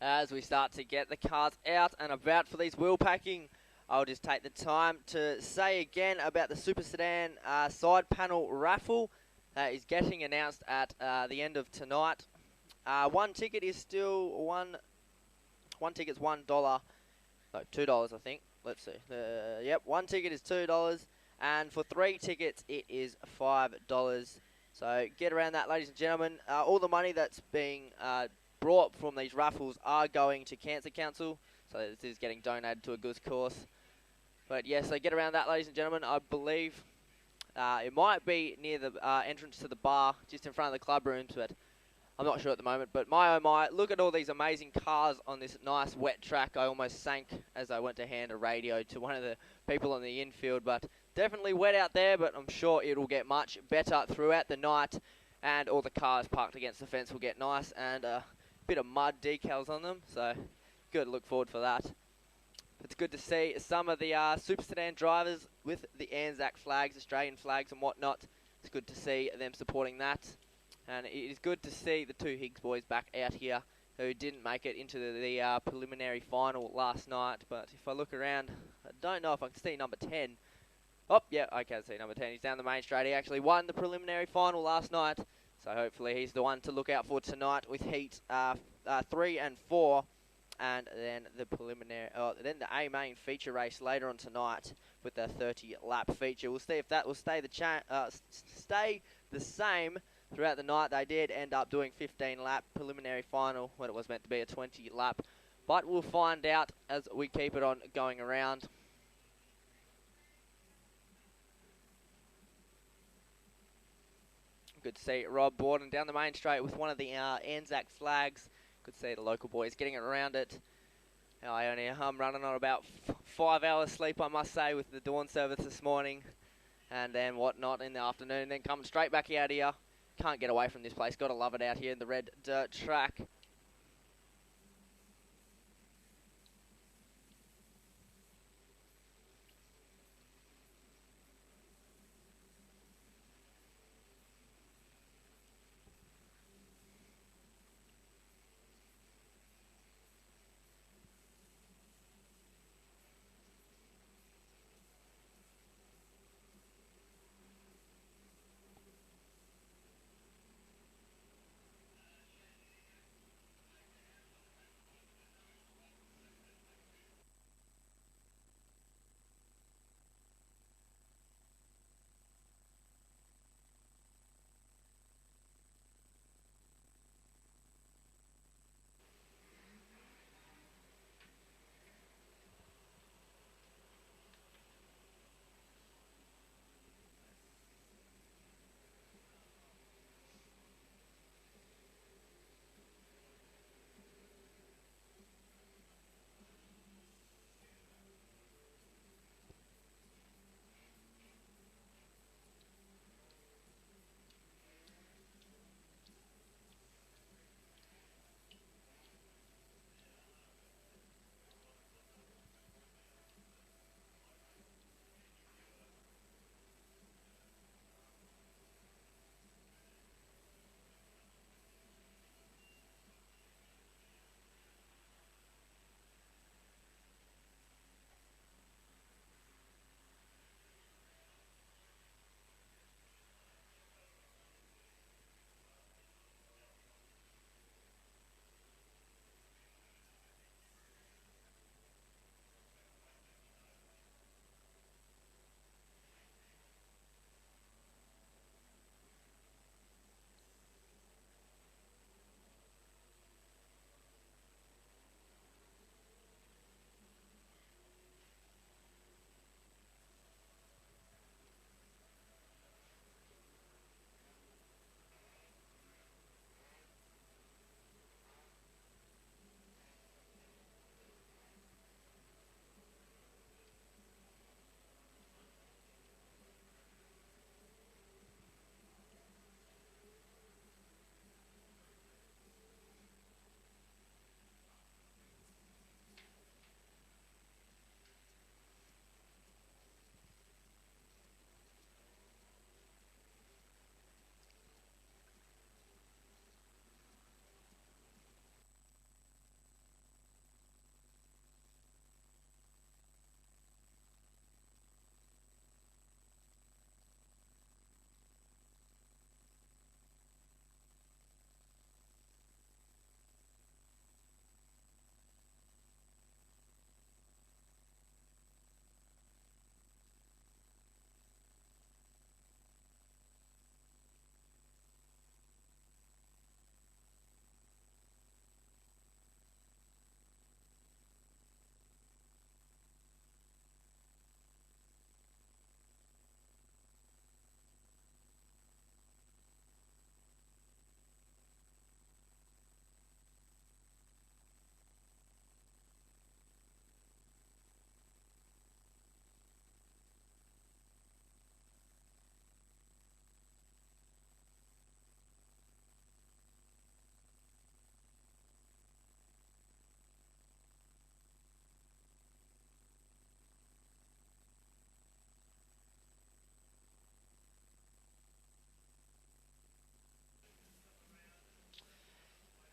As we start to get the cars out and about for these wheel packing, I'll just take the time to say again about the Super Sedan side panel raffle that is getting announced at the end of tonight. One ticket is still one ticket's $1, no, $2 I think. Let's see. Yep, one ticket is $2, and for 3 tickets it is $5. So get around that, ladies and gentlemen. All the money that's being brought from these raffles are going to Cancer Council, so this is getting donated to a good cause. But yes, so get around that, ladies and gentlemen. I believe it might be near the entrance to the bar, just in front of the club rooms, but I'm not sure at the moment. But my oh my, look at all these amazing cars on this nice wet track. I almost sank as I went to hand a radio to one of the people on the infield, but definitely wet out there, but I'm sure it'll get much better throughout the night, and all the cars parked against the fence will get nice, and a bit of mud decals on them, so good, look forward for that. It's good to see some of the Super Sedan drivers with the Anzac flags, Australian flags and whatnot. It's good to see them supporting that. And it is good to see the 2 Higgs boys back out here who didn't make it into the preliminary final last night. But if I look around, I don't know if I can see number 10. Oh, yeah, I can see number 10. He's down the main straight. He actually won the preliminary final last night. So hopefully he's the one to look out for tonight with heat 3 and 4. And then the then the A main feature race later on tonight with the 30-lap feature. We'll see if that will stay the same throughout the night. They did end up doing 15-lap preliminary final when it was meant to be a 20-lap. But we'll find out as we keep it on going around. Good to see Rob Borden down the main straight with one of the Anzac flags. Good to see the local boys getting it around it. I'm running on about 5 hours sleep, I must say, with the dawn service this morning. And then whatnot in the afternoon. Then coming straight back out here. Can't get away from this place. Got to love it out here in the red dirt track.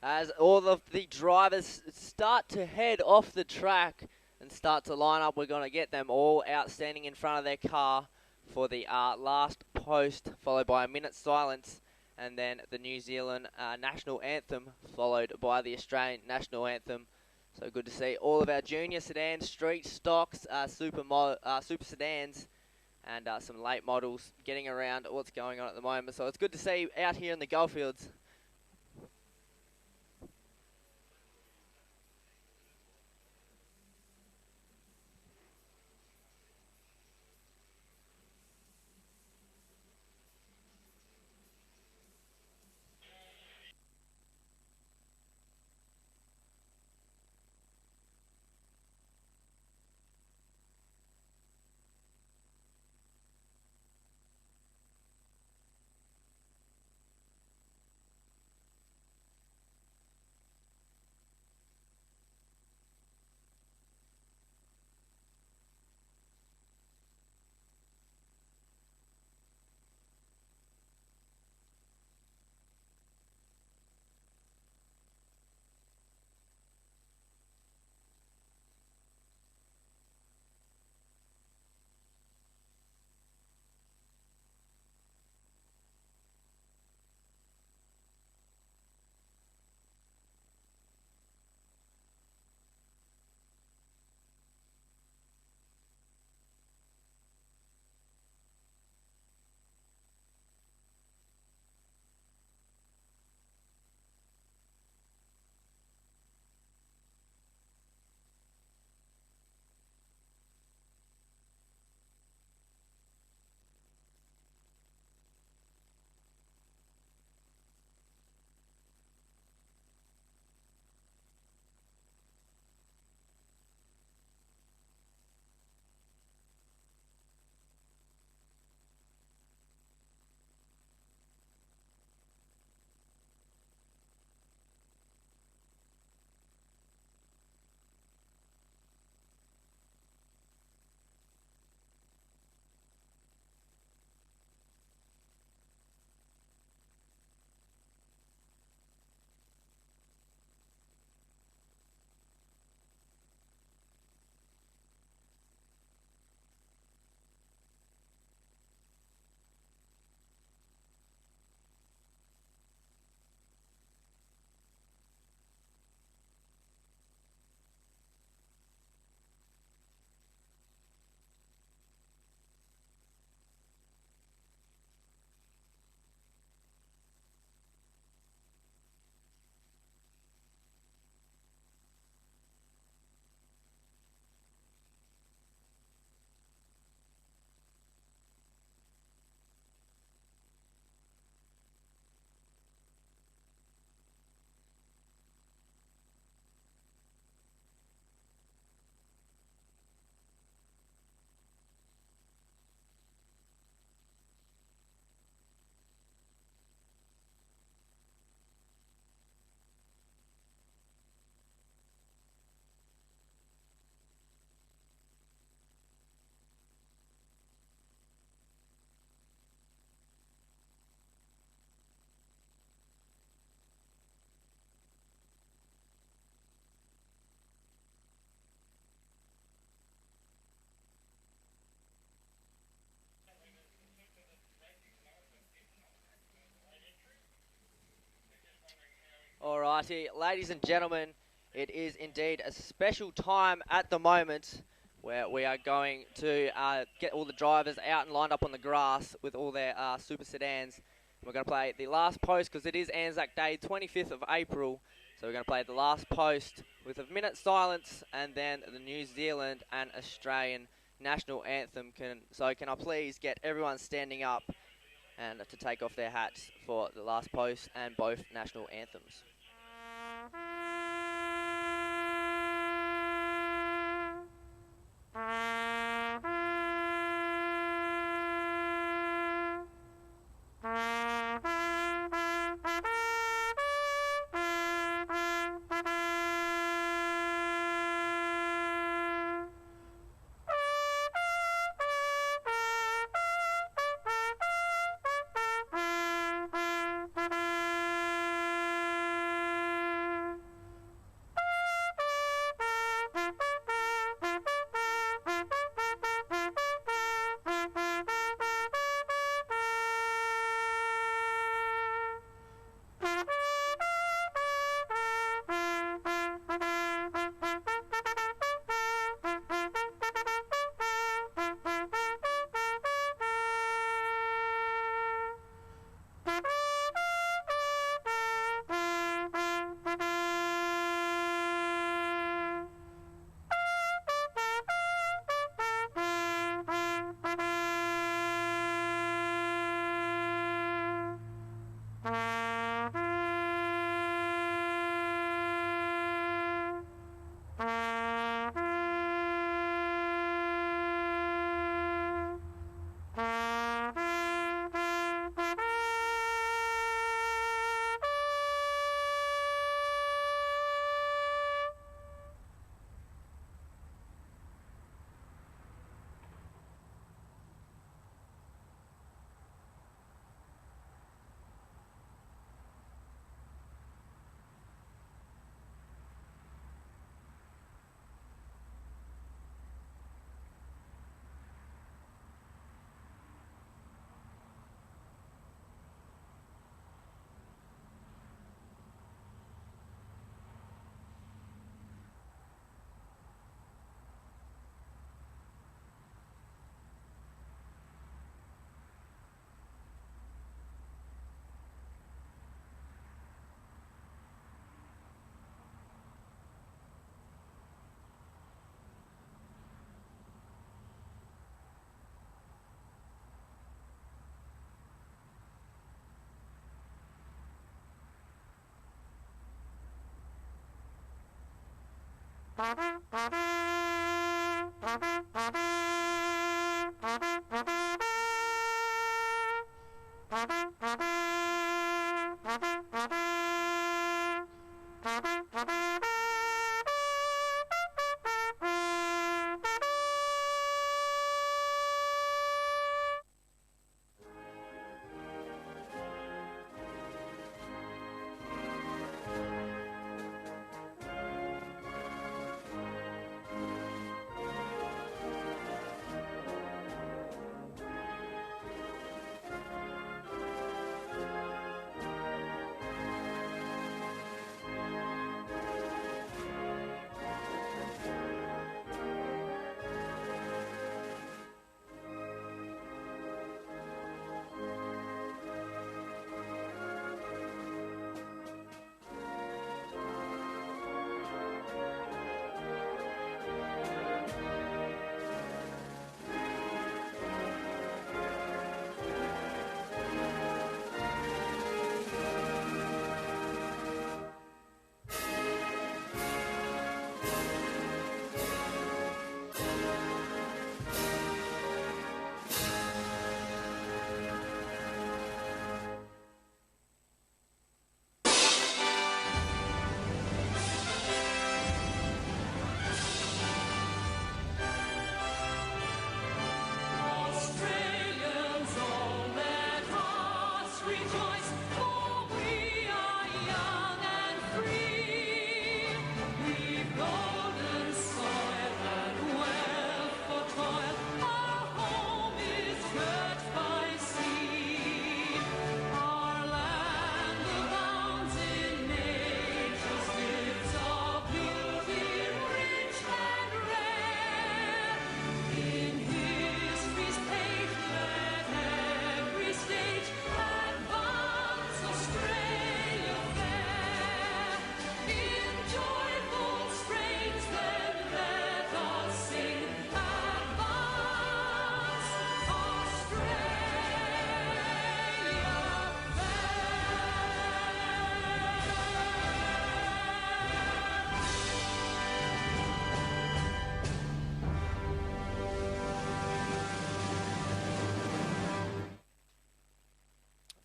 as all of the drivers start to head off the track and start to line up. We're going to get them all out standing in front of their car for the last post, followed by a minute's silence, and then the New Zealand national anthem, followed by the Australian national anthem. So good to see all of our junior sedans, street stocks, super sedans, and some late models getting around what's going on at the moment. So it's good to see out here in the Goldfields. Alrighty, ladies and gentlemen, it is indeed a special time at the moment where we are going to get all the drivers out and lined up on the grass with all their super sedans. We're going to play the last post because it is Anzac Day, 25th of April. So we're going to play the last post with a minute's silence and then the New Zealand and Australian national anthem. Can I please get everyone standing up and to take off their hats for the last post and both national anthems.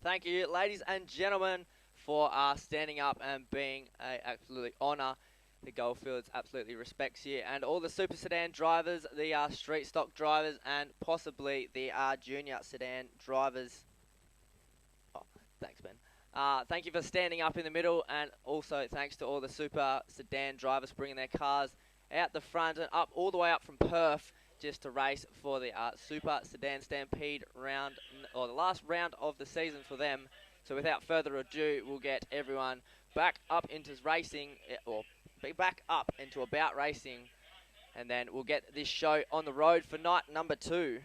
Thank you, ladies and gentlemen, for standing up and being an absolute honour. The Goldfields absolutely respects you, and all the Super Sedan drivers, the street stock drivers, and possibly the junior sedan drivers. Oh, thanks, Ben. Thank you for standing up in the middle, and also thanks to all the Super Sedan drivers bringing their cars out the front and up all the way up from Perth just to race for the Super Sedan Stampede round, or the last round of the season for them. So without further ado, we'll get everyone back up into racing, or back up into about racing, and then we'll get this show on the road for night number 2.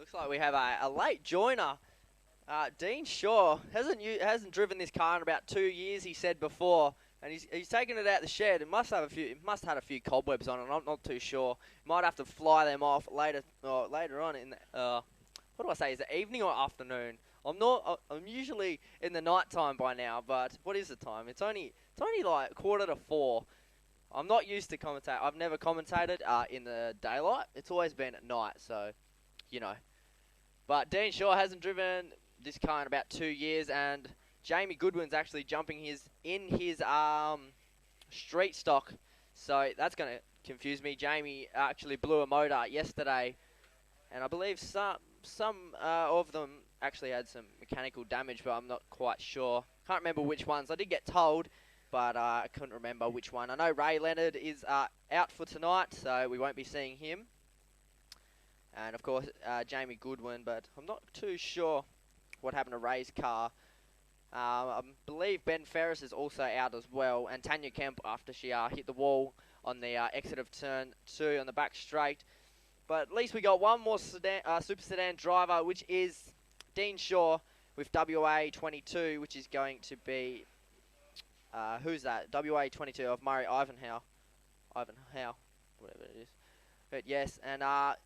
Looks like we have a late joiner. Dean Shaw hasn't driven this car in about 2 years. He said before, and he's taken it out the shed. It must have had a few cobwebs on it. I'm not too sure. Might have to fly them off later on in what do I say? Is it evening or afternoon? I'm usually in the night time by now, but what is the time? It's only like 3:45. I'm not used to commentate. I've never commentated in the daylight. It's always been at night, so you know. But Dean Shaw hasn't driven this car in about 2 years, and Jamie Goodwin's actually jumping in his street stock, so that's going to confuse me. Jamie actually blew a motor yesterday, and I believe some of them actually had some mechanical damage, but I'm not quite sure. Can't remember which ones. I did get told, but I couldn't remember which one. I know Ray Leonard is out for tonight, so we won't be seeing him. And of course, Jamie Goodwin, but I'm not too sure what happened to Ray's car. I believe Ben Ferris is also out as well, and Tanya Kemp after she hit the wall on the exit of turn 2 on the back straight. But at least we got one more Super Sedan driver, which is Dean Shaw with WA22, which is going to be who's that? WA22 of Murray Ivanhoe, whatever it is. But yes, and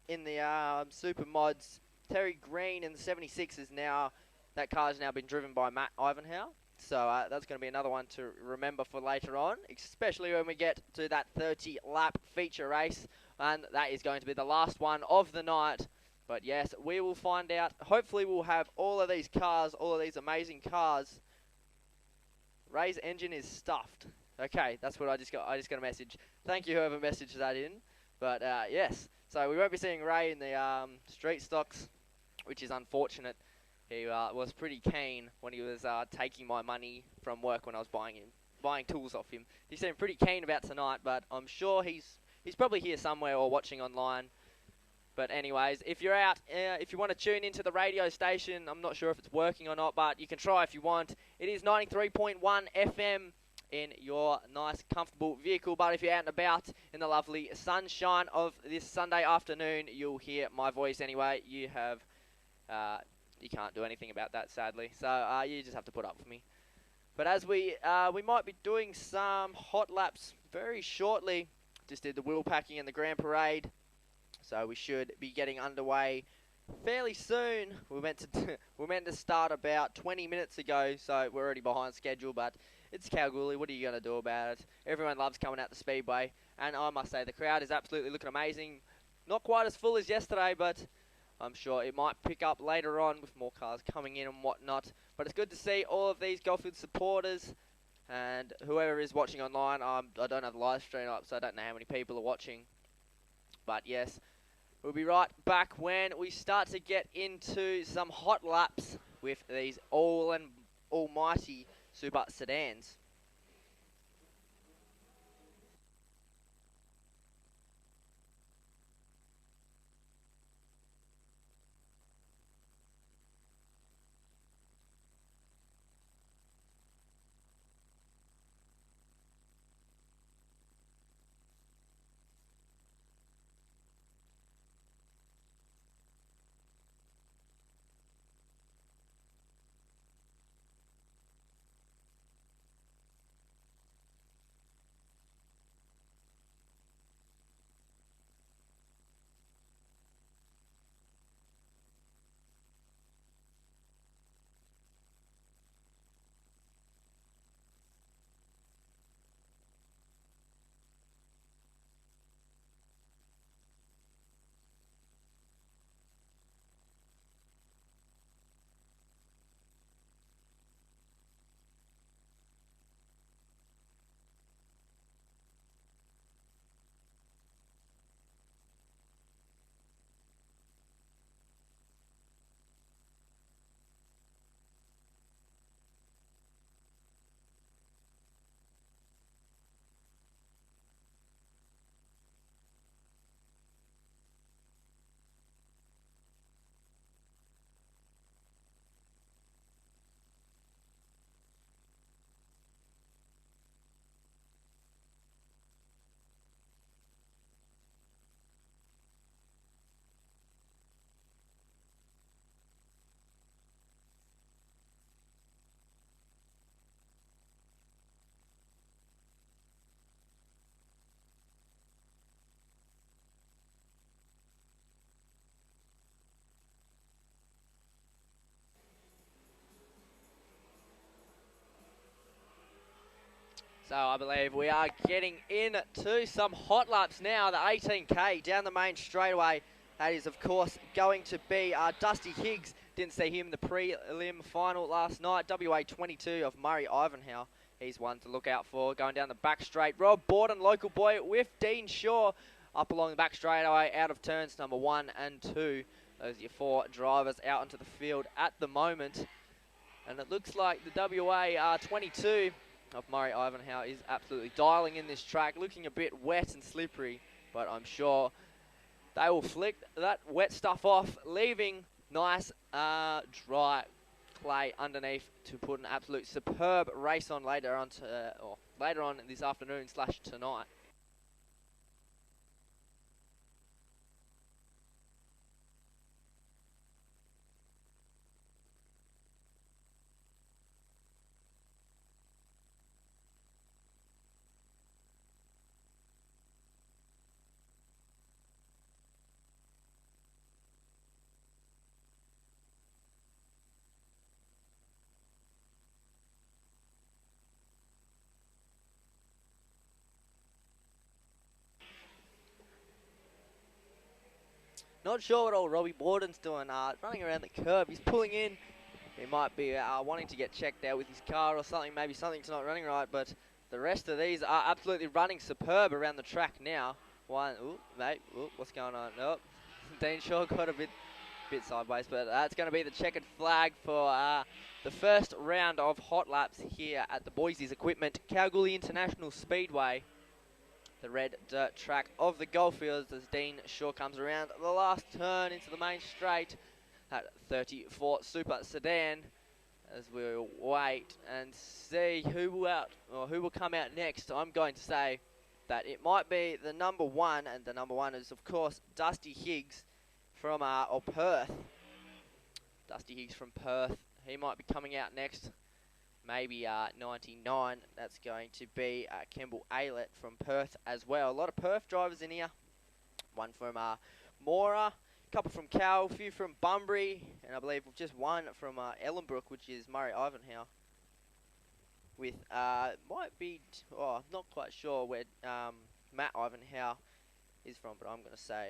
in the Super Mods, Terry Green in the 76 is now, that car has now been driven by Matt Ivanhoe. So that's going to be another one to remember for later on, especially when we get to that 30-lap feature race. And that is going to be the last one of the night. But yes, we will find out. Hopefully we'll have all of these cars, all of these amazing cars. Ray's engine is stuffed. Okay, that's what I just got a message. Thank you whoever messaged that in. But yes, so we won't be seeing Ray in the street stocks, which is unfortunate. He was pretty keen when he was taking my money from work when I was buying tools off him. He seemed pretty keen about tonight, but I'm sure he's probably here somewhere or watching online. But anyways, if you're out, if you want to tune into the radio station, I'm not sure if it's working or not, but you can try if you want. It is 93.1 FM. In your nice, comfortable vehicle. But if you're out and about in the lovely sunshine of this Sunday afternoon, you'll hear my voice anyway. You can't do anything about that, sadly. So you just have to put up with me. But as we might be doing some hot laps very shortly. Just did the wheel packing and the Grand Parade, so we should be getting underway fairly soon. We're meant to start about 20 minutes ago, so we're already behind schedule, but it's Kalgoorlie. What are you going to do about it? Everyone loves coming out the Speedway, and I must say the crowd is absolutely looking amazing. Not quite as full as yesterday, but I'm sure it might pick up later on with more cars coming in and whatnot. But it's good to see all of these Goldfield supporters and whoever is watching online. I don't have the live stream up, so I don't know how many people are watching. But yes, we'll be right back when we start to get into some hot laps with these almighty Super Sedans. So I believe we are getting into some hot laps now. The 18K down the main straightaway. That is, of course, going to be Dusty Higgs. Didn't see him in the prelim final last night. WA 22 of Murray Ivanhoe. He's one to look out for. Going down the back straight. Rob Borden, local boy, with Dean Shaw up along the back straightaway, out of turns number 1 and 2. Those are your 4 drivers out onto the field at the moment. And it looks like the WA 22 of Murray Ivanhoe is absolutely dialing in this track, looking a bit wet and slippery, but I'm sure they will flick that wet stuff off, leaving nice dry clay underneath to put an absolute superb race on later on this afternoon / tonight. Not sure what old Robbie Borden's doing, running around the curb. He's pulling in. He might be wanting to get checked out with his car or something. Maybe something's not running right, but the rest of these are absolutely running superb around the track now. What's going on? Nope. Dean Shaw got a bit sideways, but that's going to be the checkered flag for the first round of hot laps here at the Boise's Equipment Kalgoorlie International Speedway. The red dirt track of the Goldfields as Dean Shaw comes around the last turn into the main straight at 34 Super Sedan, as we'll wait and see who will come out next. I'm going to say that it might be the number 1, and the number 1 is of course Dusty Higgs from Perth. Dusty Higgs from Perth. He might be coming out next. Maybe 99, that's going to be Kemble Aylett from Perth as well. A lot of Perth drivers in here. One from Mora, a couple from Cal, a few from Bunbury, and I believe just one from Ellenbrook, which is Murray Ivanhoe. With, might be, I'm not quite sure where Matt Ivanhoe is from, but I'm going to say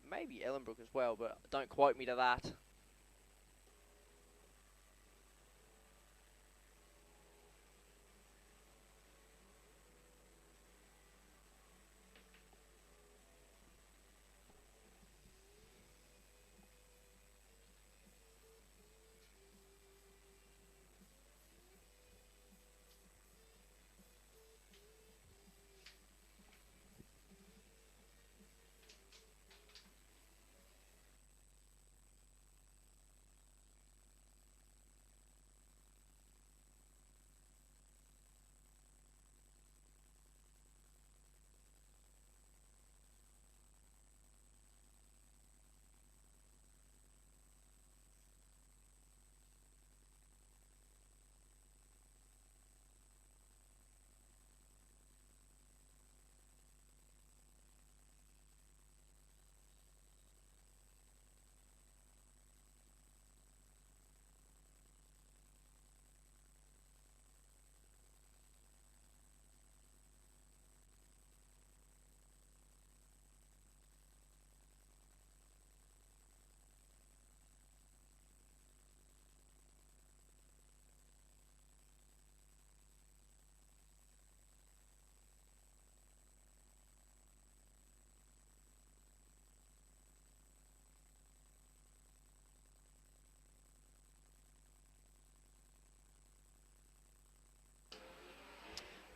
maybe Ellenbrook as well, but don't quote me to that.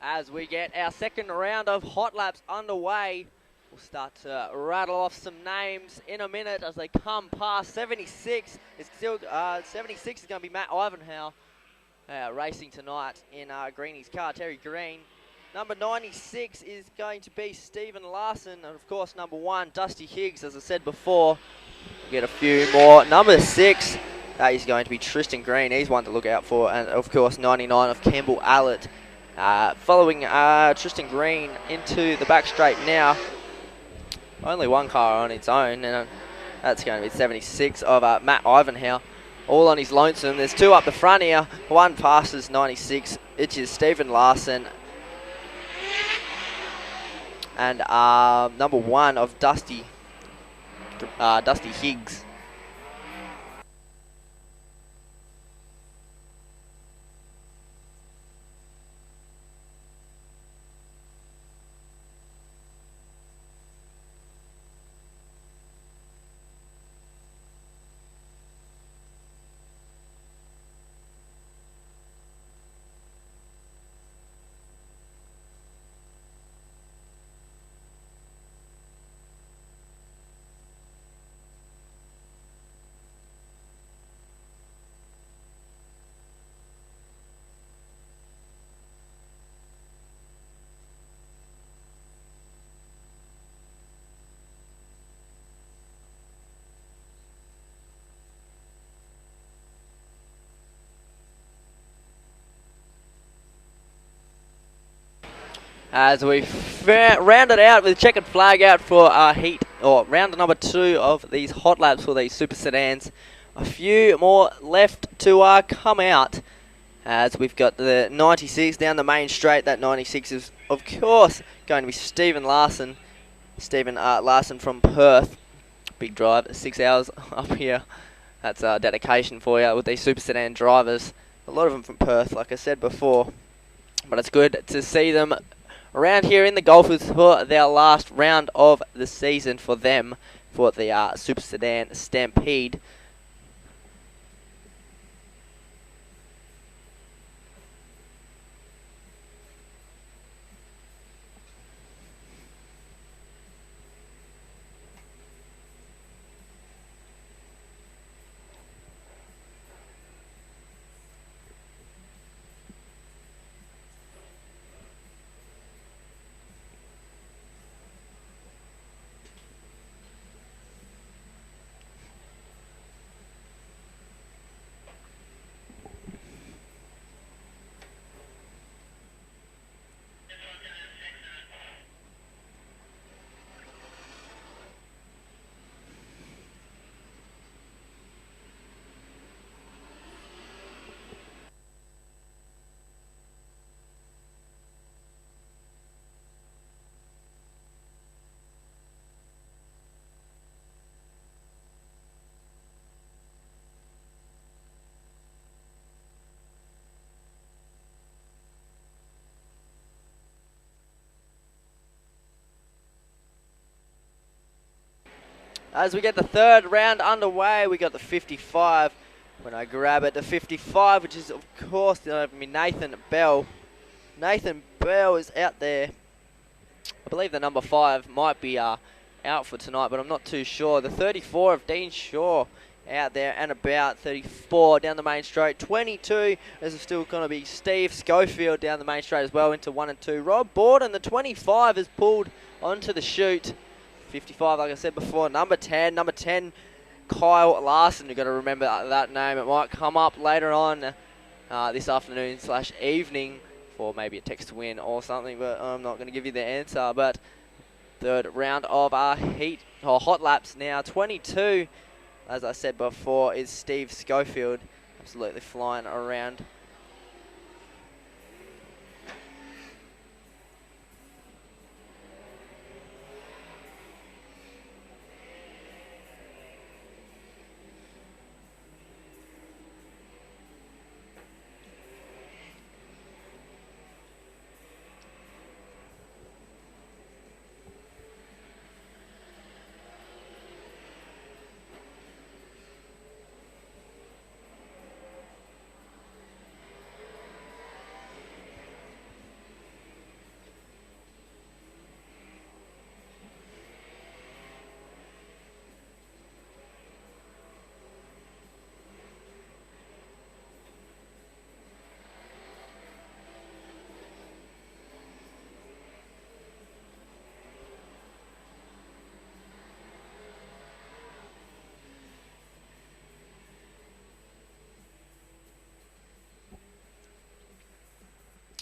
As we get our second round of hot laps underway, we'll start to rattle off some names in a minute as they come past 76. It's still 76 is going to be Matt Ivanhoe racing tonight in Greenie's car, Terry Green. Number 96 is going to be Stephen Larson, and of course number 1 Dusty Higgs. As I said before, we'll get a few more. Number 6, that is going to be Tristan Green. He's one to look out for, and of course 99 of Kemble Aylett. Following Tristan Green into the back straight now. Only one car on its own, and that's going to be 76 of Matt Ivanhoe. All on his lonesome. There's 2 up the front here. One passes 96, which is Stephen Larson. and number 1 of Dusty Higgs. As we rounded out with checkered flag out for heat, or round number 2 of these hot laps for these super sedans. A few more left to come out, as we've got the 96 down the main straight. That 96 is, of course, going to be Stephen Larson. Stephen Larson from Perth. Big drive, 6 hours up here. That's dedication for you with these super sedan drivers. A lot of them from Perth, like I said before. But it's good to see them around here in the Golfers for their last round of the season for them, for the Super Sedan Stampede. As we get the third round underway, we got the 55. When I grab it, the 55, which is, of course, Nathan Bell. Nathan Bell is out there. I believe the number 5 might be out for tonight, but I'm not too sure. The 34 of Dean Shaw out there and about. 34 down the main straight. 22 is still going to be Steve Schofield down the main straight as well into 1 and 2. Rob Borden, the 25, is pulled onto the chute. 55, like I said before. Number 10, Kyle Larson. You've got to remember that name. It might come up later on this afternoon / evening for maybe a text to win or something, but I'm not going to give you the answer. But third round of our heat or hot laps now. 22, as I said before, is Steve Schofield. Absolutely flying around.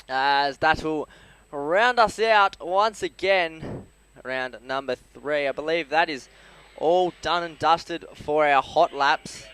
As that will round us out once again, round number 3. I believe that is all done and dusted for our hot laps.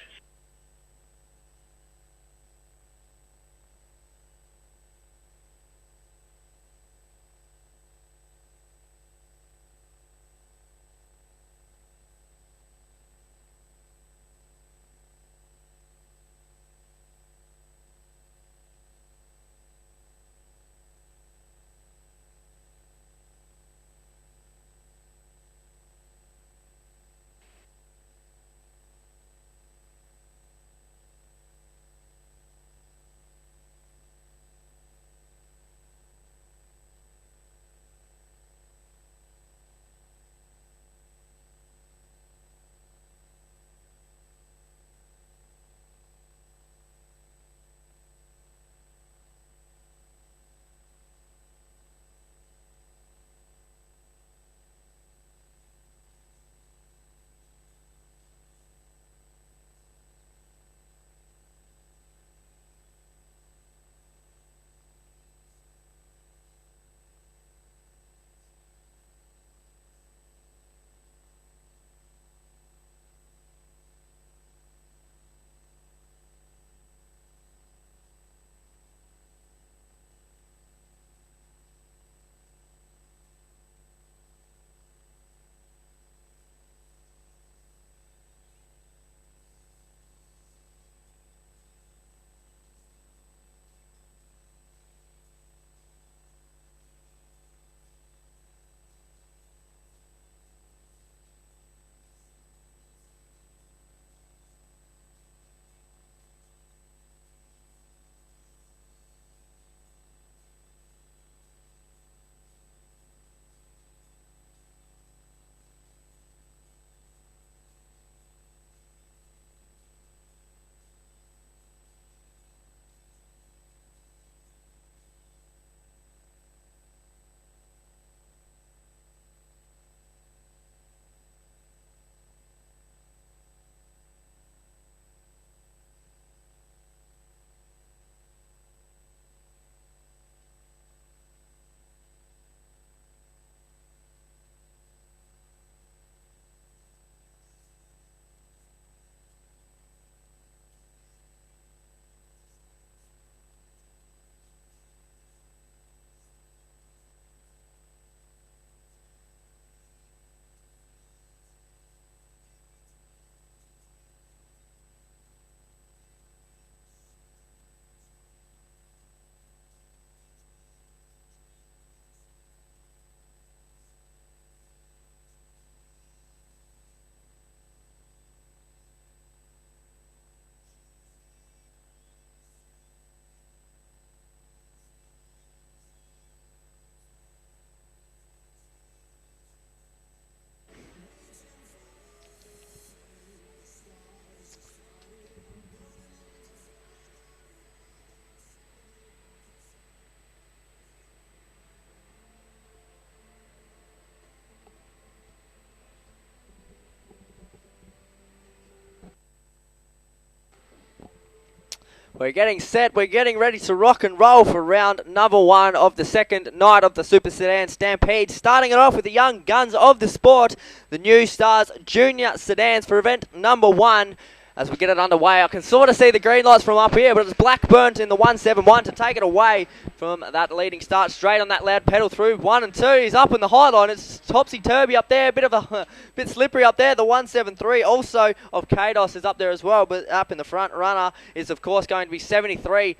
We're getting set, we're getting ready to rock and roll for round number 1 of the second night of the Super Sedan Stampede. Starting it off with the young guns of the sport, the New Stars Junior Sedans for event number 1. As we get it underway, I can sort of see the green lights from up here, but it's Blackburn in the 171 to take it away from that leading start. Straight on that loud pedal through 1 and 2. He's up in the high line. It's topsy-turvy up there, bit slippery up there. The 173 also of Kados is up there as well, but up in the front runner is of course going to be 73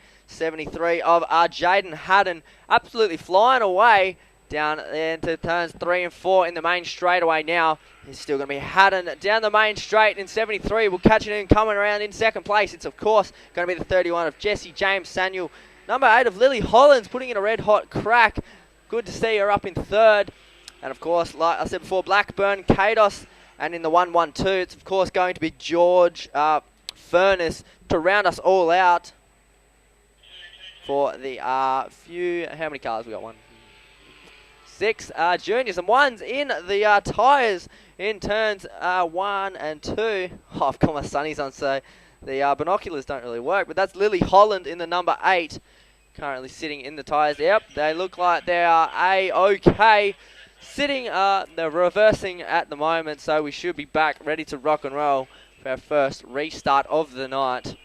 of Jaden Haddon, absolutely flying away down into turns 3 and 4 in the main straightaway now. It's still going to be Haddon down the main straight in 73. We'll catch it in coming around in second place. It's, of course, going to be the 31 of Jesse James Samuel. Number 8 of Lily Hollands putting in a red-hot crack. Good to see her up in third. And, of course, like I said before, Blackburn, Kados, and in the 112, it's, of course, going to be George Furness to round us all out for the few... How many cars we got? 1, 6 juniors and ones in the tyres in turns 1 and 2. Oh, I've got my sunnies on, so the binoculars don't really work. But that's Lily Holland in the number 8, currently sitting in the tyres. Yep, they look like they are A-OK. Sitting, they're reversing at the moment, so we should be back ready to rock and roll for our first restart of the night.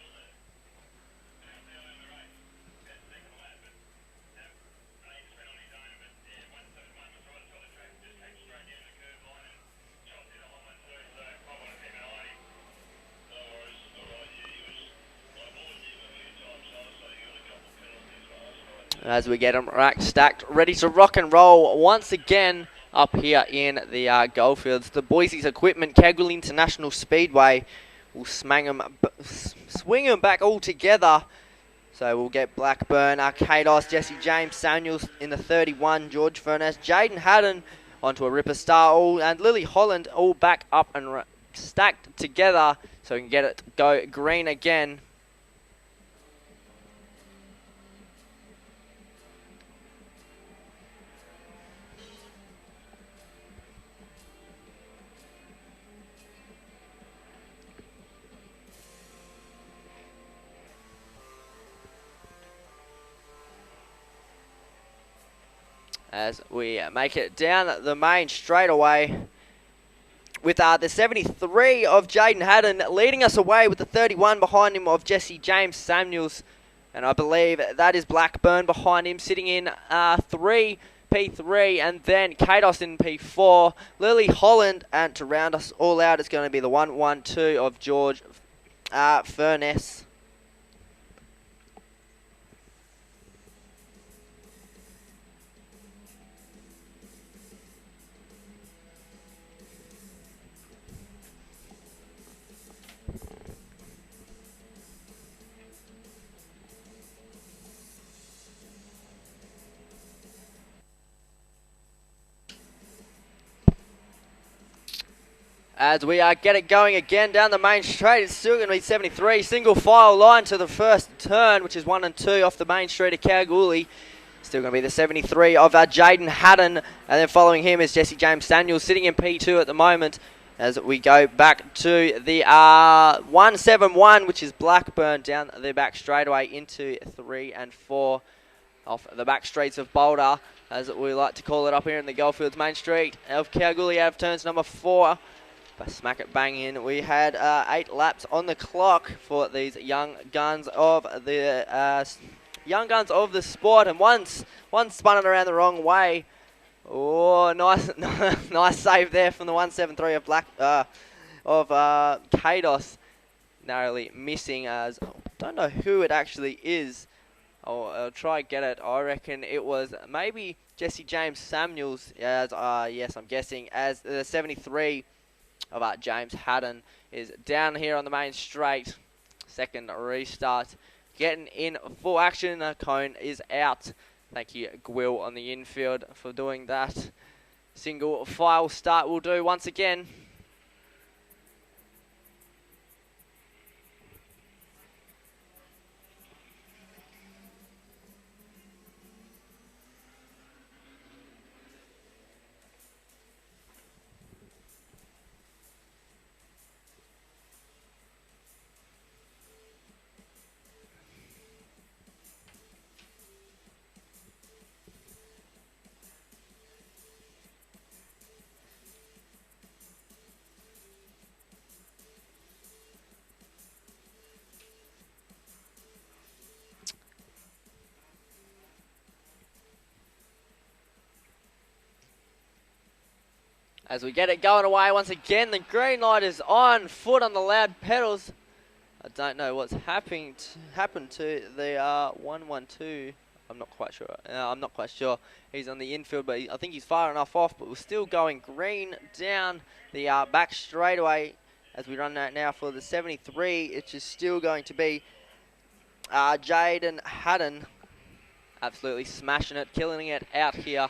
As we get them racked, stacked, ready to rock and roll once again up here in the Goldfields. The Boise's Equipment, Kalgoorlie International Speedway will swing them back all together. So we'll get Blackburn, Kados, Jesse James Samuels in the 31, George Furness, Jaden Haddon onto a Ripper Star, and Lily Holland all back up and stacked together so we can get it go green again. As we make it down the main straightaway with the 73 of Jaden Haddon leading us away with the 31 behind him of Jesse James Samuels. And I believe that is Blackburn behind him, sitting in P3, and then Kados in P4. Lily Holland, and to round us all out, it's going to be the 112 of George Furness. As we get it going again down the main straight, it's still going to be 73. Single file line to the first turn, which is 1 and 2 off the main straight of Kalgoorlie. Still going to be the 73 of Jaden Haddon. And then following him is Jesse James Samuel, sitting in P2 at the moment. As we go back to the 171, which is Blackburn down the back straightaway into 3 and 4 off the back streets of Boulder, as we like to call it up here in the Goldfields main street of Kalgoorlie, out of turns number 4. Smack it bang in. We had 8 laps on the clock for these young guns of the sport, and one spun it around the wrong way. Oh, nice, nice save there from the 173 of Kados, narrowly missing. As don't know who it actually is. I'll try and get it. I reckon it was maybe Jesse James Samuels. As yes, I'm guessing as the 73 of James Haddon is down here on the main straight. Second restart. Getting in full action. Cone is out. Thank you, Gwill, on the infield for doing that. Single file start will do once again. As we get it going away once again, the green light is on, foot on the loud pedals. I don't know what's happened to the 112. I'm not quite sure. He's on the infield, but I think he's far enough off. But we're still going green down the back straightaway as we run that now for the 73. It's just still going to be Jaden Haddon absolutely smashing it, killing it out here.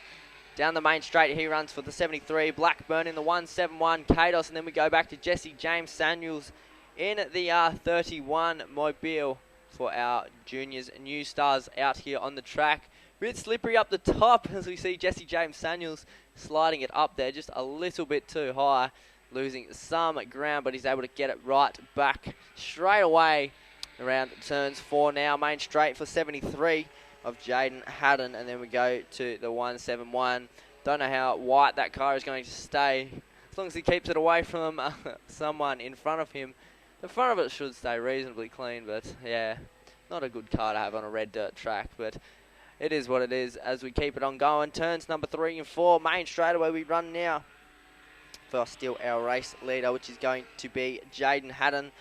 Down the main straight, he runs for the 73. Blackburn in the 171. Kados, and then we go back to Jesse James Samuels in the 31 Mobile for our juniors and new stars out here on the track. Bit slippery up the top as we see Jesse James Samuels sliding it up there just a little bit too high, losing some ground, but he's able to get it right back straight away around turns 4 now. Main straight for 73 of Jaden Haddon, and then we go to the 171. Don't know how white that car is going to stay. As long as he keeps it away from someone in front of him. The front of it should stay reasonably clean, but yeah, not a good car to have on a red dirt track, but it is what it is as we keep it on going. Turns number 3 and 4, main straightaway we run now for still our race leader, which is going to be Jaden Haddon.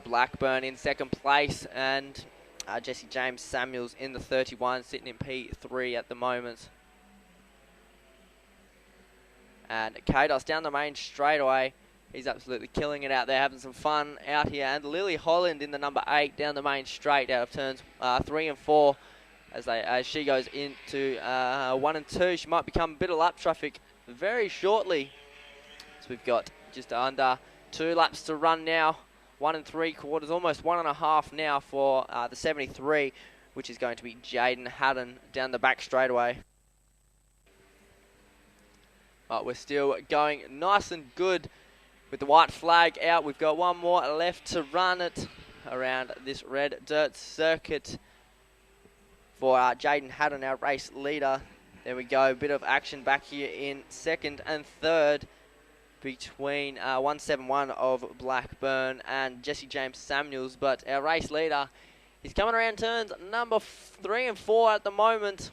Blackburn in second place, and Jesse James Samuels in the 31, sitting in P3 at the moment. And Kados down the main straightaway. He's absolutely killing it out there, having some fun out here. And Lily Holland in the number 8 down the main straight out of turns 3 and 4 as she goes into 1 and 2. She might become a bit of lap traffic very shortly. So we've got just under 2 laps to run now. 1 3/4, almost 1.5 now for the 73, which is going to be Jaden Haddon down the back straightaway. But we're still going nice and good with the white flag out. We've got one more left to run it around this red dirt circuit for Jaden Haddon, our race leader. There we go, a bit of action back here in second and third between 171 of Blackburn and Jesse James Samuels, but our race leader, he's coming around turns number 3 and 4 at the moment,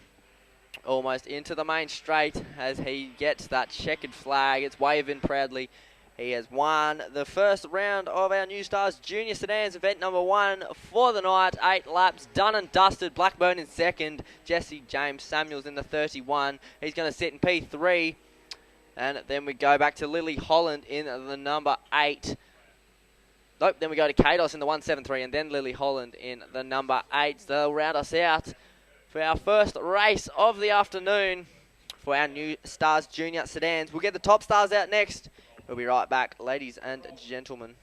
almost into the main straight as he gets that checkered flag. It's waving proudly. He has won the first round of our New Stars Junior Sedans event number 1 for the night. 8 laps done and dusted. Blackburn in second, Jesse James Samuels in the 31. He's going to sit in P3. And then we go back to Lily Holland in the number 8. Nope, then we go to Kados in the 173, and then Lily Holland in the number 8. So they'll round us out for our first race of the afternoon for our New Stars Junior Sedans. We'll get the top stars out next. We'll be right back, ladies and gentlemen.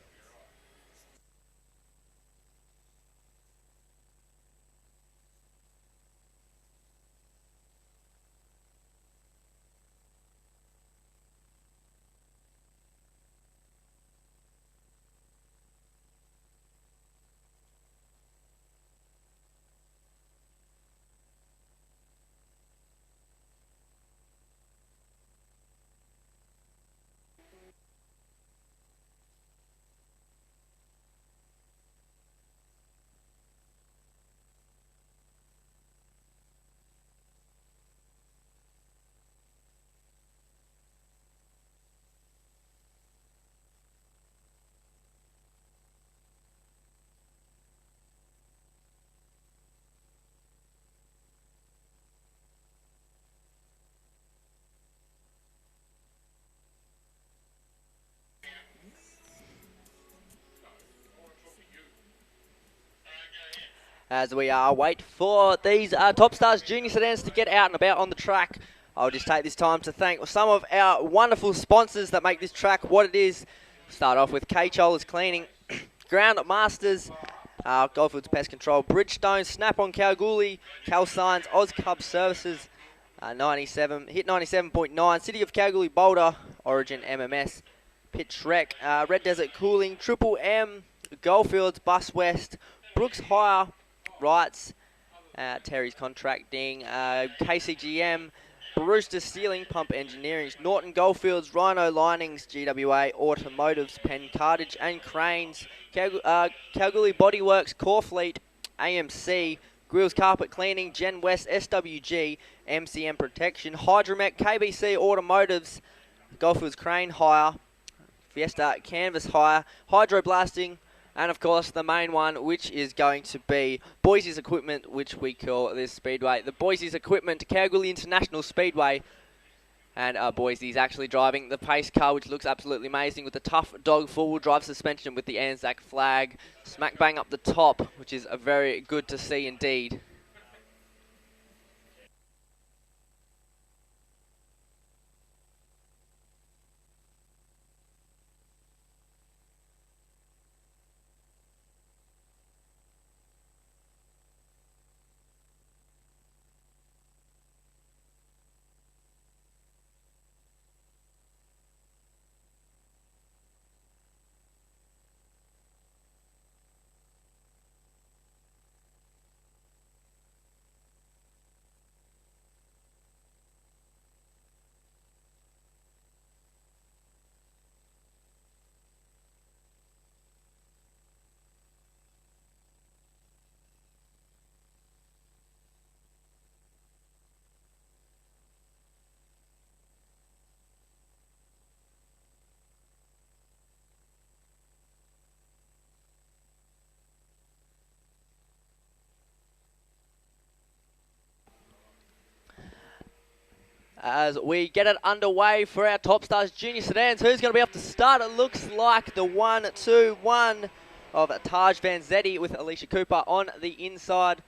As we wait for these Top Stars Junior Sedans to get out and about on the track, I'll just take this time to thank some of our wonderful sponsors that make this track what it is. Start off with K-Cholers Cleaning, Ground Masters, Goldfields Pest Control, Bridgestone, Snap-on Kalgoorlie, Cal Signs, Ozcub Services, 97, Hit 97.9, City of Kalgoorlie Boulder, Origin MMS, Pit Shrek, Red Desert Cooling, Triple M, Goldfields, Bus West, Brooks Hire, Wrights, Terry's Contracting, KCGM, Brewster Steeling, Pump Engineering, Norton Goldfields, Rhino Linings, GWA Automotives, Penn Cartage and Cranes, Kalgoorlie Bodyworks, Core Fleet, AMC, Grills Carpet Cleaning, Gen West, SWG, MCM Protection, Hydromet, KBC Automotives, Goldfields Crane higher, Fiesta Canvas higher, Hydro Blasting, and of course the main one, which is going to be Boise's Equipment, which we call this speedway the Boise's Equipment Kalgoorlie International Speedway. And Boise's actually driving the pace car, which looks absolutely amazing with the tough dog four-wheel drive suspension with the Anzac flag smack bang up the top, which is very good to see indeed. As we get it underway for our Top Stars Junior Sedans, who's going to be up to start? It looks like the 1-2-1 of Taj Vanzetti with Alicia Cooper on the inside.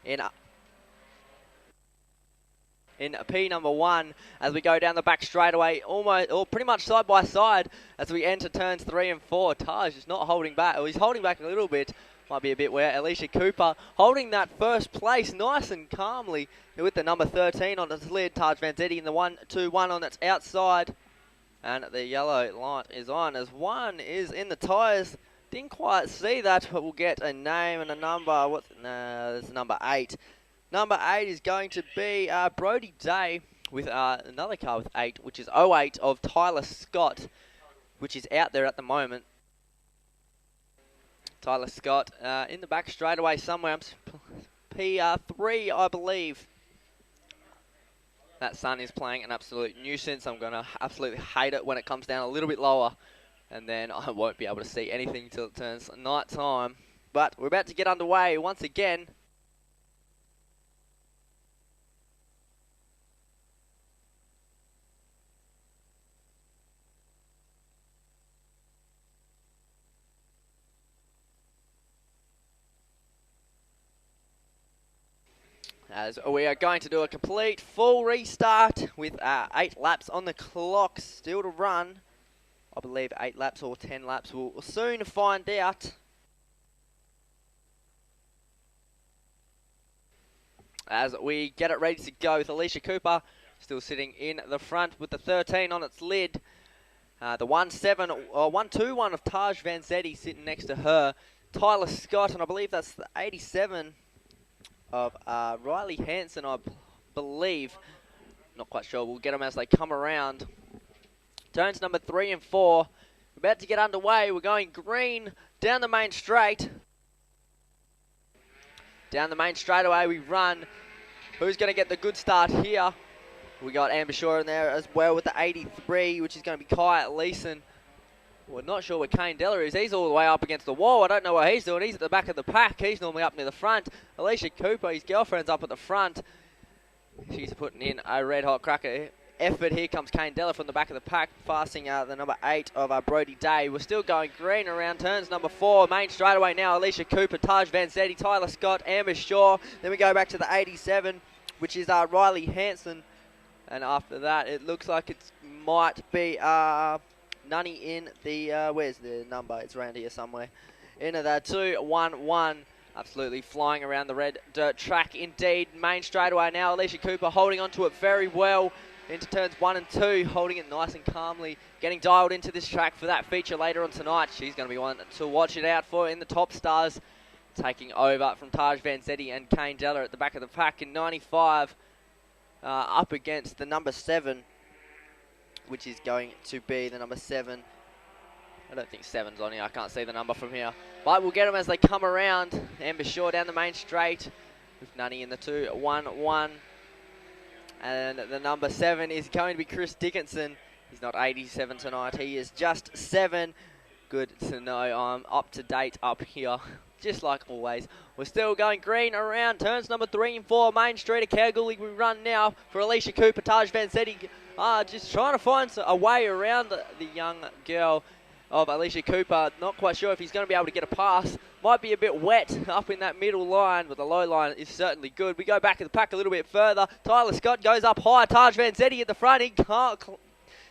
In P number 1, as we go down the back straightaway, almost or pretty much side by side as we enter turns 3 and 4. Taj is not holding back. Well, he's holding back a little bit. Might be a bit where Alicia Cooper holding that first place nice and calmly with the number 13 on its lid. Taj Vanzetti in the 1-2-1 on its outside. And the yellow light is on as one is in the tyres. Didn't quite see that, but we'll get a name and a number. There's number 8. Number 8 is going to be Brody Day with another car with 8, which is 08 of Tyler Scott, which is out there at the moment. Tyler Scott in the back straightaway somewhere. P3, I believe. That sun is playing an absolute nuisance. I'm going to absolutely hate it when it comes down a little bit lower. And then I won't be able to see anything till it turns night time. But we're about to get underway once again. As we are going to do a complete full restart with 8 laps on the clock still to run. I believe 8 laps or 10 laps. We'll soon find out. As we get it ready to go with Alicia Cooper still sitting in the front with the 13 on its lid. The 1-2-1 of Taj Vanzetti sitting next to her. Tyler Scott, and I believe that's the 87 of Riley Hanson, I believe. Not quite sure. We'll get them as they come around. Turns number 3 and 4. We're about to get underway. We're going green down the main straight. Down the main straightaway we run. Who's going to get the good start here? We got Amber Shaw in there as well with the 83, which is going to be Kai Leeson. We're not sure where Kane Deller is. He's all the way up against the wall. I don't know what he's doing. He's at the back of the pack. He's normally up near the front. Alicia Cooper, his girlfriend's up at the front. She's putting in a red-hot cracker effort. Here comes Kane Deller from the back of the pack, passing the number 8 of Brody Day. We're still going green around turns number 4. Main straightaway now. Alicia Cooper, Taj Vanzetti, Tyler Scott, Amber Shaw. Then we go back to the 87, which is Riley Hanson. And after that, it looks like it might be Nunny in the, where's the number? It's around here somewhere. Into that 2-1-1. Absolutely flying around the red dirt track indeed. Main straightaway now. Alicia Cooper holding onto it very well. Into turns 1 and 2. Holding it nice and calmly. Getting dialed into this track for that feature later on tonight. She's going to be one to watch it out for in the Top Stars. Taking over from Taj Vanzetti and Kane Deller at the back of the pack in 95. Up against the number 7. Which is going to be the number 7. I don't think 7's on here. I can't see the number from here. But we'll get them as they come around. Amber Shaw down the main straight with Nunny in the 2-1-1. And the number 7 is going to be Chris Dickinson. He's not 87 tonight. He is just 7. Good to know I'm up to date up here, just like always. We're still going green around turns number 3 and 4. Main Street of Kalgoorlie. We run now for Alicia Cooper. Taj Vanzetti just trying to find a way around the young girl of Alicia Cooper. Not quite sure if he's going to be able to get a pass. Might be a bit wet up in that middle line, but the low line is certainly good. We go back to the pack a little bit further. Tyler Scott goes up high. Taj Vanzetti at the front. He can't...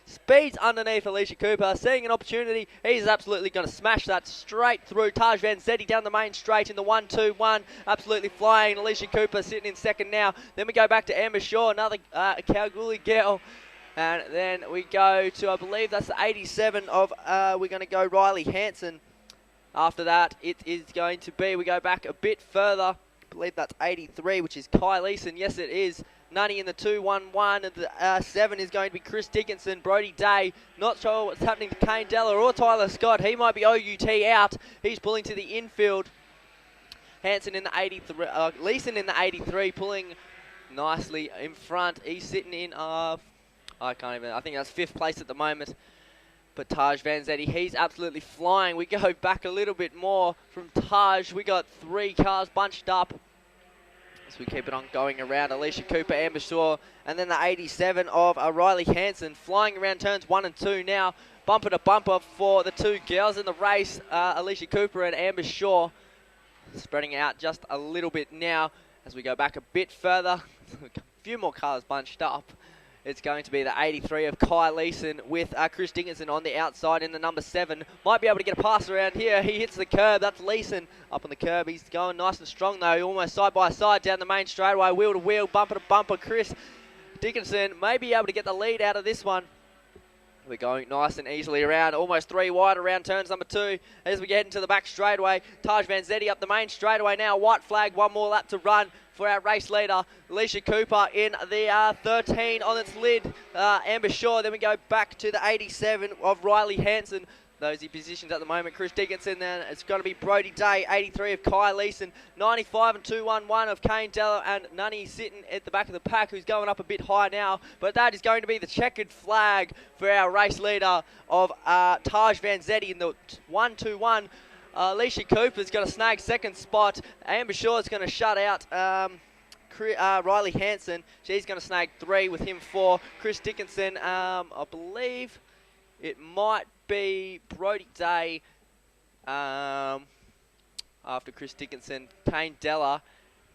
Speeds underneath Alicia Cooper, seeing an opportunity. He's absolutely going to smash that straight through. Taj Vanzetti down the main straight in the 1-2-1. Absolutely flying. Alicia Cooper sitting in second now. Then we go back to Amber Shaw, another Kalgoorlie girl. And then we go to, I believe that's the 87 of, we're going to go Riley Hanson. After that, it is going to be, we go back a bit further. I believe that's 83, which is Kai Leeson. Yes, it is. Nunny in the 2-1-1, and the 7 is going to be Chris Dickinson. Brody Day, not sure what's happening to Kane Della or Tyler Scott. He might be OUT out. He's pulling to the infield. Hanson in the 83, Leeson in the 83, pulling nicely in front. He's sitting in, I think that's 5th place at the moment. But Taj Vanzetti, he's absolutely flying. We go back a little bit more from Taj. We got 3 cars bunched up. So we keep it on going around. Alicia Cooper, Amber Shaw, and then the 87 of Riley Hanson flying around turns 1 and 2 now. Bumper to bumper for the 2 girls in the race, Alicia Cooper and Amber Shaw. Spreading out just a little bit now as we go back a bit further. A few more cars bunched up. It's going to be the 83 of Kai Leeson with Chris Dickinson on the outside in the number 7. Might be able to get a pass around here. He hits the curb. That's Leeson up on the curb. He's going nice and strong though. Almost side by side down the main straightaway. Wheel to wheel, bumper to bumper. Chris Dickinson may be able to get the lead out of this one. We're going nice and easily around, almost 3 wide around turns number 2 as we get into the back straightaway. Taj Vanzetti up the main straightaway now. White flag, 1 more lap to run for our race leader. Alicia Cooper in the 13 on its lid. Amber Shaw, then we go back to the 87 of Riley Hanson. Those he positions at the moment. Chris Dickinson, then it's going to be Brody Day, 83 of Kai Leeson, 95 and 2-1-1 of Kane Della, and Nunny sitting at the back of the pack, who's going up a bit high now. But that is going to be the checkered flag for our race leader of Taj Vanzetti in the 1-2-1. Alicia Cooper's going to snag 2nd spot. Amber Shaw's going to shut out Riley Hanson. She's going to snag 3 with him 4. Chris Dickinson, I believe it might be Brody Day after Chris Dickinson. Kane Della,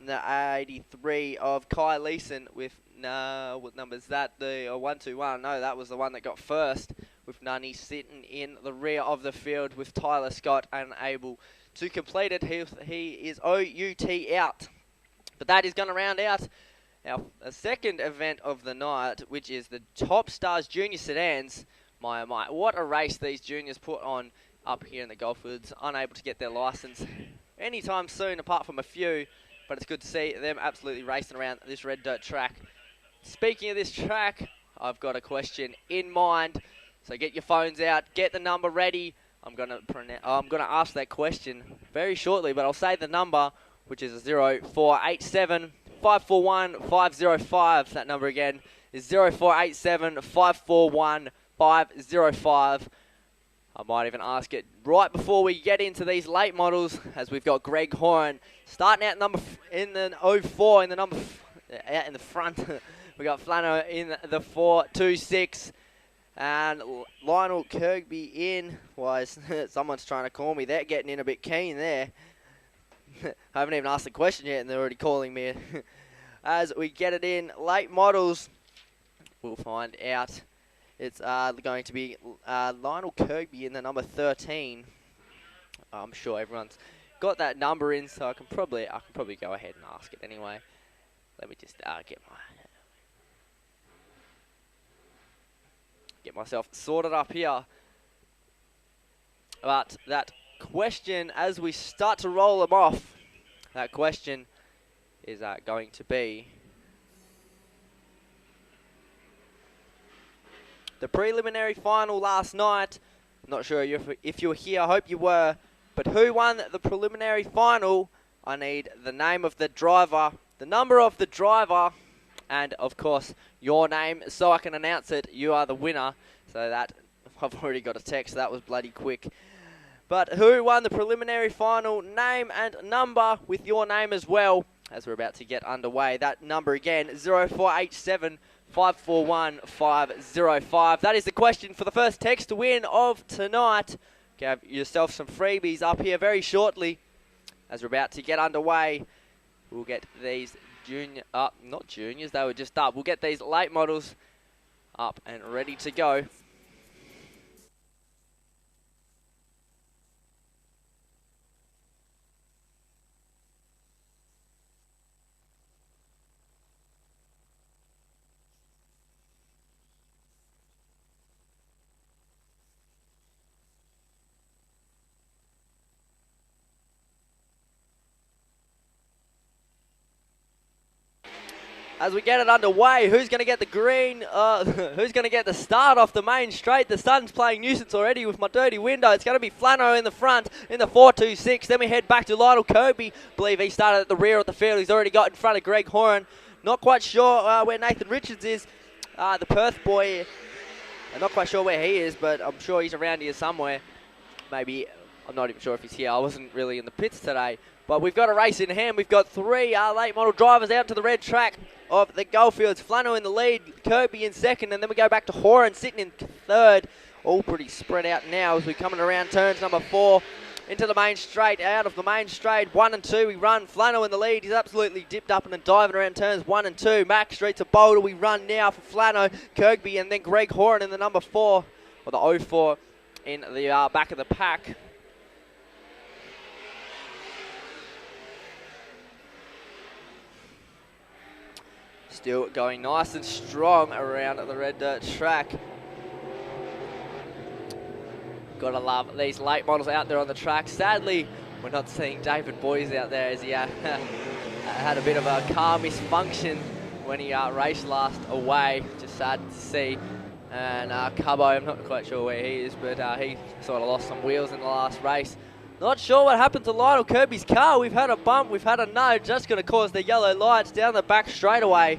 the 83 of Kai Leeson with, what number is that? The 1-2-1. No, that was the one that got first, with Nunny sitting in the rear of the field with Tyler Scott unable to complete it. He is OUT out. But that is going to round out our second event of the night, which is the Top Stars Junior Sedans. My, what a race these juniors put on up here in the Golfwoods. Unable to get their license anytime soon, apart from a few. But it's good to see them absolutely racing around this red dirt track. Speaking of this track, I've got a question in mind. So get your phones out, get the number ready. I'm gonna ask that question very shortly, but I'll say the number, which is 0487 541 505. That number again is 0487 541 505. I might even ask it right before we get into these late models, as we've got Greg Horn starting out in the 04 in the number out in the front. We got Flano in the 426 and Lionel Kirkby in. Why, someone's trying to call me. They're getting in a bit keen there. I haven't even asked the question yet and they're already calling me. As we get it in late models, we'll find out. It's going to be Lionel Kirkby in the number 13. I'm sure everyone's got that number in, so I can probably go ahead and ask it anyway. Let me just get myself sorted up here. But that question, as we start to roll them off, that question is going to be the preliminary final last night. I'm not sure if you were here. I hope you were. But who won the preliminary final? I need the name of the driver, the number of the driver, and, of course, your name, so I can announce it. You are the winner. So that, I've already got a text. That was bloody quick. But who won the preliminary final? Name and number with your name as well, as we're about to get underway. That number again, 0487 541 505. That is the question for the first text to win of tonight. Have yourself some freebies up here very shortly, as we're about to get underway. We'll get these not juniors, they were just up. We'll get these late models up and ready to go. As we get it underway, who's going to get the green? Who's going to get the start off the main straight? The sun's playing nuisance already with my dirty window. It's going to be Flano in the front in the 4.26. Then we head back to Lionel Kirby. Believe he started at the rear of the field. He's already got in front of Greg Horan. Not quite sure where Nathan Richards is. The Perth boy. I'm not quite sure where he is, but I'm sure he's around here somewhere. Maybe, I'm not even sure if he's here. I wasn't really in the pits today. But we've got a race in hand. We've got three late model drivers out to the red track of the Goldfields. Flano in the lead, Kirby in second, and then we go back to Horan sitting in third. All pretty spread out now as we're coming around turns number 4 into the main straight. Out of the main straight, 1 and 2 we run. Flano in the lead. He's absolutely dipped up and diving around turns 1 and 2. Mac Street to Boulder. We run now for Flano, Kirby, and then Greg Horan in the number 4, or the 04 in the back of the pack. Still going nice and strong around the red dirt track. Gotta love these late models out there on the track. Sadly, we're not seeing David Boys out there, as he had a bit of a car misfunction when he raced last away. Just sad to see. And Cubbo, I'm not quite sure where he is, but he sort of lost some wheels in the last race. Not sure what happened to Lionel Kirby's car. We've had a bump, we've had a nudge. That's going to cause the yellow lights down the back straightaway.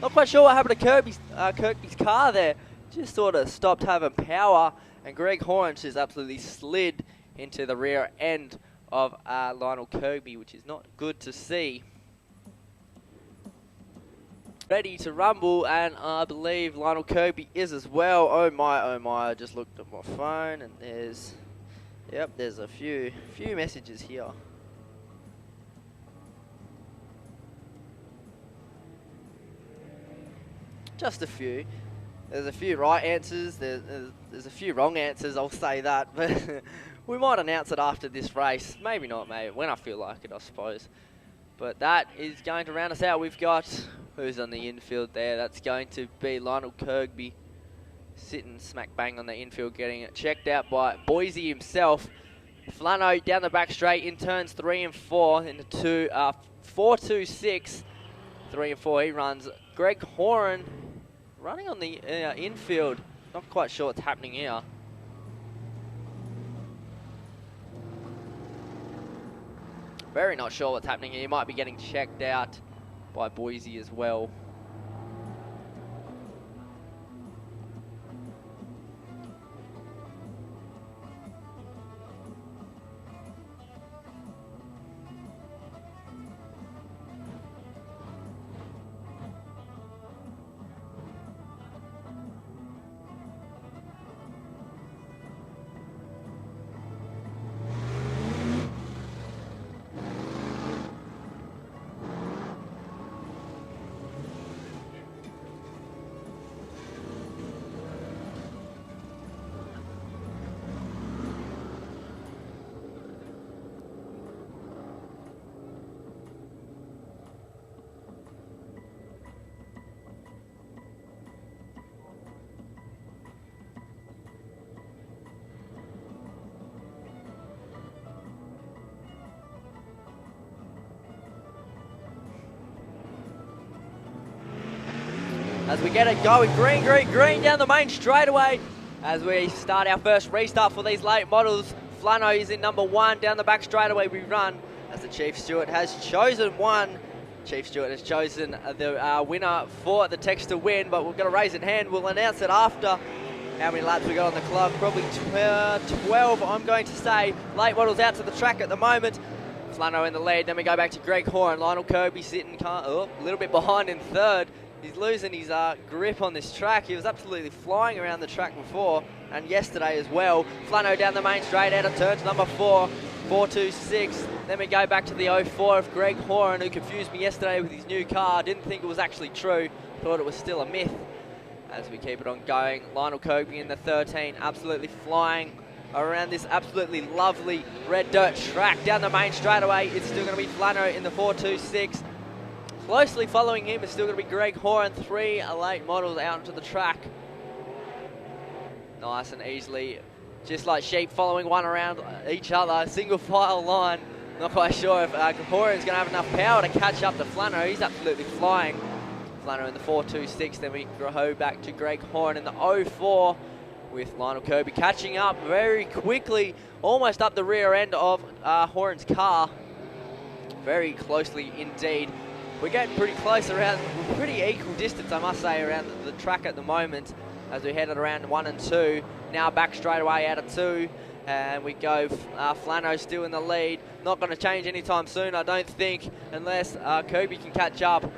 Not quite sure what happened to Kirby's car there. Just sort of stopped having power. And Greg Horan just absolutely slid into the rear end of Lionel Kirby, which is not good to see. Ready to rumble, and I believe Lionel Kirby is as well. Oh my, I just looked at my phone and there's a few messages here. Just a few. There's a few right answers, there's a few wrong answers, I'll say that, but we might announce it after this race. Maybe not, maybe when I feel like it, I suppose. But that is going to round us out. We've got, who's on the infield there? That's going to be Lionel Kirby, sitting smack bang on the infield, getting it checked out by Boise himself. Flano down the back straight in turns 3 and 4 into 4.26. 3 and 4 he runs. Greg Horan running on the infield. Not quite sure what's happening here. Very not sure what's happening here. He might be getting checked out by Boise as well. As we get it going, green, green, green down the main straightaway. As we start our first restart for these late models. Flano is in number 1 down the back straightaway we run. As the Chief Stewart has chosen one Chief Stewart has chosen the winner for the text to win, but we're going to raise it hand. We'll announce it after how many laps we got on the clock. Probably 12, I'm going to say. Late models out to the track at the moment. Flano in the lead. Then we go back to Greg Horan. Lionel Kirby sitting a little bit behind in third. He's losing his grip on this track. He was absolutely flying around the track before and yesterday as well. Flano down the main straight out of turns number 4. 426. Then we go back to the 04 of Greg Horan, who confused me yesterday with his new car. Didn't think it was actually true. Thought it was still a myth. As we keep it on going, Lionel Kirby in the 13, absolutely flying around this absolutely lovely red dirt track. Down the main straightaway, it's still going to be Flano in the 426. Closely following him is still going to be Greg Horan. 3 late models out onto the track. Nice and easily, just like sheep following one around each other, single file line. Not quite sure if Horan's going to have enough power to catch up to Flano. He's absolutely flying. Flano in the 426, then we go back to Greg Horan in the 04 with Lionel Kirby catching up very quickly, almost up the rear end of Horan's car. Very closely indeed. We're getting pretty close around, pretty equal distance I must say around the track at the moment as we headed around 1 and 2. Now back straight away out of 2, and we go Flano still in the lead. Not going to change anytime soon, I don't think, unless Kirby can catch up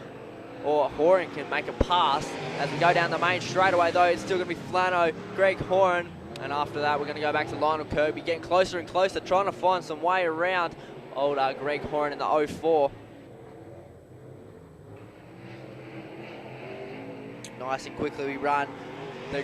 or Horan can make a pass. As we go down the main straightaway though, it's still going to be Flano, Greg Horan, and after that we're going to go back to Lionel Kirby, getting closer and closer, trying to find some way around old Greg Horan in the 04. Nice and quickly we run. The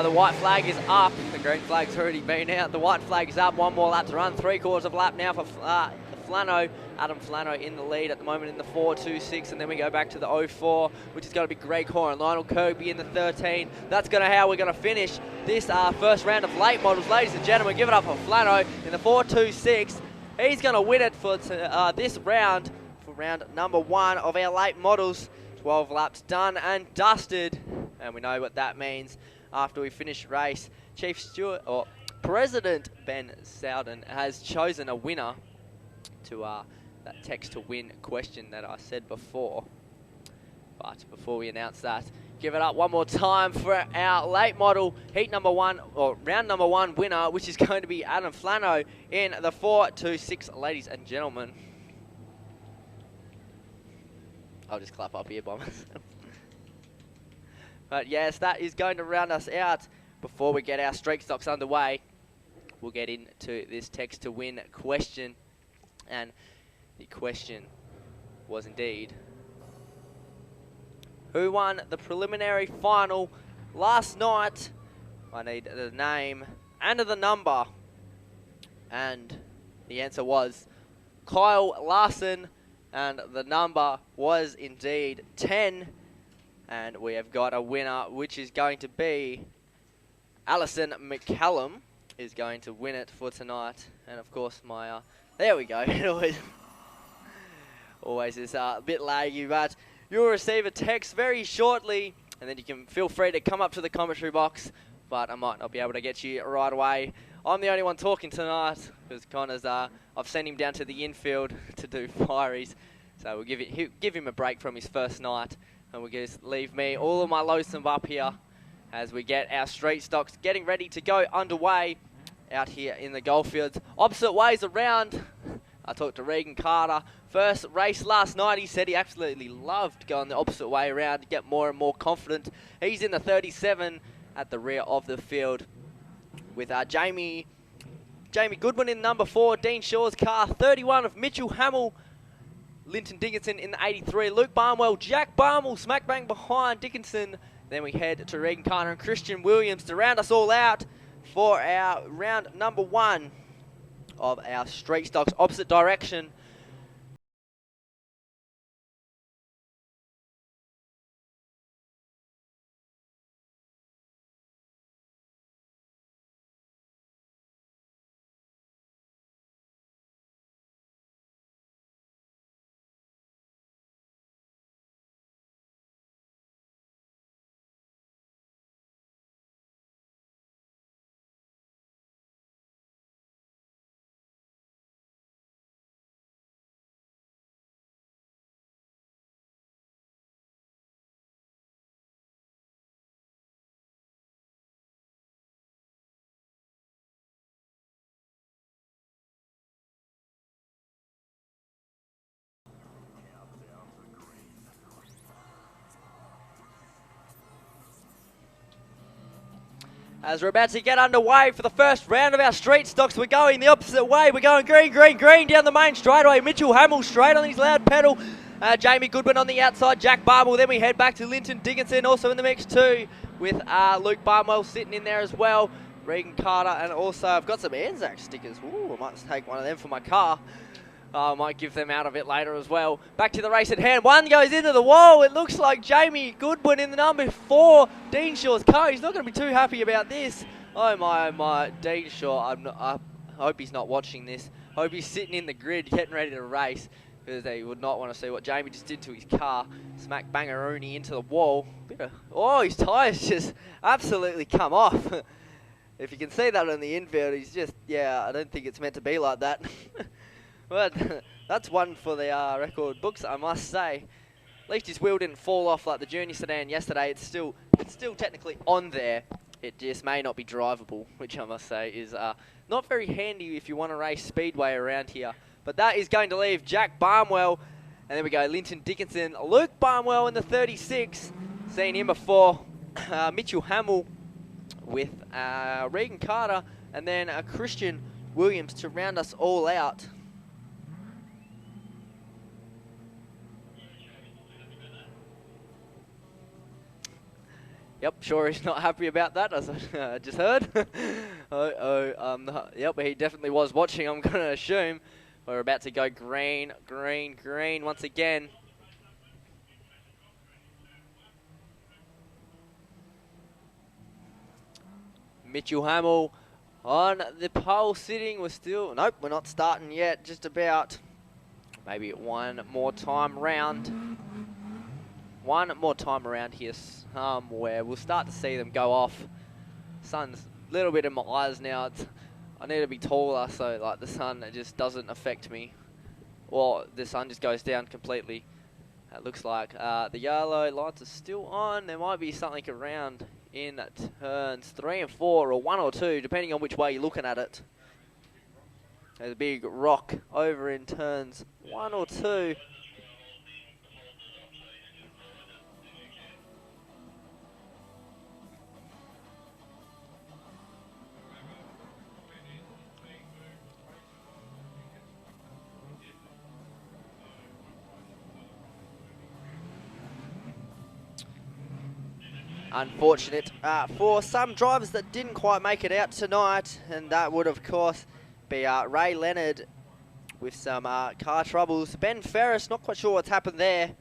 white flag is up. The green flag's already been out. The white flag is up. 1 more lap to run. 3/4 of a lap now for Flano. Adam Flano in the lead at the moment in the 426, and then we go back to the 04, which is going to be Greg Horan. Lionel Kirby in the 13. That's how we're going to finish this first round of late models. Ladies and gentlemen, give it up for Flano in the 426. He's going to win it for this round, for round number 1 of our late models. 12 laps done and dusted, and we know what that means after we finish race. Chief Stewart, or President Ben Sowden, has chosen a winner to that text to win question that I said before. But before we announce that, give it up one more time for our late model heat number 1, or round number 1 winner, which is going to be Adam Flano in the 426, ladies and gentlemen. I'll just clap up here by myself. But yes, that is going to round us out. Before we get our streak stocks underway, we'll get into this text to win question. And the question was indeed, who won the preliminary final last night? I need the name and the number. And the answer was Kyle Larson. And the number was indeed 10. And we have got a winner, which is going to be Alison McCallum is going to win it for tonight. And of course my, there we go. It always is a bit laggy, but you'll receive a text very shortly. And then you can feel free to come up to the commentary box. But I might not be able to get you right away. I'm the only one talking tonight because Connor's, I've sent him down to the infield to do firies. So we'll give him a break from his first night, and we'll just leave me, all of my lonesome up here as we get our street stocks getting ready to go underway out here in the Goldfields. Opposite ways around. I talked to Regan Carter. First race last night, he said he absolutely loved going the opposite way around to get more and more confident. He's in the 37 at the rear of the field with Jamie Goodwin in number 4, Dean Shaw's car, 31 of Mitchell Hamill, Linton Dickinson in the 83, Luke Barnwell, Jack Barnwell smack bang behind Dickinson. Then we head to Regan Carter and Christian Williams to round us all out for our round number 1 of our street stocks, opposite direction. As we're about to get underway for the first round of our street stocks, we're going the opposite way. We're going green, green, green down the main straightaway. Mitchell Hamill straight on his loud pedal. Jamie Goodwin on the outside, Jack Barmwell. Then we head back to Linton Dickinson, also in the mix too, with Luke Barmwell sitting in there as well. Regan Carter, and also I've got some Anzac stickers. Ooh, I might take one of them for my car. I might give them out a bit later as well. Back to the race at hand. One goes into the wall. It looks like Jamie Goodwin in the number 4 Dean Shaw's car. He's not going to be too happy about this. Oh my, Dean Shaw. I hope he's not watching this. I hope he's sitting in the grid getting ready to race, because they would not want to see what Jamie just did to his car. Smack bangaroony into the wall. Oh, his tyres just absolutely come off. If you can see that on the infield, he's just, yeah, I don't think it's meant to be like that. But that's one for the record books, I must say. At least his wheel didn't fall off like the junior sedan yesterday. It's still technically on there. It just may not be drivable, which I must say is not very handy if you want to race Speedway around here. But that is going to leave Jack Barmwell. And then we go Linton Dickinson, Luke Barmwell in the 36. Seen him before. Mitchell Hamill with Regan Carter. And then Christian Williams to round us all out. Yep, sure he's not happy about that, as I just heard. Yep, he definitely was watching, I'm going to assume. We're about to go green, green, green once again. Mitchell Hamill on the pole sitting. We're still, nope, we're not starting yet, just about. Maybe one more time round. One more time around here somewhere. We'll start to see them go off. Sun's a little bit in my eyes now. I need to be taller so like the sun just doesn't affect me. Or the sun just goes down completely. It looks like the yellow lights are still on. There might be something around in turns 3 and 4 or 1 or 2, depending on which way you're looking at it. There's a big rock over in turns 1 or 2. Unfortunate for some drivers that didn't quite make it out tonight, and that would of course be Ray Leonard with some car troubles. Ben Ferris, not quite sure what's happened there.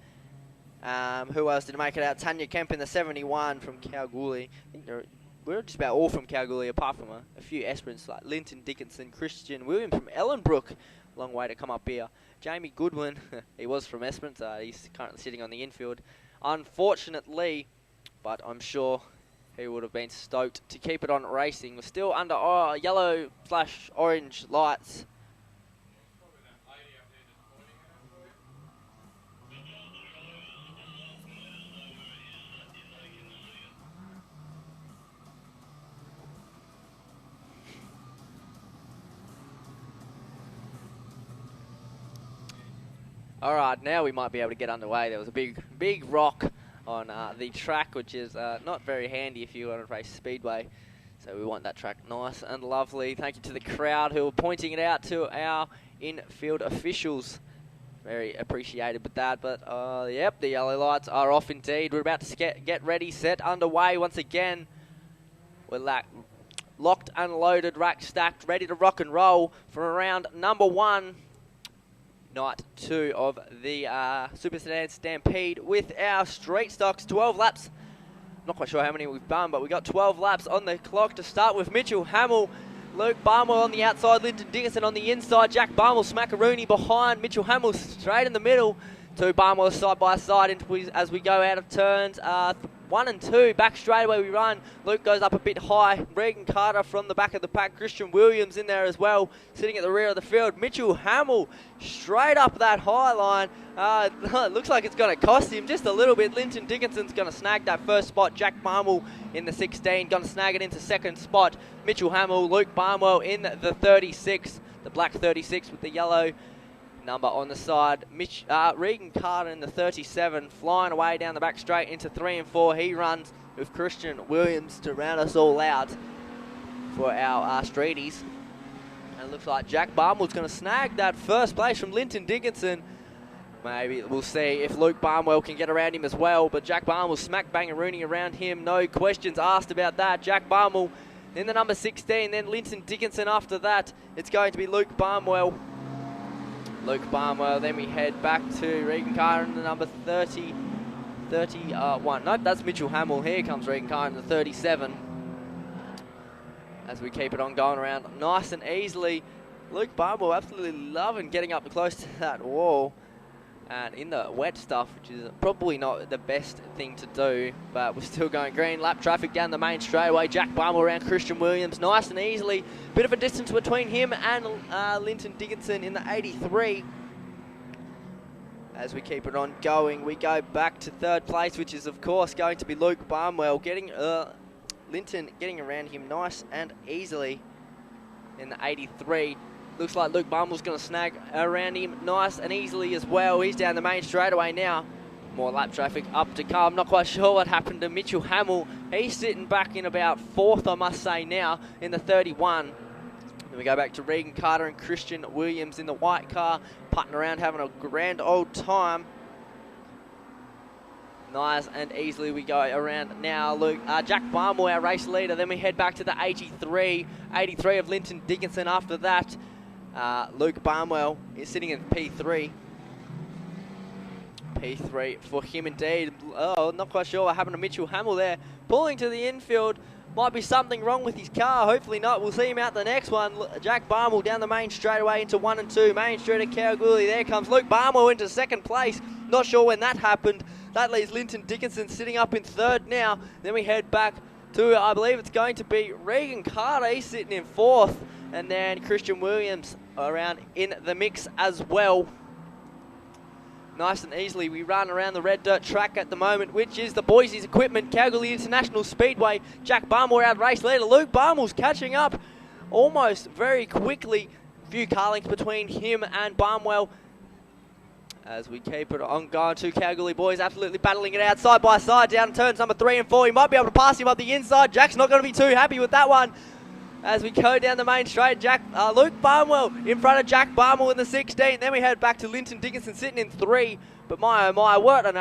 Who else didn't make it out? Tanya Kemp in the 71 from Kalgoorlie. I think we're just about all from Kalgoorlie, apart from a few Esperance like Linton Dickinson, Christian Williams from Ellenbrook. Long way to come up here. Jamie Goodwin, he was from Esperance. He's currently sitting on the infield. Unfortunately, but I'm sure he would have been stoked to keep it on racing. We're still under yellow/orange lights. Alright, now we might be able to get underway. There was a big rock on the track, which is not very handy if you want to race Speedway. So we want that track nice and lovely. Thank you to the crowd who are pointing it out to our infield officials. Very appreciated with that. But yep, the yellow lights are off indeed. We're about to get ready, set, underway once again. We're locked and loaded, rack stacked, ready to rock and roll for round number 1. Night 2 of the Super Sedan Stampede with our street stocks. 12 laps. Not quite sure how many we've done, but we got 12 laps on the clock to start with. Mitchell Hamill, Luke Barmwell on the outside, Linton Dickinson on the inside, Jack Barmwell smackaroony behind, Mitchell Hamill straight in the middle. 2 Barmwell side by side as we go out of turns 1 and 2. Back straight away we run. Luke goes up a bit high. Regan Carter from the back of the pack. Christian Williams in there as well, sitting at the rear of the field. Mitchell Hamill straight up that high line. It looks like it's going to cost him just a little bit. Linton Dickinson's going to snag that first spot. Jack Barmwell in the 16, going to snag it into second spot. Mitchell Hamill, Luke Barmwell in the 36, the black 36 with the yellow number on the side. Regan Carter in the 37, flying away down the back straight into 3 and 4. He runs with Christian Williams to round us all out for our Streeties. And it looks like Jack Barnwell's going to snag that first place from Linton Dickinson. Maybe we'll see if Luke Barnwell can get around him as well. But Jack Barnwell smack bangarooning around him. No questions asked about that. Jack Barnwell in the number 16. Then Linton Dickinson after that. It's going to be Luke Barnwell. Then we head back to Regan Carter in the number 31. Nope, that's Mitchell Hamill. Here comes Regan Carter in the 37. As we keep it on going around nice and easily. Luke Barnwell absolutely loving getting up close to that wall. And in the wet stuff, which is probably not the best thing to do, but we're still going green. Lap traffic down the main straightaway. Jack Barnwell around Christian Williams, nice and easily. Bit of a distance between him and Linton Dickinson in the 83. As we keep it on going, we go back to third place, which is of course going to be Luke Barnwell, getting Linton getting around him nice and easily in the 83. Looks like Luke Barnwell's going to snag around him nice and easily as well. He's down the main straightaway now. More lap traffic up to come. Not quite sure what happened to Mitchell Hamill. He's sitting back in about 4th, I must say now, in the 31. Then we go back to Regan Carter and Christian Williams in the white car, putting around, having a grand old time. Nice and easily we go around now. Jack Barnwell, our race leader. Then we head back to the 83. 83 of Linton Dickinson after that. Luke Barnwell is sitting in P3. P3 for him indeed. Oh, not quite sure what happened to Mitchell Hamill there. Pulling to the infield. Might be something wrong with his car. Hopefully not. We'll see him out the next one. Jack Barnwell down the main straightaway into 1 and 2. Main straight at Kalgoorlie. There comes Luke Barnwell into 2nd place. Not sure when that happened. That leaves Linton Dickinson sitting up in 3rd now. Then we head back to, I believe it's going to be Regan Carter. He's sitting in 4th. And then Christian Williams around in the mix as well. Nice and easily we run around the red dirt track at the moment, which is the Boise's equipment, Kalgoorlie International Speedway. Jack Barnwell out race leader. Luke Barnwell's catching up almost very quickly. A few car lengths between him and Barnwell. As we keep it on going, 2 Kalgoorlie boys absolutely battling it out side by side down turns number 3 and 4. He might be able to pass him up the inside. Jack's not going to be too happy with that one. As we go down the main straight, Luke Barnwell in front of Jack Barnwell in the 16. Then we head back to Linton Dickinson sitting in 3. But my oh my, what an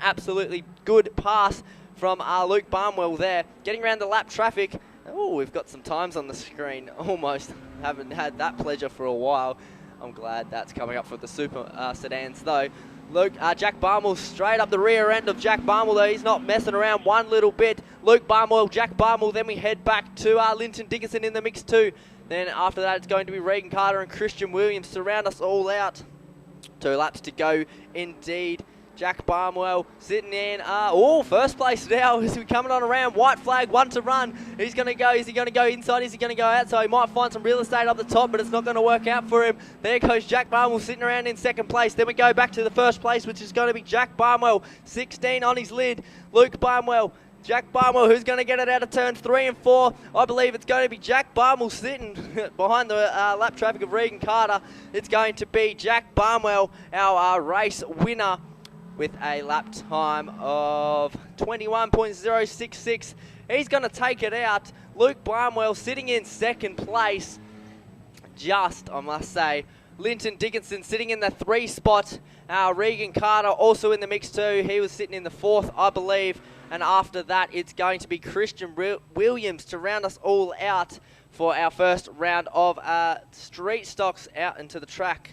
absolutely good pass from Luke Barnwell there. Getting around the lap traffic. Oh, we've got some times on the screen. Almost haven't had that pleasure for a while. I'm glad that's coming up for the Super Sedans though. Jack Barnwell straight up the rear end of Jack Barnwell though. He's not messing around one little bit. Luke Barnwell, Jack Barnwell. Then we head back to Linton Dickinson in the mix too. Then after that it's going to be Regan Carter and Christian Williams to round us all out. 2 laps to go indeed. Jack Barnwell sitting in, first place now as we're coming on around. White flag, 1 to run. He's going to go, is he going to go inside, is he going to go outside? He might find some real estate up the top, but it's not going to work out for him. There goes Jack Barnwell sitting around in 2nd place. Then we go back to the 1st place, which is going to be Jack Barnwell, 16 on his lid. Luke Barnwell, Jack Barnwell, who's going to get it out of turns 3 and 4. I believe it's going to be Jack Barnwell sitting behind the lap traffic of Regan Carter. It's going to be Jack Barnwell, our race winner, with a lap time of 21.066. He's going to take it out. Luke Barnwell sitting in 2nd place. Just, I must say. Linton Dickinson sitting in the 3 spot. Regan Carter also in the mix too. He was sitting in the 4th, I believe. And after that, it's going to be Christian Williams to round us all out for our first round of street stocks out into the track.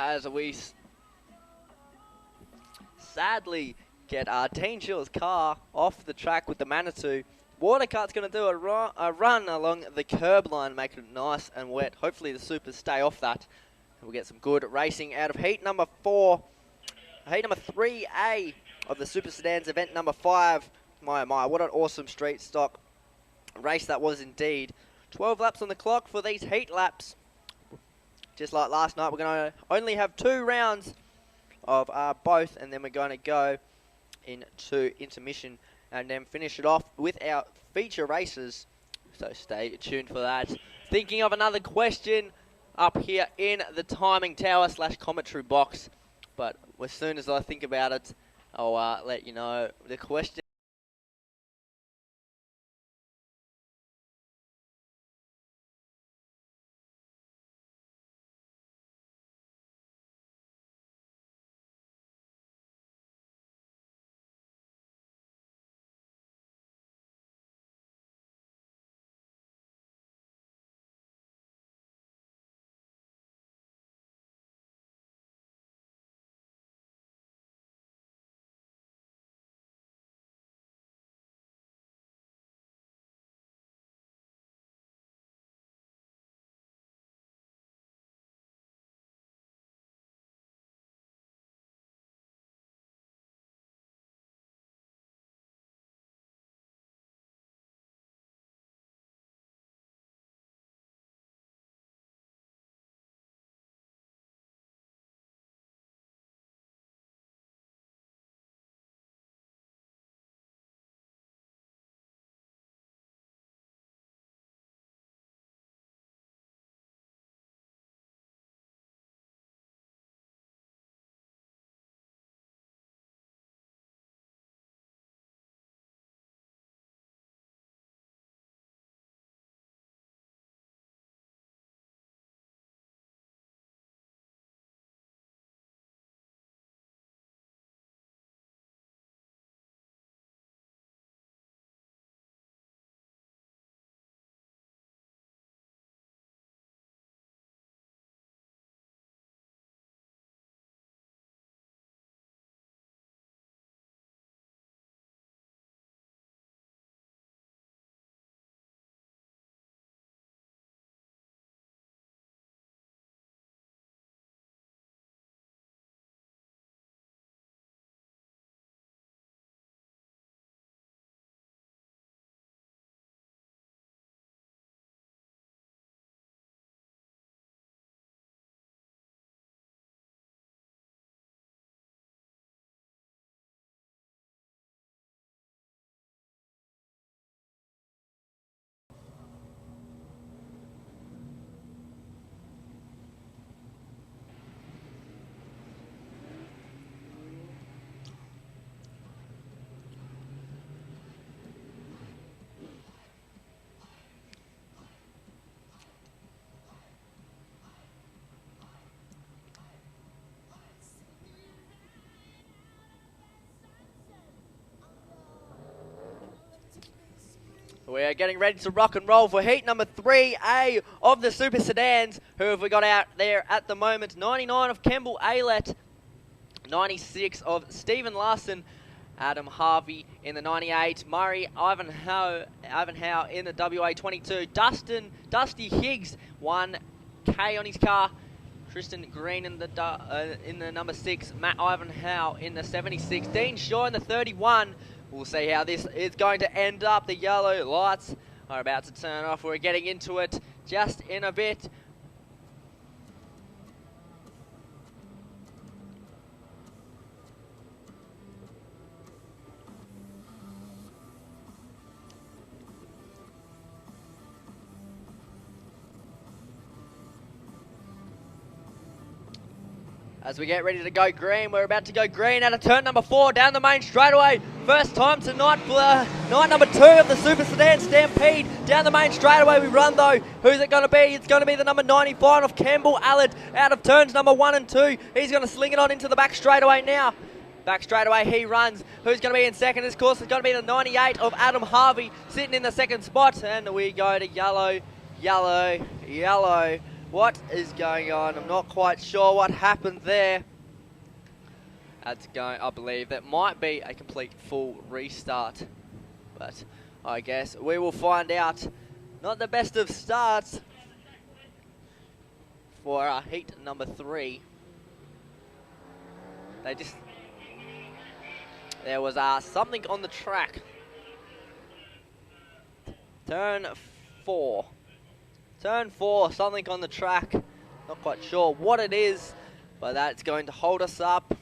as we sadly get Dean Shill's car off the track with the Manitou. Watercart's going to do a run along the curb line, make it nice and wet. Hopefully the Supers stay off that. And we'll get some good racing out of heat number 4. Heat number 3A of the Super Sedans event number 5. My, what an awesome street stock race that was indeed. 12 laps on the clock for these heat laps. Just like last night, we're going to only have 2 rounds of both, and then we're going to go into intermission and then finish it off with our feature races. So stay tuned for that. Thinking of another question up here in the timing tower / commentary box, but as soon as I think about it, I'll let you know the question. We're getting ready to rock and roll for heat number 3A of the Super Sedans. Who have we got out there at the moment? 99 of Campbell Aylett, 96 of Stephen Larson, Adam Harvey in the 98, Murray Ivanhoe in the WA 22, Dusty Higgs 1K on his car, Tristan Green in the number 6, Matt Ivanhoe in the 76, Dean Shaw in the 31. We'll see how this is going to end up. The yellow lights are about to turn off. We're getting into it just in a bit. As we get ready to go green, we're about to go green out of turn number 4 down the main straightaway. First time tonight for night number 2 of the Super Sedan Stampede. Down the main straightaway we run though. Who's it going to be? It's going to be the number 95 of Campbell Allard out of turns number 1 and 2. He's going to sling it on into the back straightaway now. Back straightaway he runs. Who's going to be in second? This course is going to be the 98 of Adam Harvey sitting in the second spot. And we go to yellow, yellow, yellow. What is going on? I'm not quite sure what happened there. That's going, I believe that might be a complete full restart, but I guess we will find out. Not the best of starts for heat number 3. There was something on the track. Turn 4, something on the track. Not quite sure what it is, but that's going to hold us up.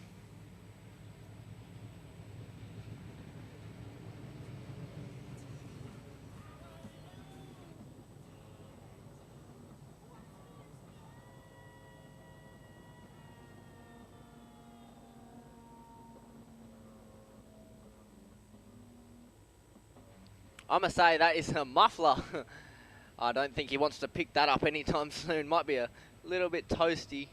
I'm going to say that is a muffler. I don't think he wants to pick that up anytime soon. Might be a little bit toasty.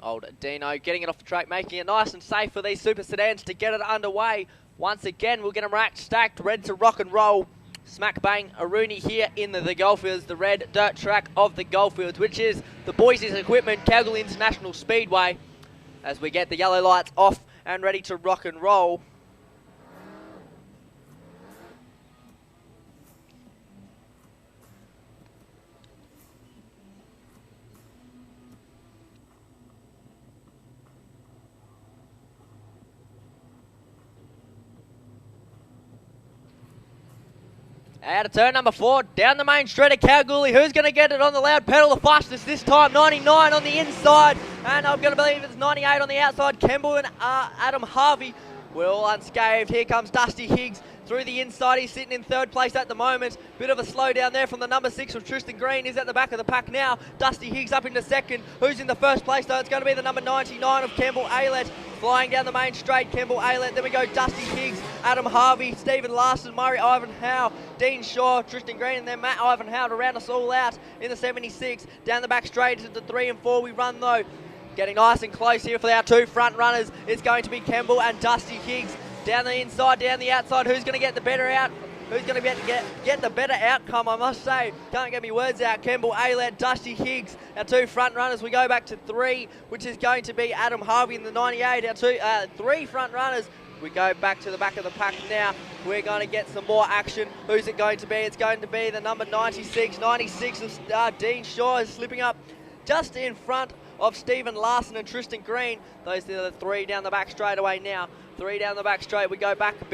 Old Dino getting it off the track, making it nice and safe for these super sedans to get it underway. Once again, we'll get them racked, stacked, ready to rock and roll. Smack bang, a Rooney here in the Goldfields, the red dirt track of the Goldfields, which is the Boise's equipment, Kalgoorlie International Speedway. As we get the yellow lights off and ready to rock and roll. Out of turn number 4, down the main straight of Kalgoorlie. Who's going to get it on the loud pedal the fastest this time? 99 on the inside, and I'm going to believe it's 98 on the outside. Kemble and Adam Harvey were all unscathed. Here comes Dusty Higgs through the inside. He's sitting in 3rd place at the moment. Bit of a slowdown there from the number 6 of Tristan Green. Is at the back of the pack now. Dusty Higgs up into 2nd. Who's in the 1st place though? It's going to be the number 99 of Kemble Aylett. Flying down the main straight, Kemble Aylett. Then we go Dusty Higgs, Adam Harvey, Stephen Larson, Murray Ivanhoe, Dean Shaw, Tristan Green, and then Matt Ivanhoe to round us all out in the 76. Down the back straight into 3 and 4 we run though. Getting nice and close here for our 2 front runners. It's going to be Kemble and Dusty Higgs. Down the inside, down the outside. Who's going to get the better out? Who's going to get the better outcome, I must say. Can't get me words out. Kemble Aylett, Dusty Higgs, our 2 front runners. We go back to 3, which is going to be Adam Harvey in the 98. Our 3 front runners. We go back to the back of the pack now. We're going to get some more action. Who's it going to be? It's going to be the number 96. 96 of Dean Shaw is slipping up just in front of Stephen Larson and Tristan Green. Those are the 3 down the back straight away now. 3 down the back straight. We go back a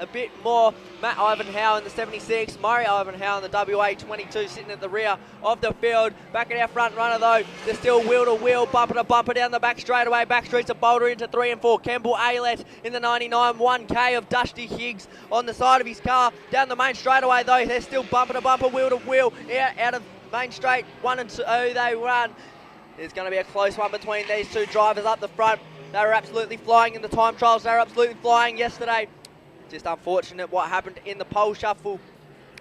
bit more. Matt Ivanhoe in the 76, Murray Ivanhoe in the WA 22 sitting at the rear of the field. Back at our front runner though, they're still wheel to wheel, bumper to bumper down the back straight away. Back streets of Boulder into 3 and 4. Kemble Aylett in the 99, 1K of Dusty Higgs on the side of his car. Down the main straight away though, they're still bumper to bumper, wheel to wheel. Out of main straight, 1 and 2 they run. There's going to be a close one between these 2 drivers up the front. They were absolutely flying in the time trials. They were absolutely flying yesterday. Just unfortunate what happened in the pole shuffle.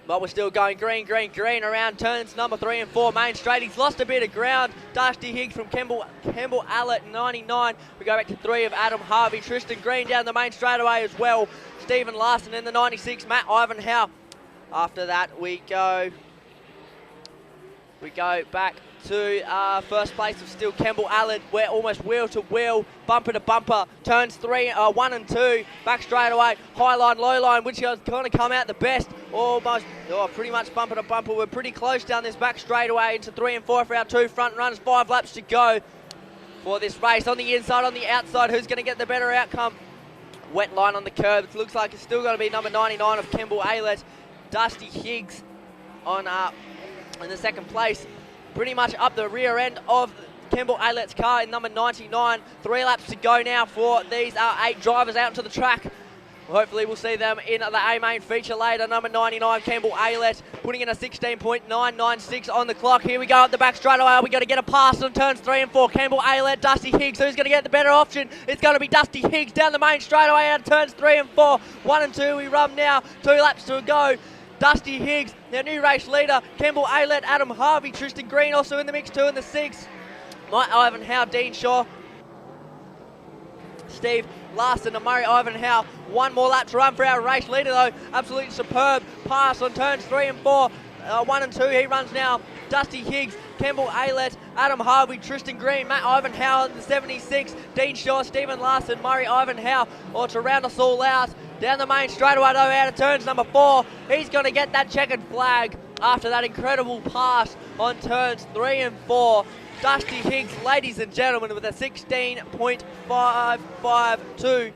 But we're still going green, green, green around turns number 3 and 4 main straight. He's lost a bit of ground. Dusty Higgs from Kemble Aylett, 99. We go back to 3 of Adam Harvey. Tristan Green down the main straight away as well. Stephen Larson in the 96. Matt Ivanhoe. After that we go back to 1st place of still Kemble Aylett. We're almost wheel to wheel, bumper to bumper. Turns 1 and 2, back straight away. High line, low line, which is going to come out the best. Pretty much bumper to bumper. We're pretty close down this back straight away into 3 and 4 for our 2 front runners. 5 laps to go for this race. On the inside, on the outside, who's going to get the better outcome? Wet line on the curb. It looks like it's still going to be number 99 of Kemble Aylett. Dusty Higgs on in the 2nd place. Pretty much up the rear end of Kemble Aylett's car in number 99. 3 laps to go now for these 8 drivers out to the track. Hopefully we'll see them in the A main feature later. Number 99, Kemble Aylett, putting in a 16.996 on the clock. Here we go up the back straight away. We got to get a pass on turns 3 and 4. Kemble Aylett, Dusty Higgs. Who's going to get the better option? It's going to be Dusty Higgs down the main straight away out of turns 3 and 4. 1 and 2 we run now. 2 laps to go. Dusty Higgs, their new race leader. Kemble Aylett, Adam Harvey, Tristan Green also in the mix too in the 6. Mike Ivanhoe, Dean Shaw, Steve Larson and Murray Ivanhoe. 1 more lap to run for our race leader though. Absolutely superb pass on turns 3 and 4. 1 and 2. He runs now. Dusty Higgs, Campbell Aylett, Adam Harvey, Tristan Green, Matt Ivanhoe in the 76, Dean Shaw, Stephen Larson, Murray Ivanhoe, or to round us all out. Down the main straightaway though, out of turns number 4. He's going to get that checkered flag after that incredible pass on turns 3 and 4. Dusty Higgs, ladies and gentlemen, with a 16.552.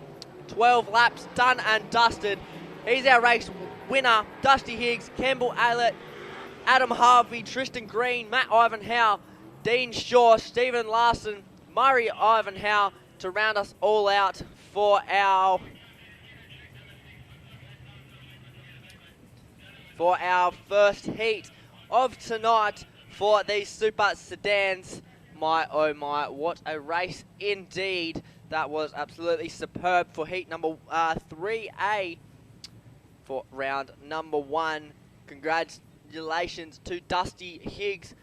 12 laps done and dusted. He's our race winner. Dusty Higgs, Campbell Aylett, Adam Harvey, Tristan Green, Matt Ivanhoe, Dean Shaw, Stephen Larson, Murray Ivanhoe to round us all out for our first heat of tonight for these Super Sedans. My oh my, what a race indeed. That was absolutely superb for heat number 3A for round number 1. Congratulations to Dusty Higgs.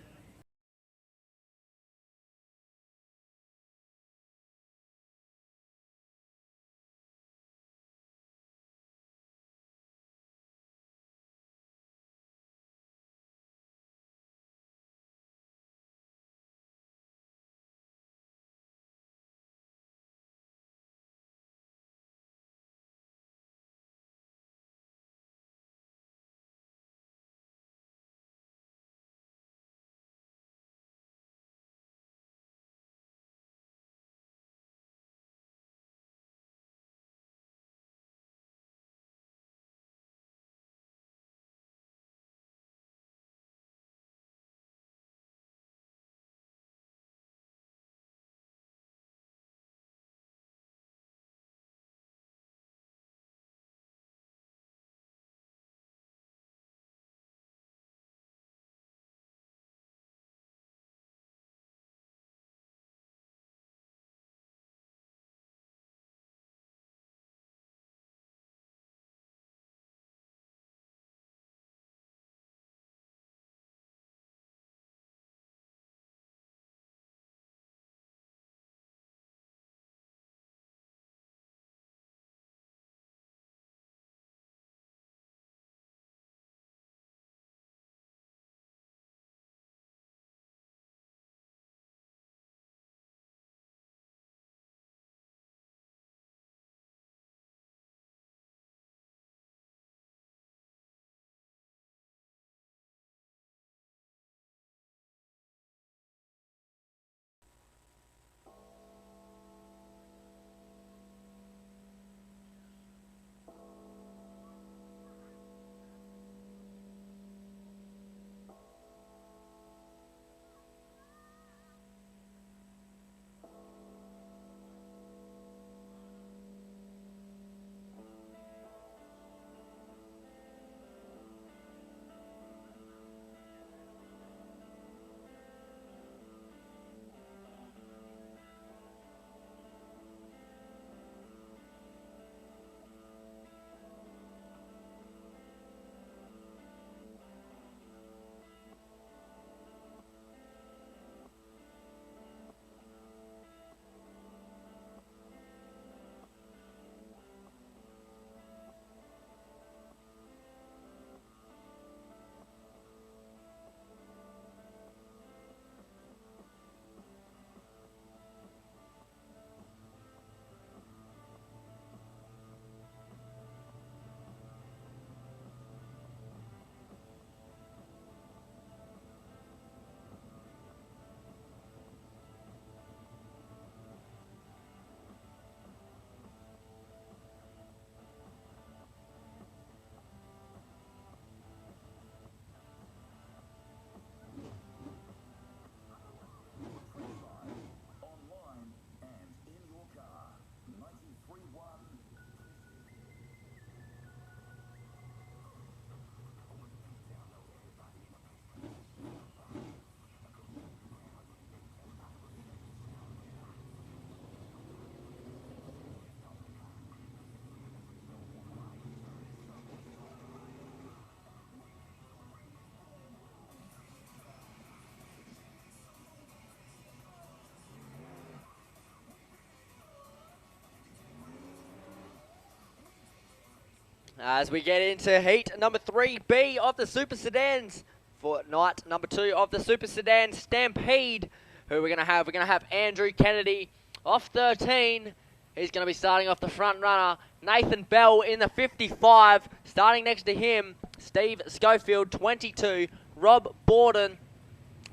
As we get into heat number 3B of the Super Sedans for night number 2 of the Super Sedan Stampede. Who we're going to have? We're going to have Andrew Kennedy off 13. He's going to be starting off the front runner. Nathan Bell in the 55. Starting next to him, Steve Schofield, 22. Rob Borden.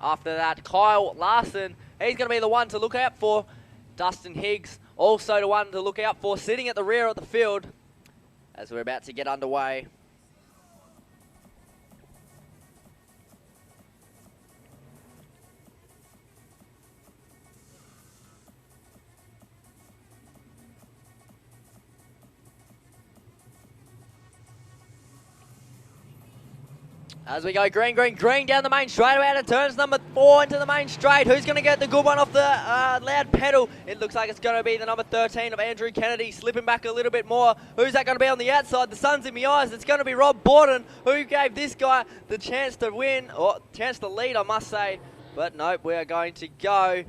After that, Kyle Larson. He's going to be the one to look out for. Dustin Higgs, also the one to look out for, sitting at the rear of the field as we're about to get underway. As we go green, green, green down the main straight, out of turns number 4 into the main straight. Who's going to get the good one off the loud pedal? It looks like it's going to be the number 13 of Andrew Kennedy, slipping back a little bit more. Who's that going to be on the outside? The sun's in my eyes. It's going to be Rob Borden, who gave this guy the chance to win, or chance to lead, I must say. But nope, we are going to go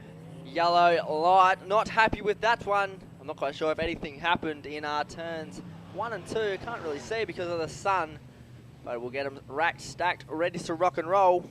yellow light. Not happy with that one. I'm not quite sure if anything happened in our turns 1 and 2. Can't really see because of the sun. But we'll get them racked, stacked, ready to rock and roll.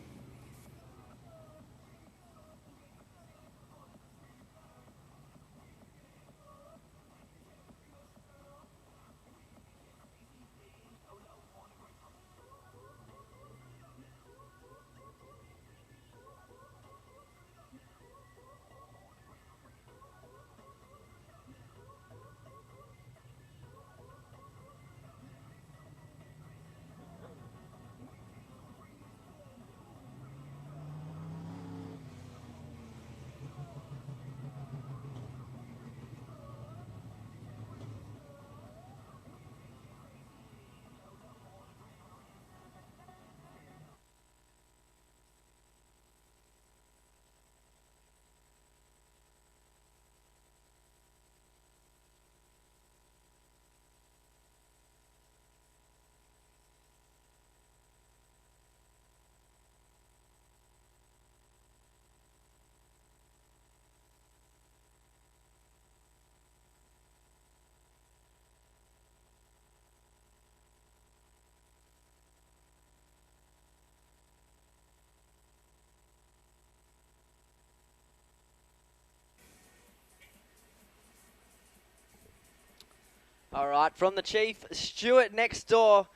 All right, from the chief, Stuart next door.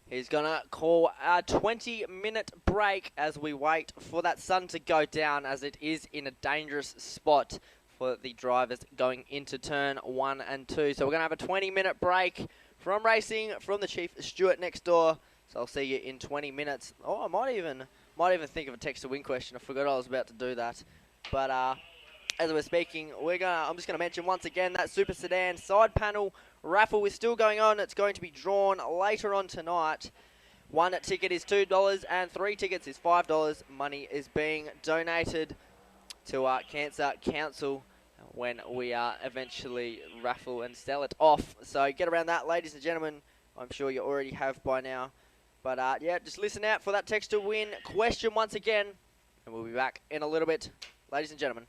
He's going to call a 20-minute break as we wait for that sun to go down, as it is in a dangerous spot for the drivers going into turn 1 and 2. So we're going to have a 20-minute break from racing from the chief, Stuart next door. So I'll see you in 20 minutes. Oh, I might even think of a text to win question. I forgot I was about to do that. But as we're speaking, I'm just going to mention once again that Super Sedan side panel raffle is still going on. It's going to be drawn later on tonight. 1 ticket is $2 and 3 tickets is $5. Money is being donated to Cancer Council when we eventually raffle and sell it off. So get around that, ladies and gentlemen. I'm sure you already have by now. But yeah, just listen out for that text to win question once again. And we'll be back in a little bit, ladies and gentlemen.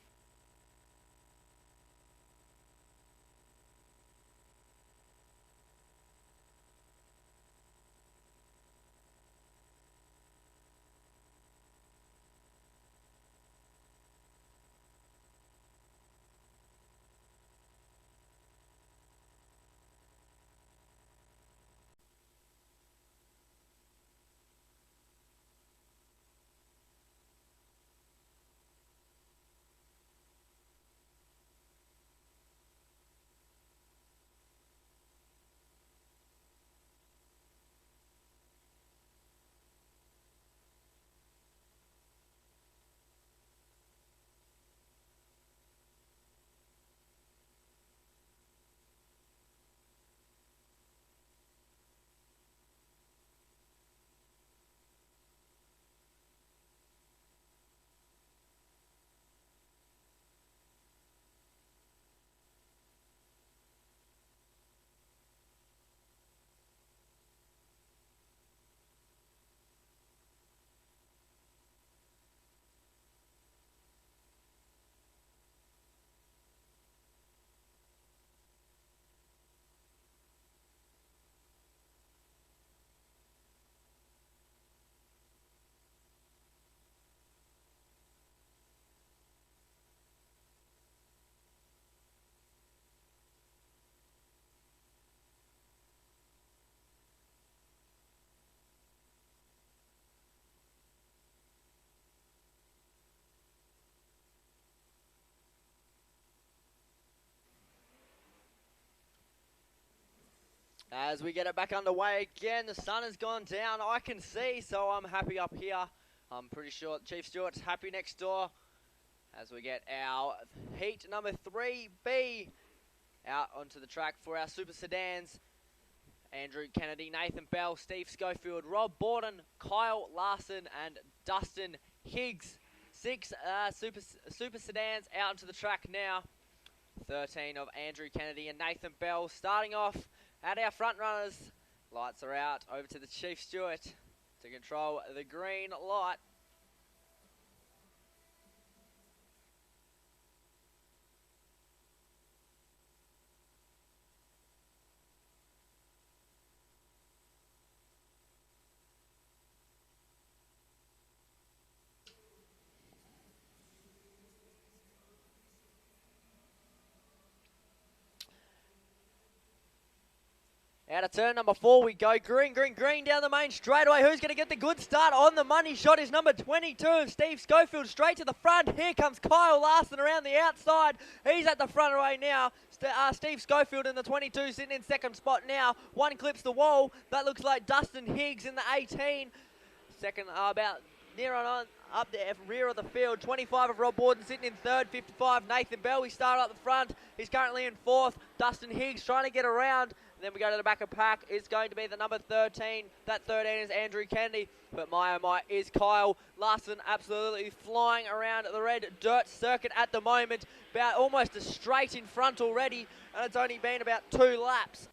As we get it back underway again, the sun has gone down, I can see, so I'm happy up here. I'm pretty sure Chief Stewart's happy next door. As we get our heat number 3B out onto the track for our Super Sedans. Andrew Kennedy, Nathan Bell, Steve Schofield, Rob Borden, Kyle Larson and Dustin Higgs. 6 Super Sedans out onto the track now. 13 of Andrew Kennedy and Nathan Bell starting off at our front runners. Lights are out, over to the Chief Steward to control the green light. Out of turn number 4 we go. Green, green, green down the main straightaway. Who's going to get the good start on the money shot is number 22 of Steve Schofield straight to the front. Here comes Kyle Larson around the outside. He's at the front away now. Steve Schofield in the 22 sitting in second spot now. One clips the wall. That looks like Dustin Higgs in the 18. Second about near on up the rear of the field. 25 of Rob Borden sitting in third. 55 Nathan Bell. We start up the front. He's currently in fourth. Dustin Higgs trying to get around. Then we go to the back of pack. It's going to be the number 13. That 13 is Andrew Kennedy. But my oh my is Kyle Larson absolutely flying around the red dirt circuit at the moment. About almost a straight in front already. And it's only been about 2 laps.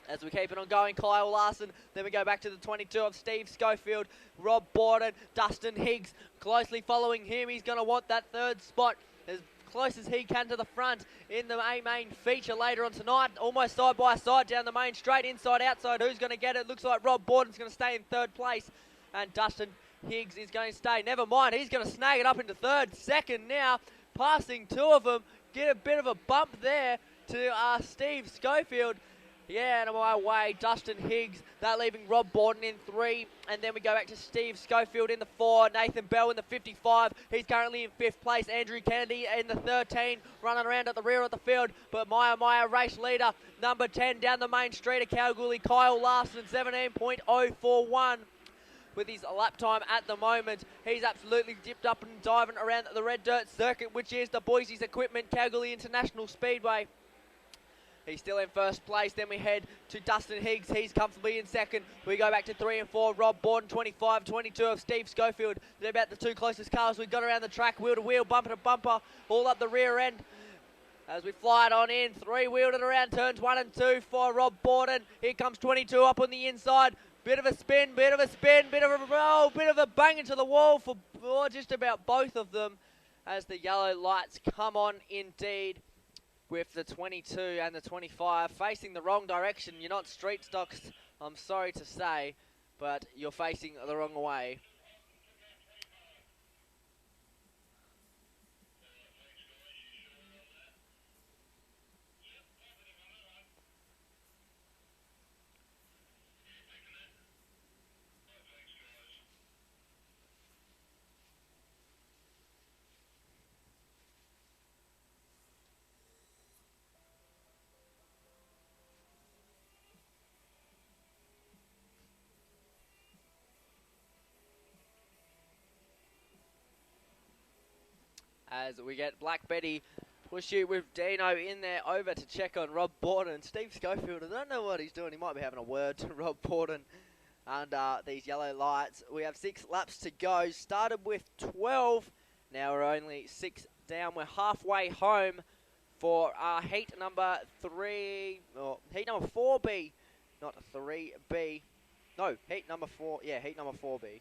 As we keep it on going, Kyle Larson. Then we go back to the 22 of Steve Schofield. Rob Borden, Dustin Higgs closely following him. He's going to want that third spot as close as he can to the front in the main feature later on tonight. Almost side by side down the main straight, inside, outside. Who's going to get it? Looks like Rob Borden's going to stay in third place. And Dustin Higgs is going to stay. Never mind, he's going to snag it up into third. Second now, passing 2 of them. Get a bit of a bump there to Steve Schofield. Yeah, and on my way, Dustin Higgs. That leaving Rob Borden in 3. And then we go back to Steve Schofield in the 4. Nathan Bell in the 55. He's currently in 5th place. Andrew Kennedy in the 13. Running around at the rear of the field. But Maya race leader, number 10 down the main street of Kalgoorlie. Kyle Larson, 17.041. With his lap time at the moment. He's absolutely dipped up and diving around the red dirt circuit, which is the Boise's Equipment Kalgoorlie International Speedway. He's still in first place. Then we head to Dustin Higgs. He's comfortably in second. We go back to 3 and 4. Rob Borden, 25, 22 of Steve Schofield. They're about the 2 closest cars. We've got around the track, wheel to wheel, bumper to bumper, all up the rear end. As we fly it on in, 3-wheeled it around turns 1 and 2 for Rob Borden. Here comes 22 up on the inside. Bit of a spin, bit of a spin, bit of a bang into the wall for just about both of them as the yellow lights come on indeed. With the 22 and the 25 facing the wrong direction. You're not street stocks, I'm sorry to say, but you're facing the wrong way. As we get Black Betty push you with Dino in there over to check on Rob Borden. Steve Schofield, I don't know what he's doing. He might be having a word to Rob Borden under these yellow lights. We have 6 laps to go. Started with 12. Now we're only 6 down. We're halfway home for heat number 3, or heat number 4B, not 3B. No, heat number 4. Yeah, heat number 4B.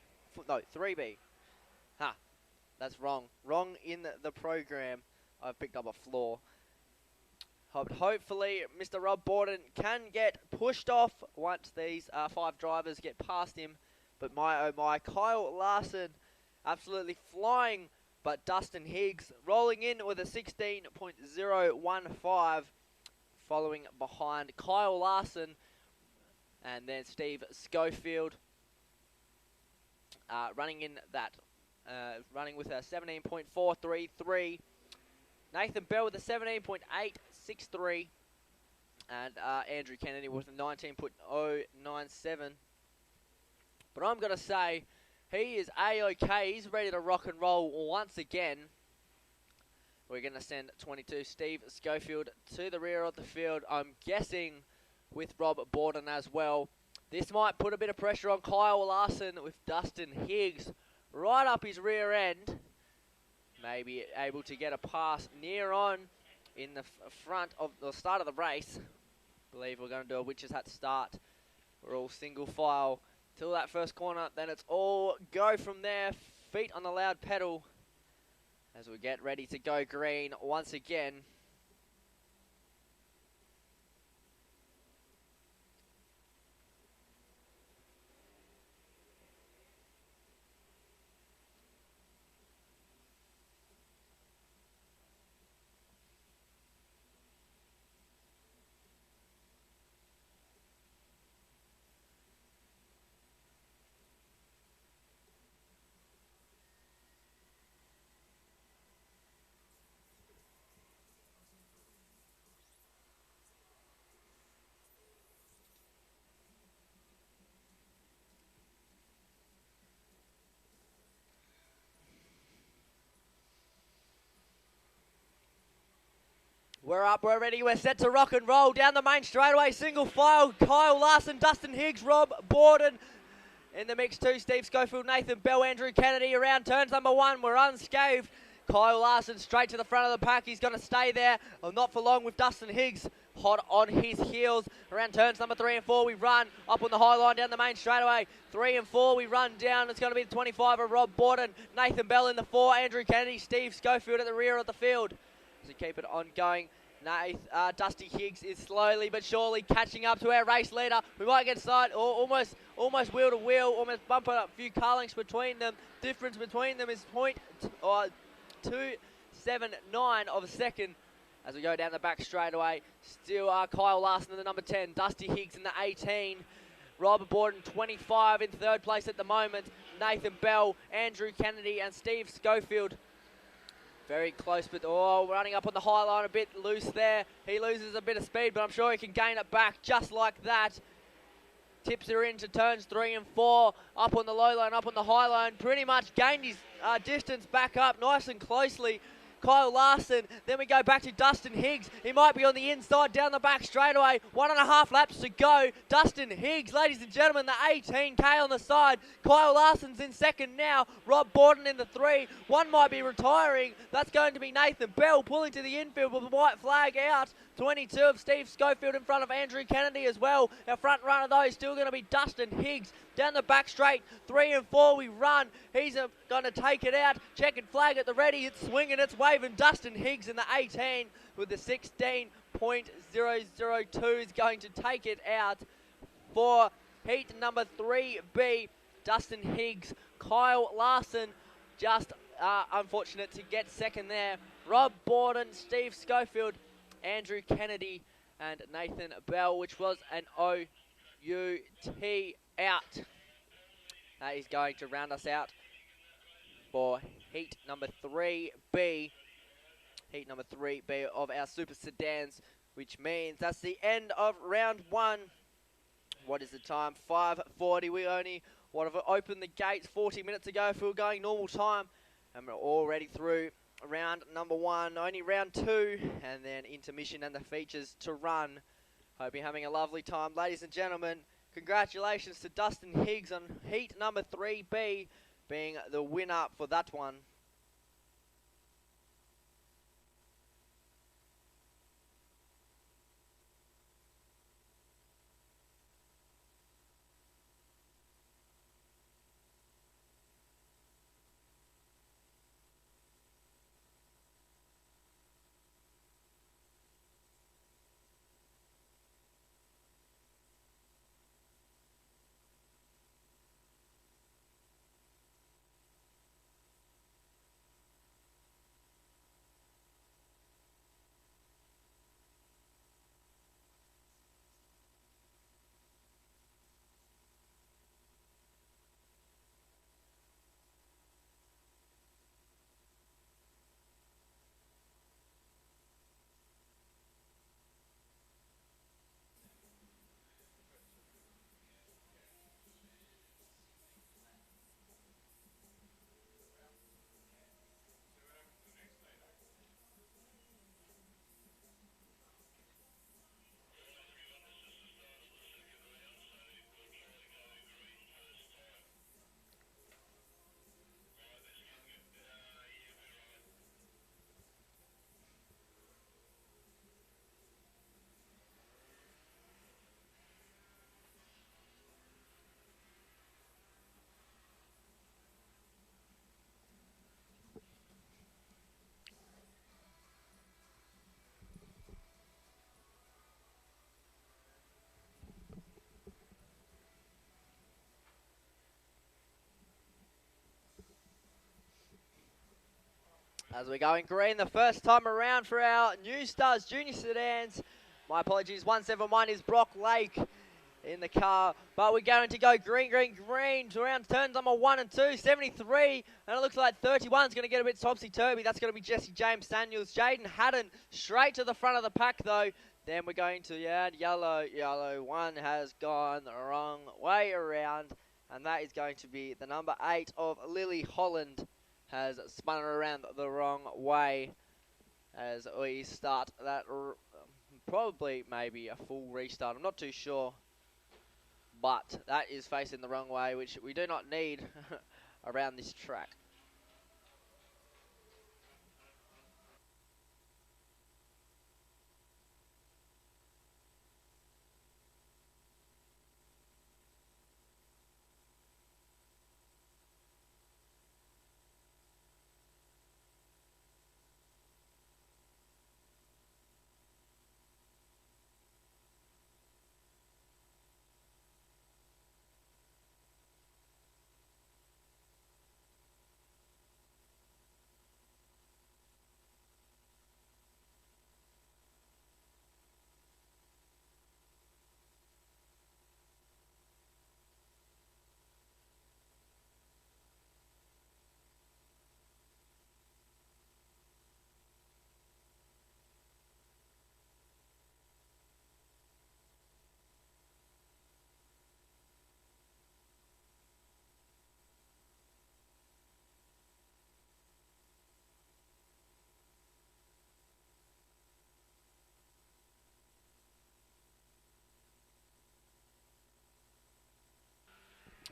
No, 3B. Huh. That's wrong. Wrong in the program. I've picked up a flaw. Hopefully, Mr. Rob Borden can get pushed off once these 5 drivers get past him. But my oh my, Kyle Larson absolutely flying. But Dustin Higgs rolling in with a 16.015, following behind Kyle Larson. And then Steve Schofield running in that. Running with a 17.433. Nathan Bell with a 17.863. and Andrew Kennedy with a 19.097. But I'm going to say he is A-OK. He's ready to rock and roll once again. We're going to send 22 Steve Schofield to the rear of the field. I'm guessing with Rob Borden as well. This might put a bit of pressure on Kyle Larson with Dustin Higgs right up his rear end. Maybe able to get a pass near on in the front of the start of the race. I believe we're going to do a witch's hat start. We're all single file till that first corner. Then it's all go from there. Feet on the loud pedal as we get ready to go green once again. We're up, we're ready, we're set to rock and roll. Down the main straightaway, single file. Kyle Larson, Dustin Higgs, Rob Borden. In the mix too, Steve Schofield, Nathan Bell, Andrew Kennedy around turns number 1. We're unscathed. Kyle Larson straight to the front of the pack. He's going to stay there. Not for long with Dustin Higgs hot on his heels. Around turns number 3 and 4, we run up on the high line down the main straightaway. 3 and 4, we run down. It's going to be the 25 of Rob Borden. Nathan Bell in the 4. Andrew Kennedy, Steve Schofield at the rear of the field. To keep it on going. Dusty Higgs is slowly but surely catching up to our race leader. We might get side or almost wheel to wheel, almost bumping up a few car lengths between them. Difference between them is 0.279 of a second as we go down the back straightaway. Still Kyle Larson in the number 10, Dusty Higgs in the 18, Robert Borden 25 in third place at the moment. Nathan Bell, Andrew Kennedy and Steve Schofield very close, but running up on the high line a bit loose there. He loses a bit of speed, but I'm sure he can gain it back just like that. Tips her into turns 3 and 4, up on the low line, up on the high line. Pretty much gained his distance back up nice and closely. Kyle Larson, then we go back to Dustin Higgs. He might be on the inside, down the back straightaway. 1.5 laps to go. Dustin Higgs, ladies and gentlemen, the 18K on the side. Kyle Larson's in second now. Rob Borden in the 3. One might be retiring. That's going to be Nathan Bell pulling to the infield with a white flag out. 22 of Steve Schofield in front of Andrew Kennedy as well. Our front runner though is still going to be Dustin Higgs. Down the back straight, 3 and 4 we run. He's going to take it out. Checkered flag at the ready. It's swinging, it's waving. Dustin Higgs in the 18 with the 16.002 is going to take it out for heat number 3B. Dustin Higgs, Kyle Larson, just unfortunate to get second there. Rob Borden, Steve Schofield, Andrew Kennedy and Nathan Bell, which was an OUT out. That is going to round us out for heat number 3B. Heat number 3B of our Super Sedans, which means that's the end of round 1. What is the time? 5:40. We only would have opened the gates 40 minutes ago if we were going normal time. And we're already through round number 1, only round 2, and then intermission and the features to run. Hope you're having a lovely time, ladies and gentlemen. Congratulations to Dustin Higgs on heat number 3B being the winner for that one. As we're going green the first time around for our New Stars Junior Sedans. My apologies, 171 is Brock Lake in the car, but we're going to go green around turns number 1 and 2, 73, and it looks like 31 is going to get a bit topsy-turvy. That's going to be Jesse James Samuels. Jaden Haddon straight to the front of the pack though. Then we're going to add yellow. Yellow one has gone the wrong way around, and that is going to be the number 8 of Lily Holland. Has spun around the wrong way as we start that, probably maybe a full restart. I'm not too sure, but that is facing the wrong way, which we do not need around this track.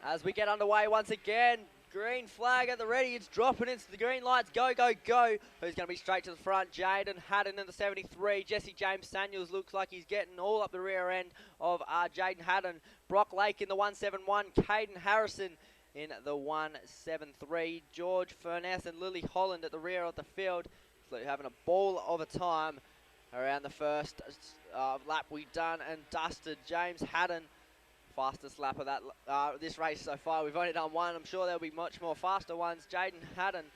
As we get underway once again, green flag at the ready, it's dropping into the green lights, go, go, go. Who's going to be straight to the front? Jaden Haddon in the 73. Jesse James Samuels looks like he's getting all up the rear end of Jaden Haddon. Brock Lake in the 171. Caden Harrison in the 173. George Furness and Lily Holland at the rear of the field. So having a ball of a time around the first lap we done and dusted. James Haddon, fastest lap of that this race so far. We've only done one. I'm sure there'll be much more faster ones. Jaden Haddon,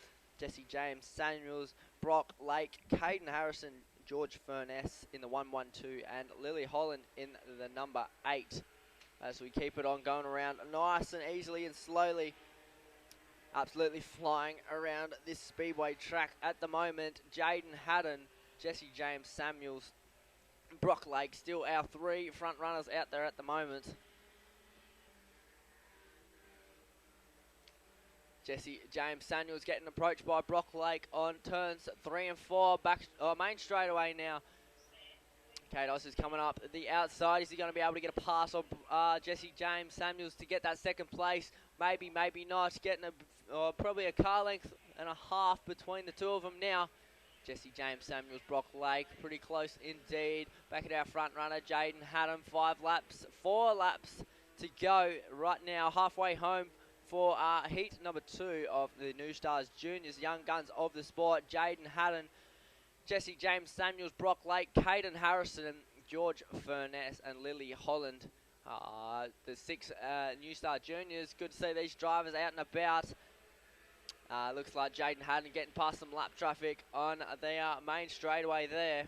Jesse James Samuels, Brock Lake, Caden Harrison, George Furness in the 112, and Lily Holland in the number 8. As we keep it on going around nice and easily and slowly. Absolutely flying around this Speedway track at the moment. Jaden Haddon, Jesse James Samuels, Brock Lake, still our 3 front runners out there at the moment. Jesse James Samuels getting approached by Brock Lake on turns 3 and 4. Back main straightaway now. Kados is coming up the outside. Is he going to be able to get a pass on Jesse James Samuels to get that second place? Maybe, maybe not. Getting probably a car length and a half between the two of them now. Jesse James Samuels, Brock Lake, pretty close indeed. Back at our front runner, Jaden Haddon, 4 laps to go right now. Halfway home for heat number 2 of the New Stars Juniors, Young Guns of the sport. Jaden Haddon, Jesse James Samuels, Brock Lake, Caden Harrison, George Furness, and Lily Holland. The 6 New Star Juniors. Good to see these drivers out and about. Looks like Jaden Haddon getting past some lap traffic on the main straightaway there.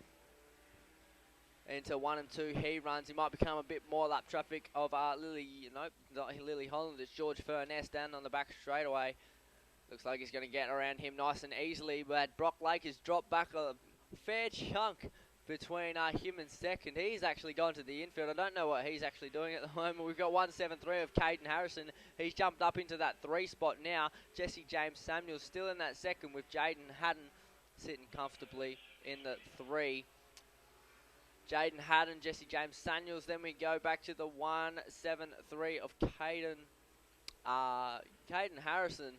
Into 1 and 2 he runs. He might become a bit more lap traffic of Lily, nope, not Lily Holland. It's George Furness down on the back straightaway. Looks like he's going to get around him nice and easily, but Brock Lake has dropped back a fair chunk between him and second. He's actually gone to the infield. I don't know what he's actually doing at the moment. We've got 173 of Caden Harrison. He's jumped up into that 3 spot now. Jesse James Samuels still in that second with Jaden Haddon sitting comfortably in the 3. Jaden Haddon, Jesse James Samuels. Then we go back to the 173 of Caden Harrison.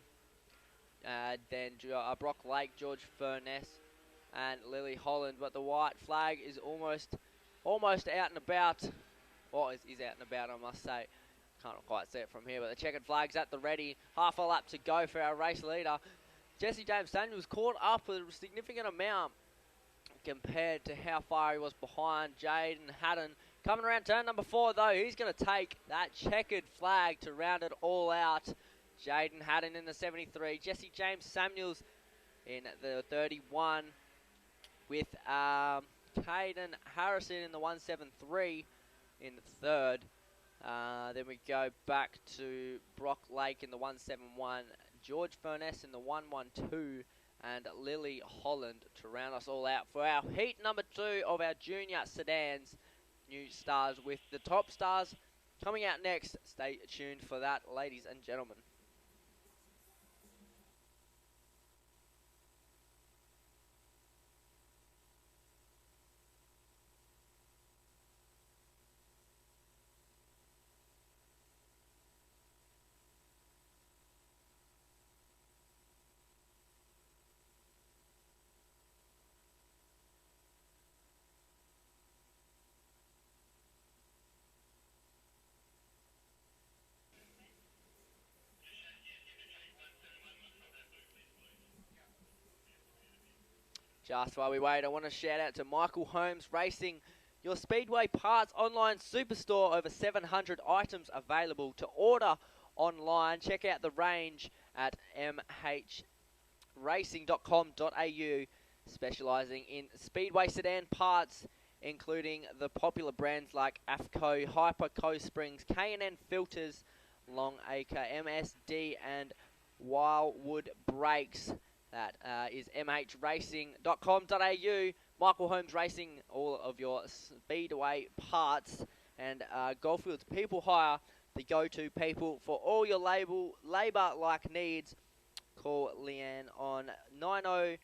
Then Brock Lake, George Furness, and Lily Holland. But the white flag is almost out and about. Well, is out and about, I must say. Can't quite see it from here, but the checkered flag's at the ready. Half a lap to go for our race leader. Jesse James Samuels caught up a significant amount compared to how far he was behind. Jaden Haddon coming around turn number 4 though. He's going to take that checkered flag to round it all out. Jaden Haddon in the 73. Jesse James Samuels in the 31 with Caden Harrison in the 173 in the third. Then we go back to Brock Lake in the 171, George Furness in the 112, and Lily Holland to round us all out for our heat number 2 of our junior sedans. New stars with the top stars coming out next. Stay tuned for that, ladies and gentlemen. Just while we wait, I want to shout out to Michael Holmes Racing, your Speedway Parts online superstore. Over 700 items available to order online. Check out the range at mhracing.com.au, specialising in Speedway sedan parts, including the popular brands like AFCO, Hyper, Co Springs, K&N Filters, Longacre, MSD, and Wildwood Brakes. That is mhracing.com.au. Michael Holmes Racing, all of your Speedway parts. And Goldfields People Hire, the go-to people for all your labour-like needs. Call Leanne on 90811474.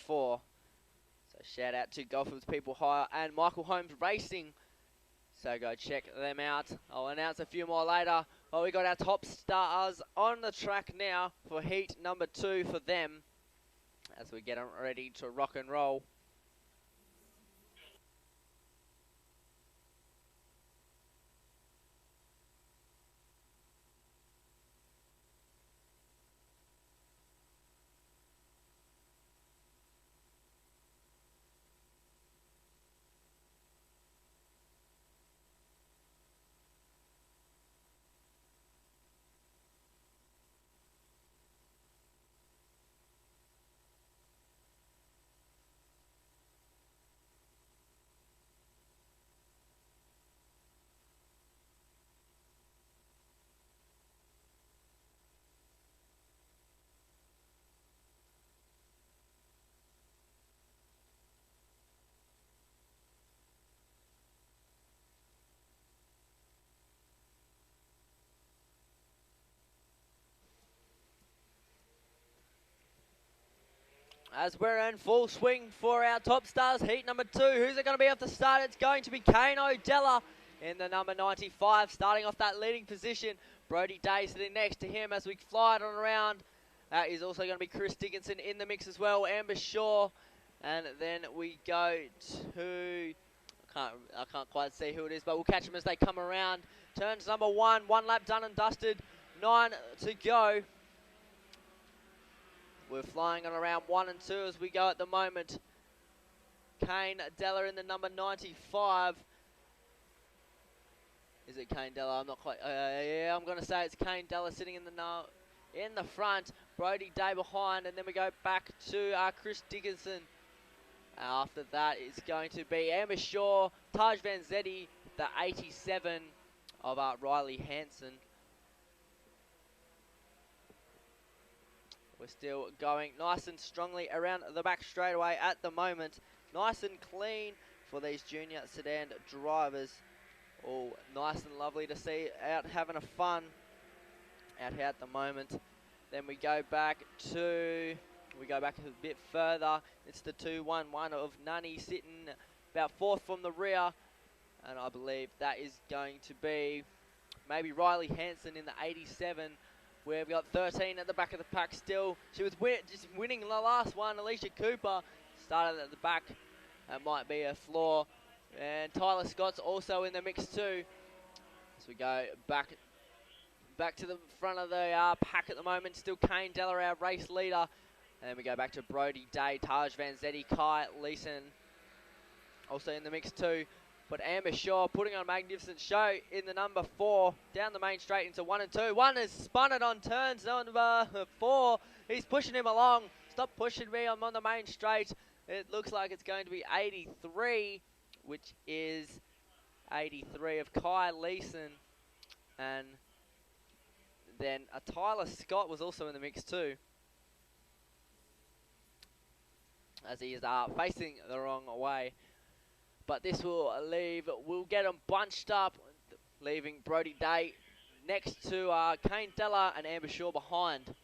So shout out to Goldfields People Hire and Michael Holmes Racing. So go check them out. I'll announce a few more later. Well, we got our top stars on the track now for heat number 2 for them as we get them ready to rock and roll. As we're in full swing for our top stars, heat number 2. Who's it going to be off the start? It's going to be Kane O'Della in the number 95, starting off that leading position. Brody Day sitting next to him as we fly it on around. That is also going to be Chris Dickinson in the mix as well, Amber Shaw. And then we go to, I can't quite see who it is, but we'll catch them as they come around. Turns number 1, 1 lap done and dusted, 9 to go. We're flying on around 1 and 2 as we go at the moment. Kane Della in the number 95. Is it Kane Della? I'm not quite. Yeah, I'm going to say it's Kane Della sitting in the front. Brody Day behind, and then we go back to Chris Dickinson. After that, it's going to be Amber Shaw, Taj Van Zetti, the 87 of Riley Hansen. We're still going nice and strongly around the back straightaway at the moment. Nice and clean for these junior sedan drivers. All nice and lovely to see out having a fun out here at the moment. Then we go back a bit further. It's the 2-1-1 of Nunny sitting about 4th from the rear. And I believe that is going to be maybe Riley Hansen in the 87. We've got 13 at the back of the pack still. She was just winning the last one. Alicia Cooper started at the back. That might be a flaw. And Tyler Scott's also in the mix too. As we go back to the front of the pack at the moment. Still Kane Della, our race leader. And then we go back to Brody Day, Taj Van Zetti, Kai Leeson also in the mix too. But Amber Shaw putting on a magnificent show in the number 4, down the main straight into 1 and 2. 1 has spun it on turns, number 4, he's pushing him along. Stop pushing me, I'm on the main straight. It looks like it's going to be 83, which is 83 of Kai Leeson. And then Tyler Scott was also in the mix too, as he is facing the wrong way. But this will we'll get them bunched up, leaving Brody Day next to Kane Della and Amber Shaw behind.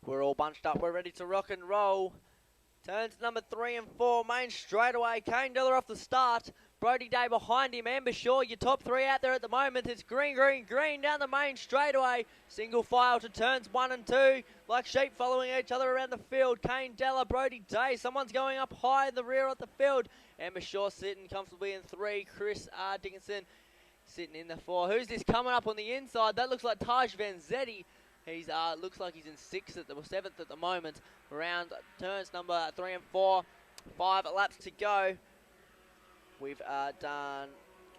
We're all bunched up, we're ready to rock and roll. Turns number 3 and 4, main straightaway. Kane Diller off the start. Brody Day behind him. Amber Shaw, your top 3 out there at the moment. It's green, green, green down the main straightaway. Single file to turns 1 and 2. Like sheep following each other around the field. Kane Diller, Brody Day. Someone's going up high in the rear of the field. Amber Shaw sitting comfortably in 3. Chris Dickinson sitting in the 4. Who's this coming up on the inside? That looks like Taj Vanzetti. He's looks like he's in 7th at the moment. Around turns number 3 and 4. 5 laps to go. We've done.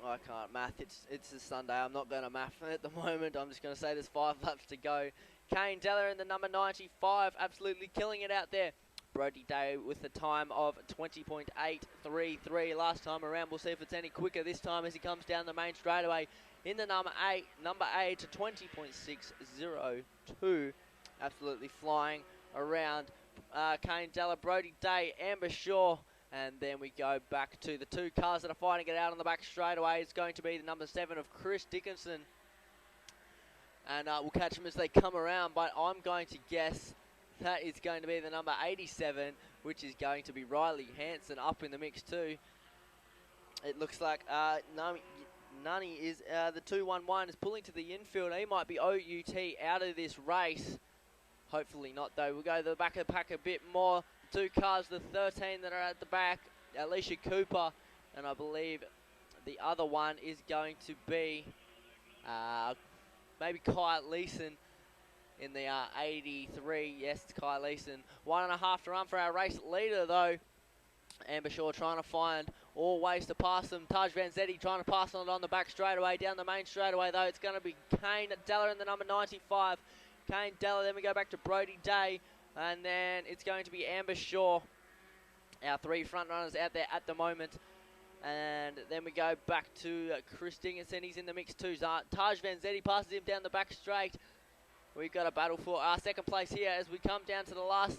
Oh, I can't math. It's a Sunday. I'm not going to math at the moment. I'm just going to say there's 5 laps to go. Kane Della in the number 95, absolutely killing it out there. Brody Day with the time of 20.833 last time around. We'll see if it's any quicker this time as he comes down the main straightaway. In the number 8 to 20.602. Absolutely flying around. Kane Della, Brody Day, Amber Shaw. And then we go back to the 2 cars that are fighting it out on the back straightaway. It's going to be the number 7 of Chris Dickinson. And we'll catch them as they come around. But I'm going to guess that is going to be the number 87, which is going to be Riley Hanson up in the mix too. It looks like Nunny is the 211 is pulling to the infield. He might be OUT out of this race. Hopefully not though. We'll go to the back of the pack a bit more. 2 cars, the 13 that are at the back, Alicia Cooper, and I believe the other one is going to be maybe Kai Leeson in the 83. Yes, it's Kai Leeson. 1.5 to run for our race leader though. Amber Shaw trying to find all ways to pass them. Taj Vanzetti trying to pass on the back straightaway. Down the main straightaway though, it's going to be Kane Della in the number 95. Kane Della, then we go back to Brody Day. And then it's going to be Amber Shaw. Our 3 front runners out there at the moment. And then we go back to Chris Dickinson. He's in the mix too. Taj Vanzetti passes him down the back straight. We've got a battle for our 2nd place here as we come down to the last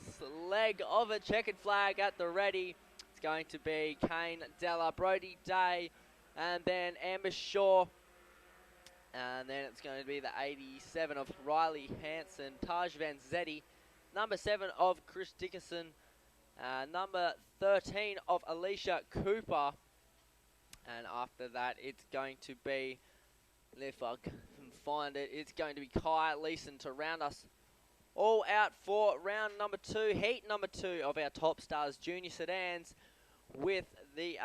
leg of a checkered flag at the ready. It's going to be Kane Della, Brody Day, and then Amber Shaw. And then it's going to be the 87 of Riley Hanson, Taj Vanzetti, number 7 of Chris Dickinson, number 13 of Alicia Cooper. And after that, it's going to be, if I can find it, it's going to be Kai Leeson to round us all out for round number 2, heat number 2 of our Top Stars Junior Sedans, with the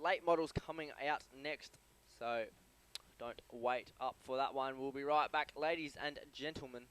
late models coming out next. So don't wait up for that one. We'll be right back, ladies and gentlemen.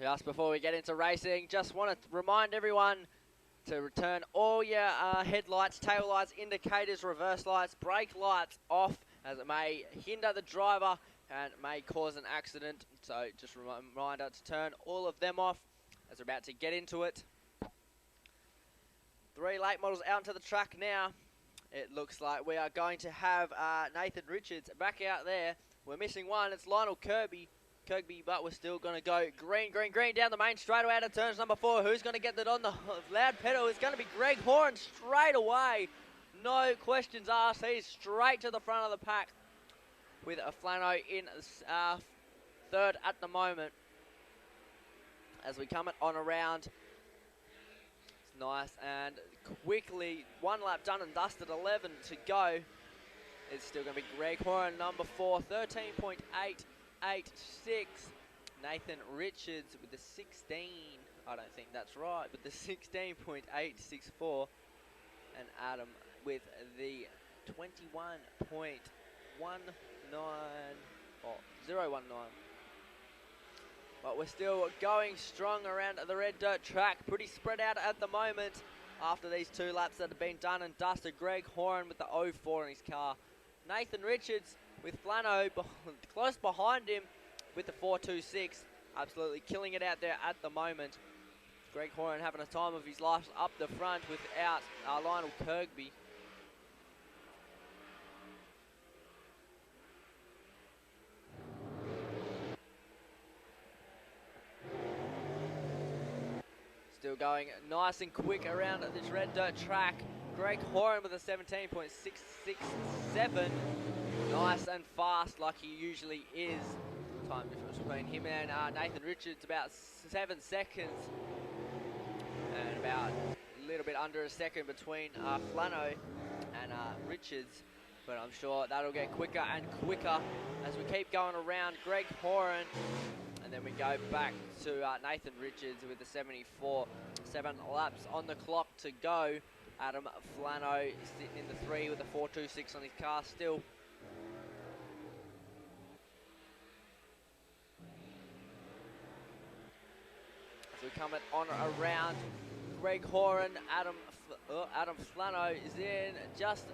Just before we get into racing, just want to remind everyone to return all your headlights, tail lights, indicators, reverse lights, brake lights off, as it may hinder the driver and may cause an accident. So just a reminder to turn all of them off as we're about to get into it. 3 late models out onto the track now. It looks like we are going to have Nathan Richards back out there. We're missing one. It's Lionel Kirby, but we're still going to go green down the main straightaway out of turns number 4. Who's going to get that on the loud pedal? It's going to be Greg Horan straight away. No questions asked. He's straight to the front of the pack with a Flano in third at the moment. As we come on around, it's nice and quickly. 1 lap done and dusted, 11 to go. It's still going to be Greg Horan, number 4, 13.886. Nathan Richards with the 16. I don't think that's right, but the 16.864. And Adam with the 21.190. Oh, 019. But we're still going strong around the red dirt track. Pretty spread out at the moment after these 2 laps that have been done and dusted. Greg Horan with the 04 in his car. Nathan Richards with Flano close behind him with the 426. Absolutely killing it out there at the moment. Greg Horan having a time of his life up the front without Lionel Kirby. Still going nice and quick around this red dirt track. Greg Horan with a 17.667. Nice and fast like he usually is. Time difference between him and Nathan Richards about 7 seconds. And about a little bit under a second between Flano and Richards. But I'm sure that'll get quicker and quicker as we keep going around Greg Horan. And then we go back to Nathan Richards with the 74. 7 laps on the clock to go. Adam Flano sitting in the 3 with the 426 on his car still. So we're coming on around Greg Horan. Adam Flano is in just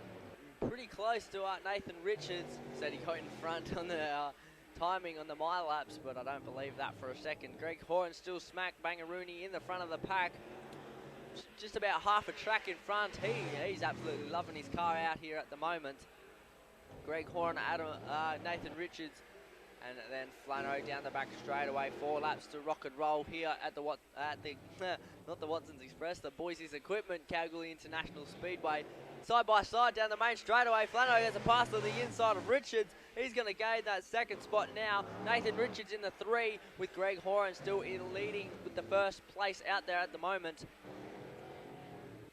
pretty close to Nathan Richards. Said he got in front on the timing on the mile laps, but I don't believe that for a second. Greg Horan still smack bangaroony in the front of the pack. Just about half a track in front. He's absolutely loving his car out here at the moment. Greg Horan, Nathan Richards, and then Flano down the back straight away. 4 laps to rock and roll here at the not the Watson's Express, the Boise's Equipment, Kalgoorlie International Speedway. Side by side down the main straightaway. Flano gets a pass to the inside of Richards. He's going to gain that 2nd spot now. Nathan Richards in the 3 with Greg Horan still in leading with the 1st place out there at the moment.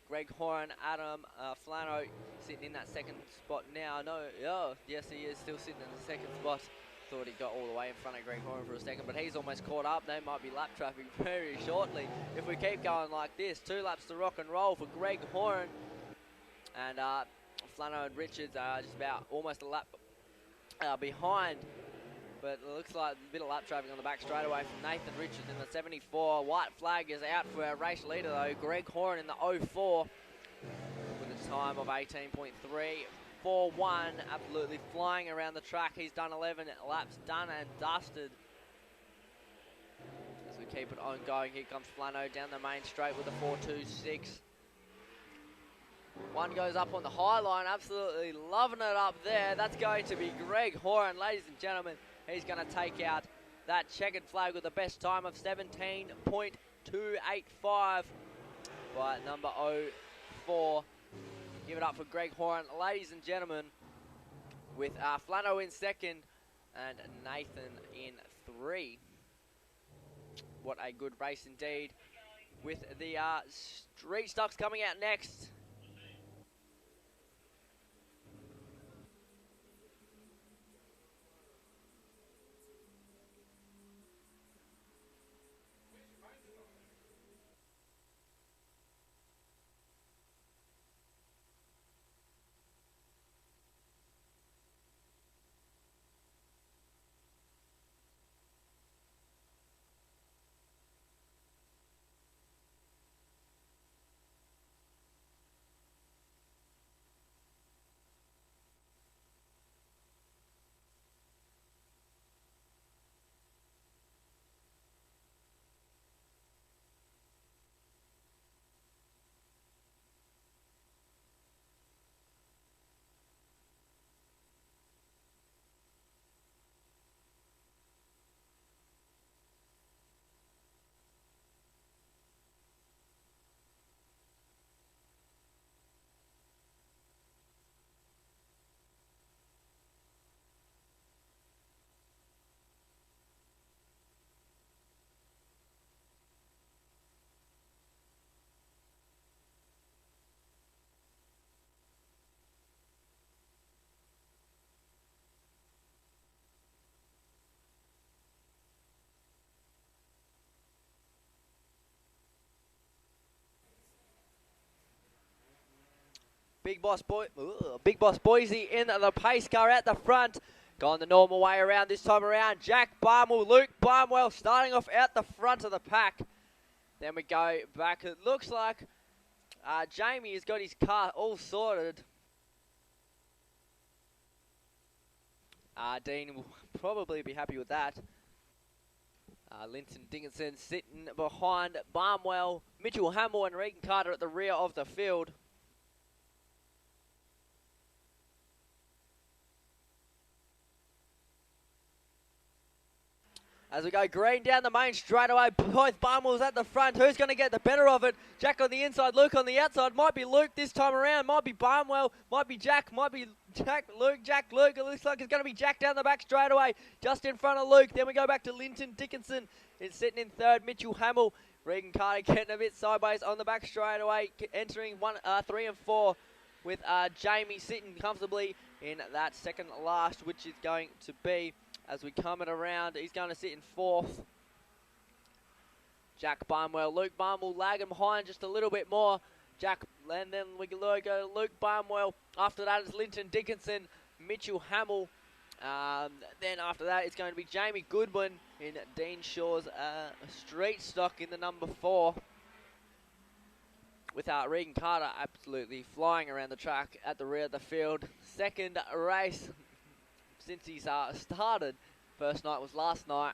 Greg Horan, Adam Flano sitting in that 2nd spot now. Yes, he is still sitting in the 2nd spot. Thought he got all the way in front of Greg Horan for a second, but he's almost caught up. They might be lap traffic very shortly if we keep going like this. 2 laps to rock and roll for Greg Horan. And Flano and Richards are just about almost a lap behind. But it looks like a bit of lap traffic on the back straight away from Nathan Richards in the 74. White flag is out for our race leader though. Greg Horan in the 04 with a time of 18.341. Absolutely flying around the track. He's done 11 laps, done and dusted. As we keep it on going, here comes Flano down the main straight with the 426. One goes up on the high line, absolutely loving it up there. That's going to be Greg Horan, ladies and gentlemen. He's going to take out that checkered flag with the best time of 17.285 by number 04. Give it up for Greg Horan, ladies and gentlemen, with Flano in 2nd and Nathan in 3. What a good race indeed. With the street stocks coming out next. Big Boss Boise in the pace car at the front. Gone the normal way around this time around. Jack Barnwell, Luke Barnwell starting off out the front of the pack. Then we go back. It looks like Jamie has got his car all sorted. Dean will probably be happy with that. Linton Dickinson sitting behind Barnwell, Mitchell Hamill and Regan Carter at the rear of the field. As we go green down the main straightaway, both Barnwell's at the front. Who's going to get the better of it? Jack on the inside, Luke on the outside. Might be Luke this time around. Might be Barnwell. Might be Jack. Might be Jack, Luke, Jack, Luke. It looks like it's going to be Jack down the back straightaway, just in front of Luke. Then we go back to Linton Dickinson. It's sitting in third. Mitchell Hamill. Regan Carter getting a bit sideways on the back straightaway, entering 3 and 4 with Jamie sitting comfortably in that second last, which is going to be, as we come it around, he's going to sit in fourth. Jack Barnwell, Luke Barnwell lagging behind just a little bit more. Jack, and then we go to Luke Barnwell. After that is Linton Dickinson, Mitchell Hamill. Then after that it's going to be Jamie Goodwin in Dean Shaw's street stock in the number 4. With Regan Carter absolutely flying around the track at the rear of the field. Second race since he's started. First night was last night.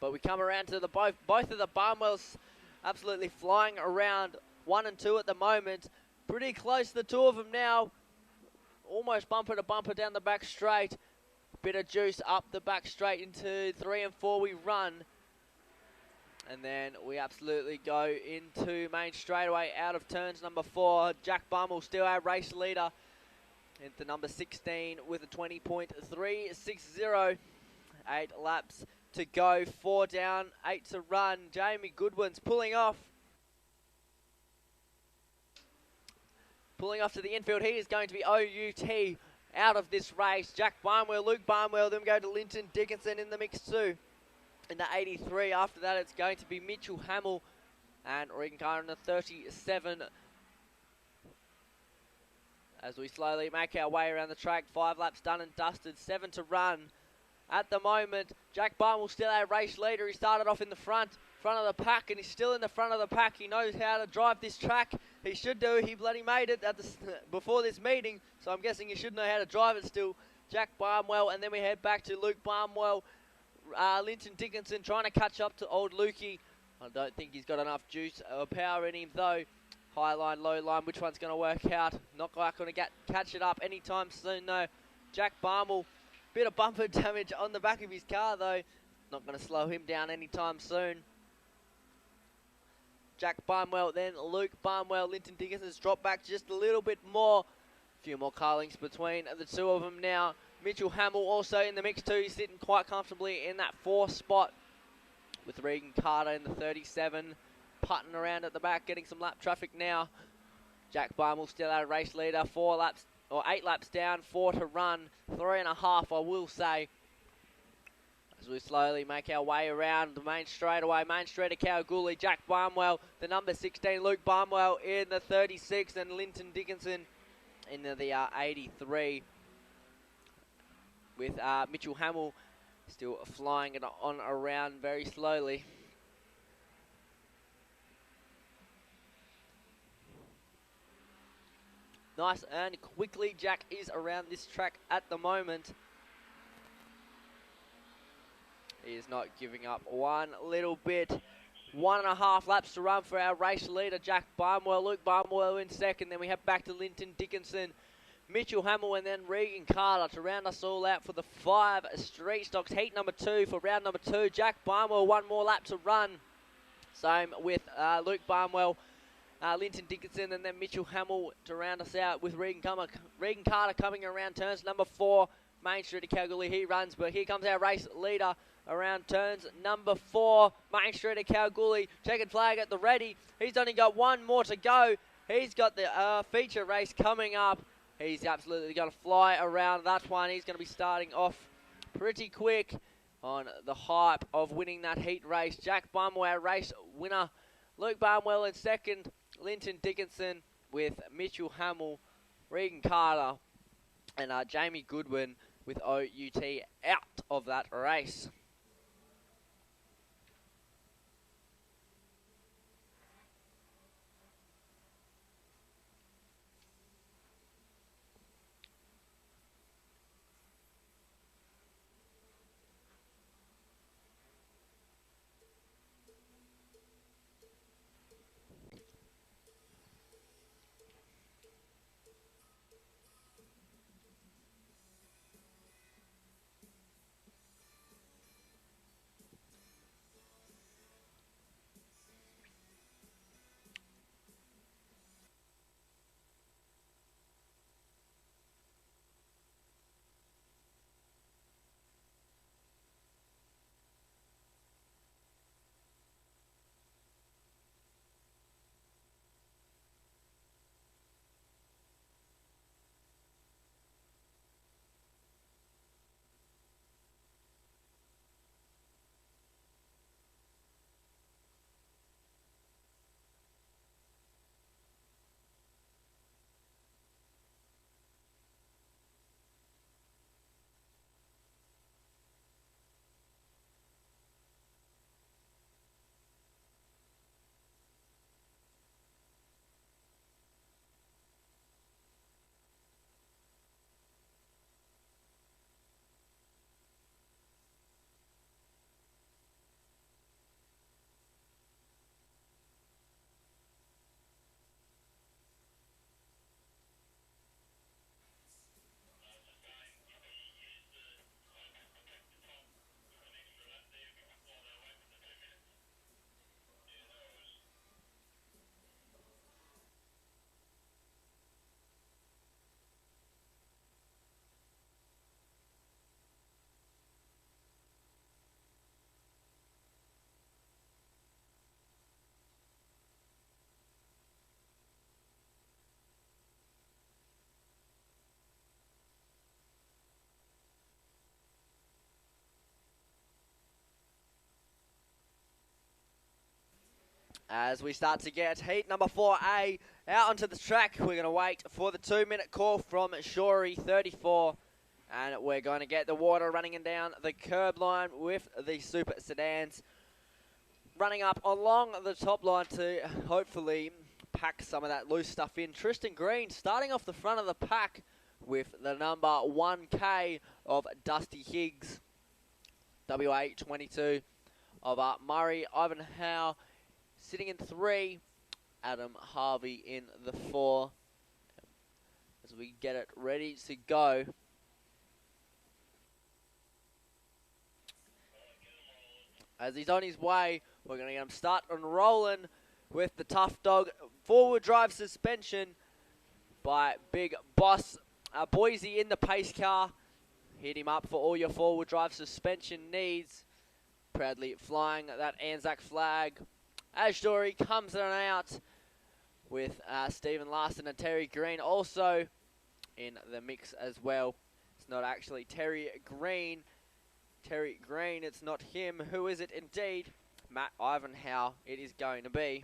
But we come around to the both of the Barnwells absolutely flying around 1 and 2 at the moment. Pretty close, the two of them now. Almost bumper to bumper down the back straight. Bit of juice up the back straight into 3 and 4 we run. And then we absolutely go into main straightaway out of turns number 4. Jack Barnwell still our race leader. Into number 16 with a 20.360. 8 laps to go, 4 down, 8 to run. Jamie Goodwin's pulling off. Pulling off to the infield, he is going to be OUT out of this race. Jack Barnwell, Luke Barnwell, then we go to Linton Dickinson in the mix too. In the 83, after that it's going to be Mitchell Hamill and Regan Carter in the 37. As we slowly make our way around the track, 5 laps done and dusted, 7 to run. At the moment, Jack Barnwell still our race leader. He started off in the front of the pack, and he's still in the front of the pack. He knows how to drive this track. He should do. He bloody made it at before this meeting, so I'm guessing he should know how to drive it still. Jack Barnwell, and then we head back to Luke Barnwell. Linton Dickinson trying to catch up to old Lukey. I don't think he's got enough juice or power in him, though. High line, low line, which one's going to work out? Not quite going to catch it up anytime soon, though. Jack Barnwell, bit of bumper damage on the back of his car, though. Not going to slow him down anytime soon. Jack Barnwell, then Luke Barnwell. Linton Dickinson's dropped back just a little bit more. A few more car links between the two of them now. Mitchell Hamill also in the mix too. He's sitting quite comfortably in that 4th spot with Regan Carter in the 37. Putting around at the back, getting some lap traffic now. Jack Barnwell still our race leader. 8 laps down, 4 to run. 3.5, I will say. As we slowly make our way around the main straightaway. Main straight to Kalgoorlie. Jack Barnwell, the number 16. Luke Barnwell in the 36. And Linton Dickinson in the 83. With Mitchell Hamill still flying it on around very slowly. Nice and quickly Jack is around this track at the moment. He is not giving up one little bit. 1.5 laps to run for our race leader, Jack Barnwell. Luke Barnwell in second. Then we head back to Linton Dickinson, Mitchell Hamill, and then Regan Carter to round us all out for the 5 street stocks. Heat number 2 for round number 2. Jack Barnwell, 1 more lap to run. Same with Luke Barnwell, Linton Dickinson, and then Mitchell Hamill to round us out with Regan Carter coming around turns number 4. Main Street to Kalgoorlie, he runs, but here comes our race leader around turns number 4. Main Street to Kalgoorlie, checkered flag at the ready. He's only got 1 more to go. He's got the feature race coming up. He's absolutely going to fly around that one. He's going to be starting off pretty quick on the hype of winning that heat race. Jack Barnwell, our race winner. Luke Barnwell in second. Linton Dickinson, with Mitchell Hamill, Regan Carter, and Jamie Goodwin with OUT out of that race. As we start to get heat number 4A out onto the track, we're going to wait for the 2-minute call from Shorey 34. And we're going to get the water running down the curb line with the Super Sedans running up along the top line to hopefully pack some of that loose stuff in. Tristan Green starting off the front of the pack with the number 1K of Dusty Higgs. WA 22 of Murray Ivanhoe sitting in 3. Adam Harvey in the 4. As we get it ready to go. As he's on his way, we're going to get him start and rolling with the Tough Dog forward drive suspension by Big Boss Boise in the pace car. Hit him up for all your forward drive suspension needs. Proudly flying that Anzac flag. As Dory comes in and out with Stephen Larson and Terry Green also in the mix as well. It's not actually Terry Green. Terry Green, it's not him. Who is it indeed? Matt Ivanhoe it is going to be.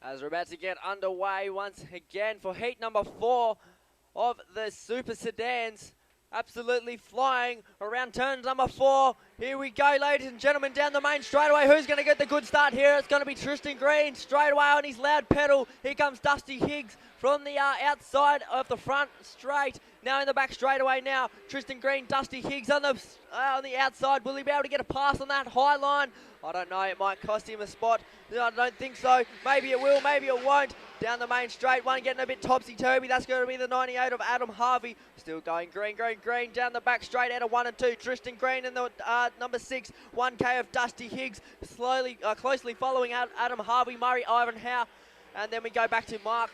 As we're about to get underway once again for heat number 4 of the Super Sedans. absolutely flying around turn number 4. Here we go, ladies and gentlemen, down the main straightaway. Who's going to get the good start here? It's going to be Tristan Green straight away on his loud pedal. Here comes Dusty Higgs from the outside of the front straight. Now in the back straightaway now. Tristan Green, Dusty Higgs on the outside. Will he be able to get a pass on that high line? I don't know. It might cost him a spot. I don't think so. Maybe it will, maybe it won't. Down the main straight, one getting a bit topsy-turvy. That's going to be the 98 of Adam Harvey. Still going green. Down the back straight out of 1 and 2. Tristan Green in the number 6. 1K of Dusty Higgs. Closely following Adam Harvey, Murray Ivanhoe. And then we go back to Matt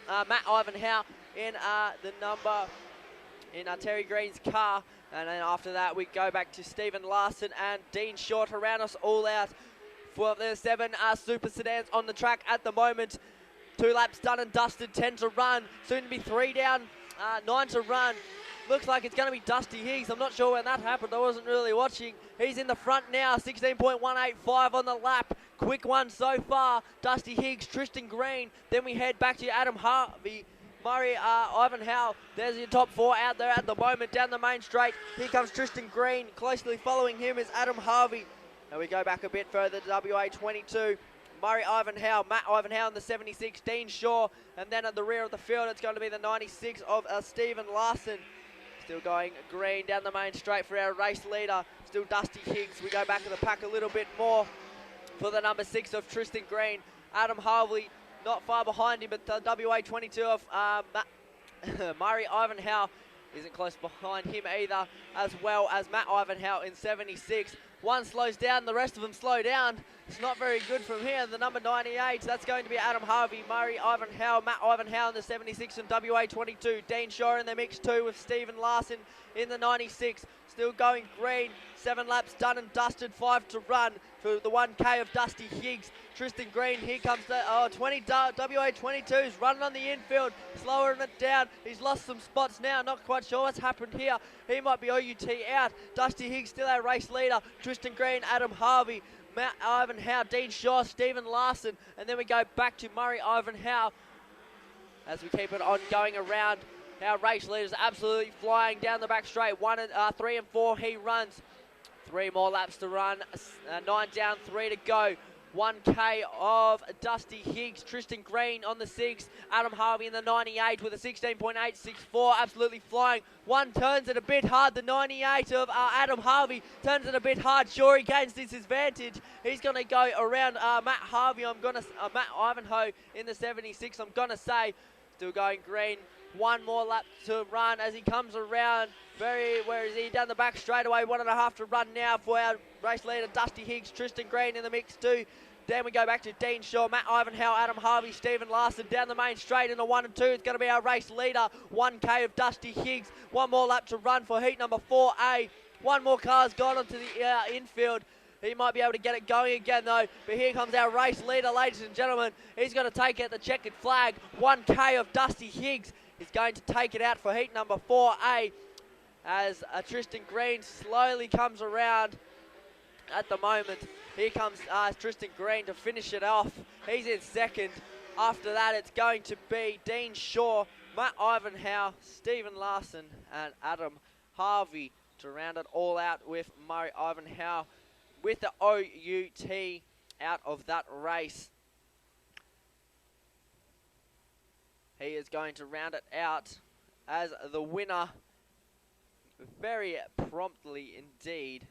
Ivanhoe in Terry Green's car. And then after that, we go back to Stephen Larson and Dean Short around us all out for the 7 Super Sedans on the track at the moment. 2 laps done and dusted, 10 to run. Soon to be 3 down, 9 to run. Looks like it's going to be Dusty Higgs. I'm not sure when that happened. I wasn't really watching. He's in the front now, 16.185 on the lap. Quick one so far. Dusty Higgs, Tristan Green. Then we head back to Adam Harvey, Murray Ivanhoe. There's your top 4 out there at the moment down the main straight. Here comes Tristan Green. Closely following him is Adam Harvey. And we go back a bit further to WA 22. Murray Ivanhoe, Matt Ivanhoe in the 76, Dean Shaw. And then at the rear of the field, it's going to be the 96 of Stephen Larson. Still going green down the main straight for our race leader. Still Dusty Higgs. We go back to the pack a little bit more for the number 6 of Tristan Green. Adam Harvey not far behind him, but the WA 22 of Murray Ivanhoe isn't close behind him either, as well as Matt Ivanhoe in 76. One slows down, the rest of them slow down. It's not very good from here. The number 98, that's going to be Adam Harvey, Murray Ivanhoe, Matt Ivanhoe in the 76 and WA 22. Dean Shaw in the mix too with Stephen Larson in the 96. Still going green, 7 laps done and dusted, 5 to run for the 1K of Dusty Higgs. Tristan Green, here comes the WA 22's running on the infield, slowing it down. He's lost some spots now, not quite sure what's happened here. He might be OUT out. Dusty Higgs still our race leader. Tristan Green, Adam Harvey, Matt Ivanhoe, Dean Shaw, Stephen Larson, and then we go back to Murray Ivanhoe as we keep it on going around. Our race leaders absolutely flying down the back straight. 3 and 4 he runs. 3 more laps to run. 9 down, 3 to go. 1K of Dusty Higgs, Tristan Green on the 6, Adam Harvey in the 98 with a 16.864, absolutely flying. One turns it a bit hard, the 98 of Adam Harvey turns it a bit hard. Sure, he gains this advantage. He's going to go around Matt Ivanhoe in the 76, I'm going to say. Still going green. 1 more lap to run as he comes around. Where is he? Down the back straightaway. 1.5 to run now for our race leader, Dusty Higgs. Tristan Green in the mix too. Then we go back to Dean Shaw, Matt Ivanhoe, Adam Harvey, Stephen Larson down the main straight in the 1 and 2. It's going to be our race leader, 1K of Dusty Higgs. 1 more lap to run for heat number 4A. 1 more car's gone onto the infield. He might be able to get it going again though. But here comes our race leader, ladies and gentlemen. He's going to take out the checkered flag. 1K of Dusty Higgs is going to take it out for heat number 4A. As Tristan Green slowly comes around at the moment. Here comes Tristan Green to finish it off. He's in second. After that, it's going to be Dean Shaw, Matt Ivanhoe, Stephen Larson, and Adam Harvey to round it all out with Murray Ivanhoe with the OUT out of that race. He is going to round it out as the winner very promptly indeed.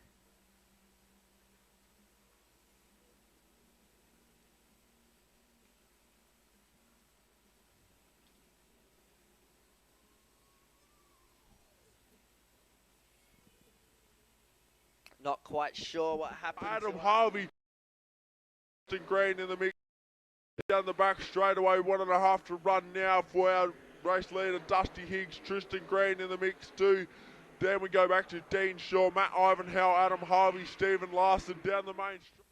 Not quite sure what happened. Adam Harvey, Tristan Green in the mix. Down the back straight away, 1.5 to run now for our race leader, Dusty Higgs. Tristan Green in the mix too. Then we go back to Dean Shaw, Matt Ivanhoe, Adam Harvey, Stephen Larson down the main straight.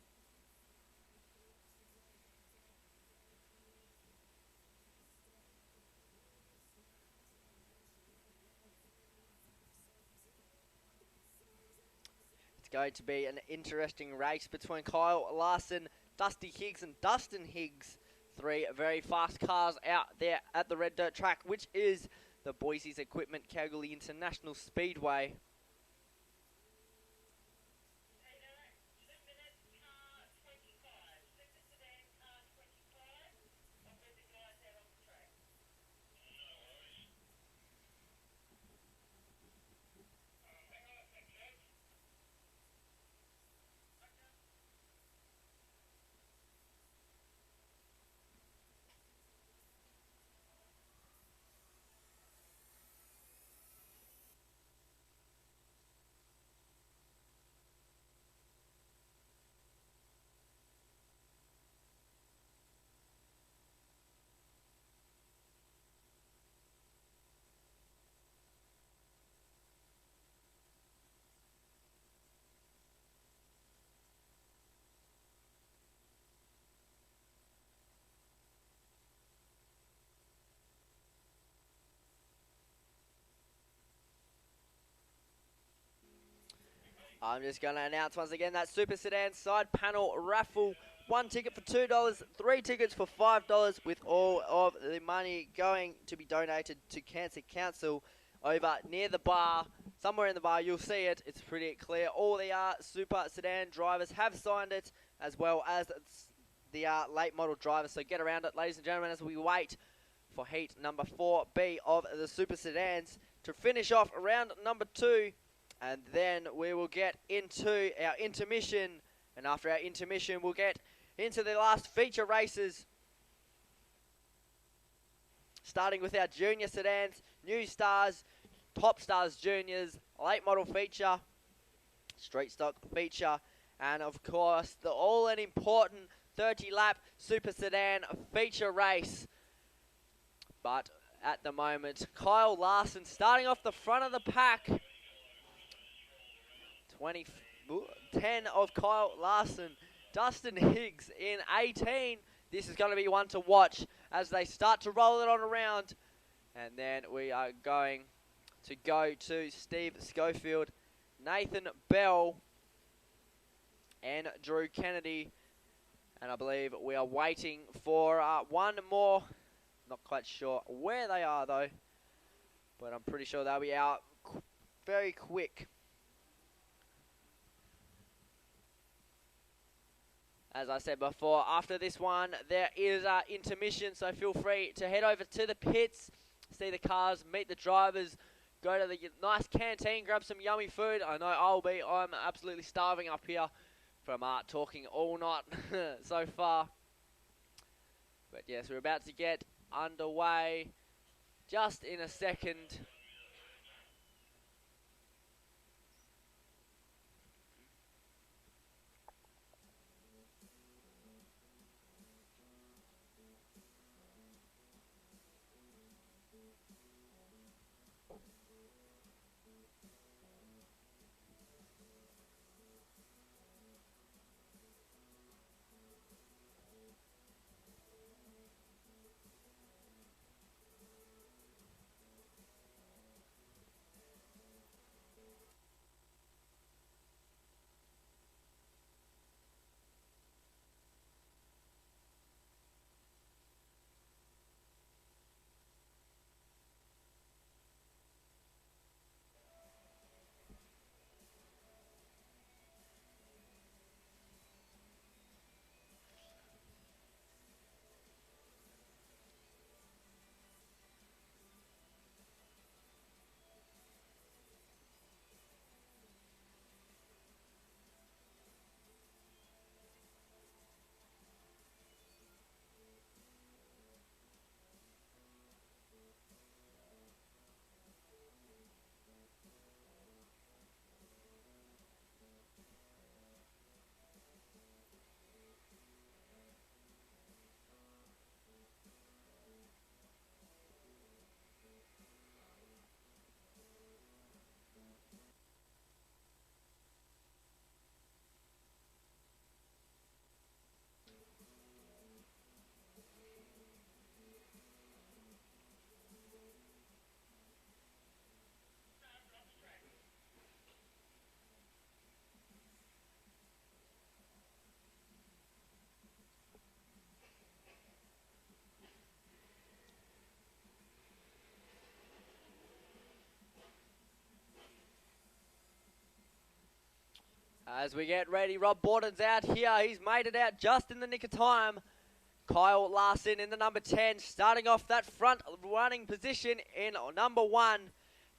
It's going to be an interesting race between Kyle Larson, Dusty Higgs and Dustin Higgs. 3 very fast cars out there at the red dirt track, which is the Boise's Equipment Kalgoorlie International Speedway. I'm just going to announce once again that Super Sedan side panel raffle. 1 ticket for $2, 3 tickets for $5, with all of the money going to be donated to Cancer Council over near the bar. Somewhere in the bar, you'll see it. It's pretty clear. All the Super Sedan drivers have signed it, as well as the late model drivers. So get around it, ladies and gentlemen, as we wait for heat number 4B of the Super Sedans to finish off round number 2. And then we will get into our intermission. And after our intermission, we'll get into the last feature races. Starting with our junior sedans, new stars, top stars juniors, late model feature, street stock feature, and of course the all and important 30-lap Super Sedan feature race. But at the moment, Kyle Larson starting off the front of the pack. 10 of Kyle Larson. Dustin Higgs in 18. This is going to be one to watch as they start to roll it on around. And then we are going to go to Steve Schofield, Nathan Bell, and Drew Kennedy. And I believe we are waiting for one more. Not quite sure where they are though, but I'm pretty sure they'll be out very quick. As I said before, after this one, there is intermission, so feel free to head over to the pits, see the cars, meet the drivers, go to the nice canteen, grab some yummy food. I know I'm absolutely starving up here from talking all night so far. But yes, we're about to get underway just in a second. As we get ready, Rob Borden's out here. He's made it out just in the nick of time. Kyle Larson in the number 10, starting off that front running position in number 1.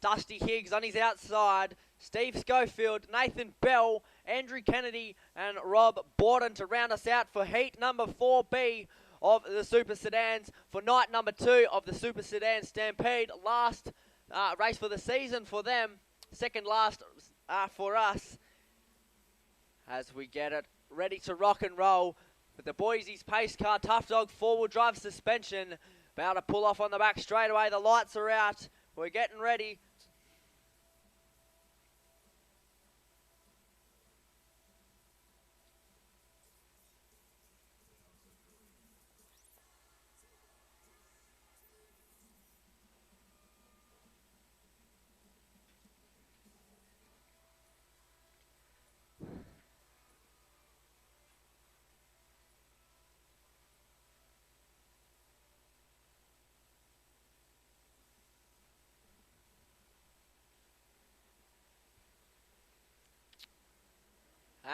Dusty Higgs on his outside. Steve Schofield, Nathan Bell, Andrew Kennedy, and Rob Borden to round us out for heat number 4B of the Super Sedans for night number 2 of the Super Sedan Stampede. Last race for the season for them. Second last for us. As we get it ready to rock and roll with the Boise's pace car, Tough Dog four-wheel drive suspension. About to pull off on the back straight away. The lights are out. We're getting ready.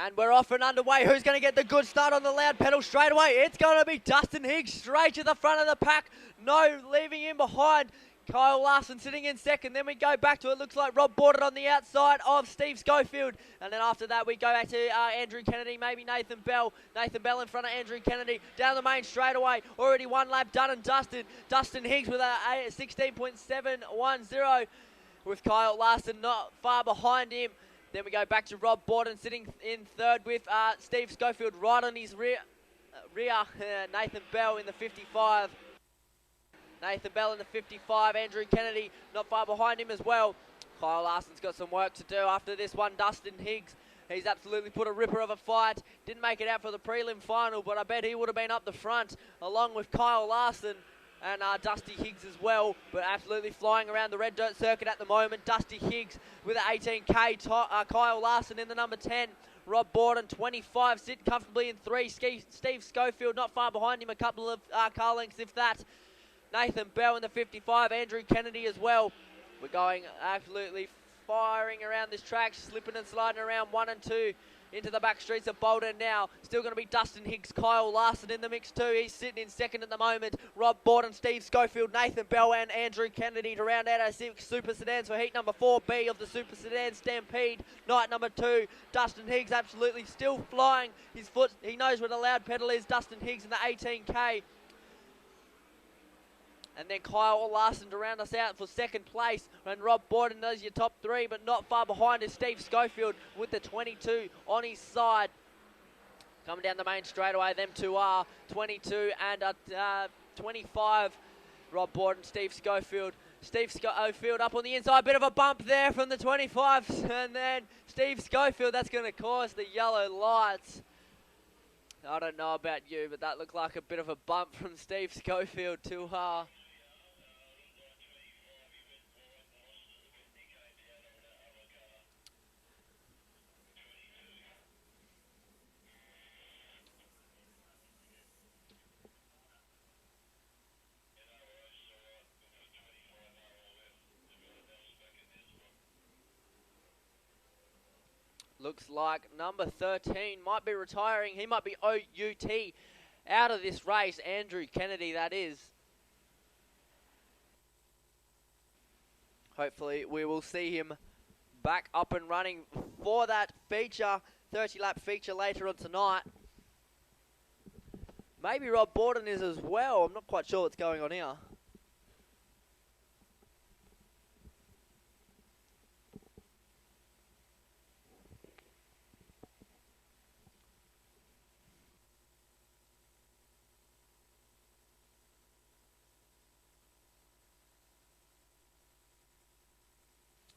And we're off and underway. Who's going to get the good start on the loud pedal straight away? It's going to be Dustin Higgs straight to the front of the pack. No leaving him behind. Kyle Larson sitting in second. Then we go back to it. Looks like Rob Border on the outside of Steve Schofield. And then after that, we go back to Andrew Kennedy, maybe Nathan Bell. Nathan Bell in front of Andrew Kennedy. Down the main straight away. Already one lap done and dusted. Dustin Higgs with a 16.710 with Kyle Larson not far behind him. Then we go back to Rob Borden sitting in third with Steve Schofield right on his rear. Nathan Bell in the 55. Nathan Bell in the 55. Andrew Kennedy not far behind him as well. Kyle Larson's got some work to do after this one. Dustin Higgs, he's absolutely put a ripper of a fight. Didn't make it out for the prelim final, but I bet he would have been up the front along with Kyle Larson and Dusty Higgs as well, but absolutely flying around the red dirt circuit at the moment. Dusty Higgs with an 18k, Kyle Larson in the number 10. Rob Borden, 25, sit comfortably in 3. Steve Schofield not far behind him, a couple of car lengths if that. Nathan Bell in the 55, Andrew Kennedy as well. We're going absolutely firing around this track, slipping and sliding around 1 and 2 into the back streets of Bolton now. Still going to be Dustin Higgs, Kyle Larson in the mix too. He's sitting in second at the moment. Rob Borden, Steve Schofield, Nathan Bell and Andrew Kennedy to round out our Super Sedans for heat number 4B of the Super Sedan Stampede. Night number 2. Dustin Higgs absolutely still flying. His foot, he knows where the loud pedal is. Dustin Higgs in the 18k. And then Kyle Larson to round us out for second place. And Rob Borden does your top 3, but not far behind is Steve Schofield with the 22 on his side. Coming down the main straightaway, them two are 22 and 25. Rob Borden, Steve Schofield. Steve Schofield up on the inside, bit of a bump there from the 25s. And then Steve Schofield, that's going to cause the yellow lights. I don't know about you, but that looked like a bit of a bump from Steve Schofield to looks like number 13 might be retiring. He might be OUT out of this race. Andrew Kennedy, that is. Hopefully we will see him back up and running for that feature, 30-lap feature later on tonight. Maybe Rob Borden is as well. I'm not quite sure what's going on here.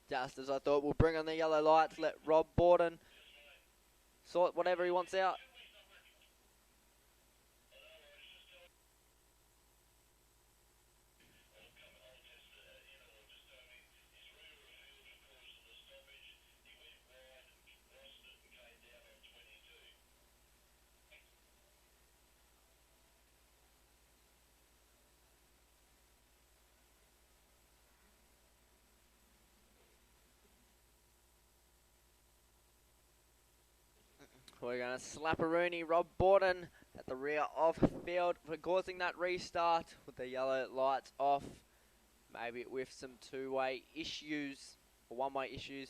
Just as I thought, we'll bring on the yellow lights, let Rob Borden sort whatever he wants out. We're going to slap a Rooney, Rob Borden at the rear of field for causing that restart with the yellow lights off. Maybe with some two-way issues or one-way issues.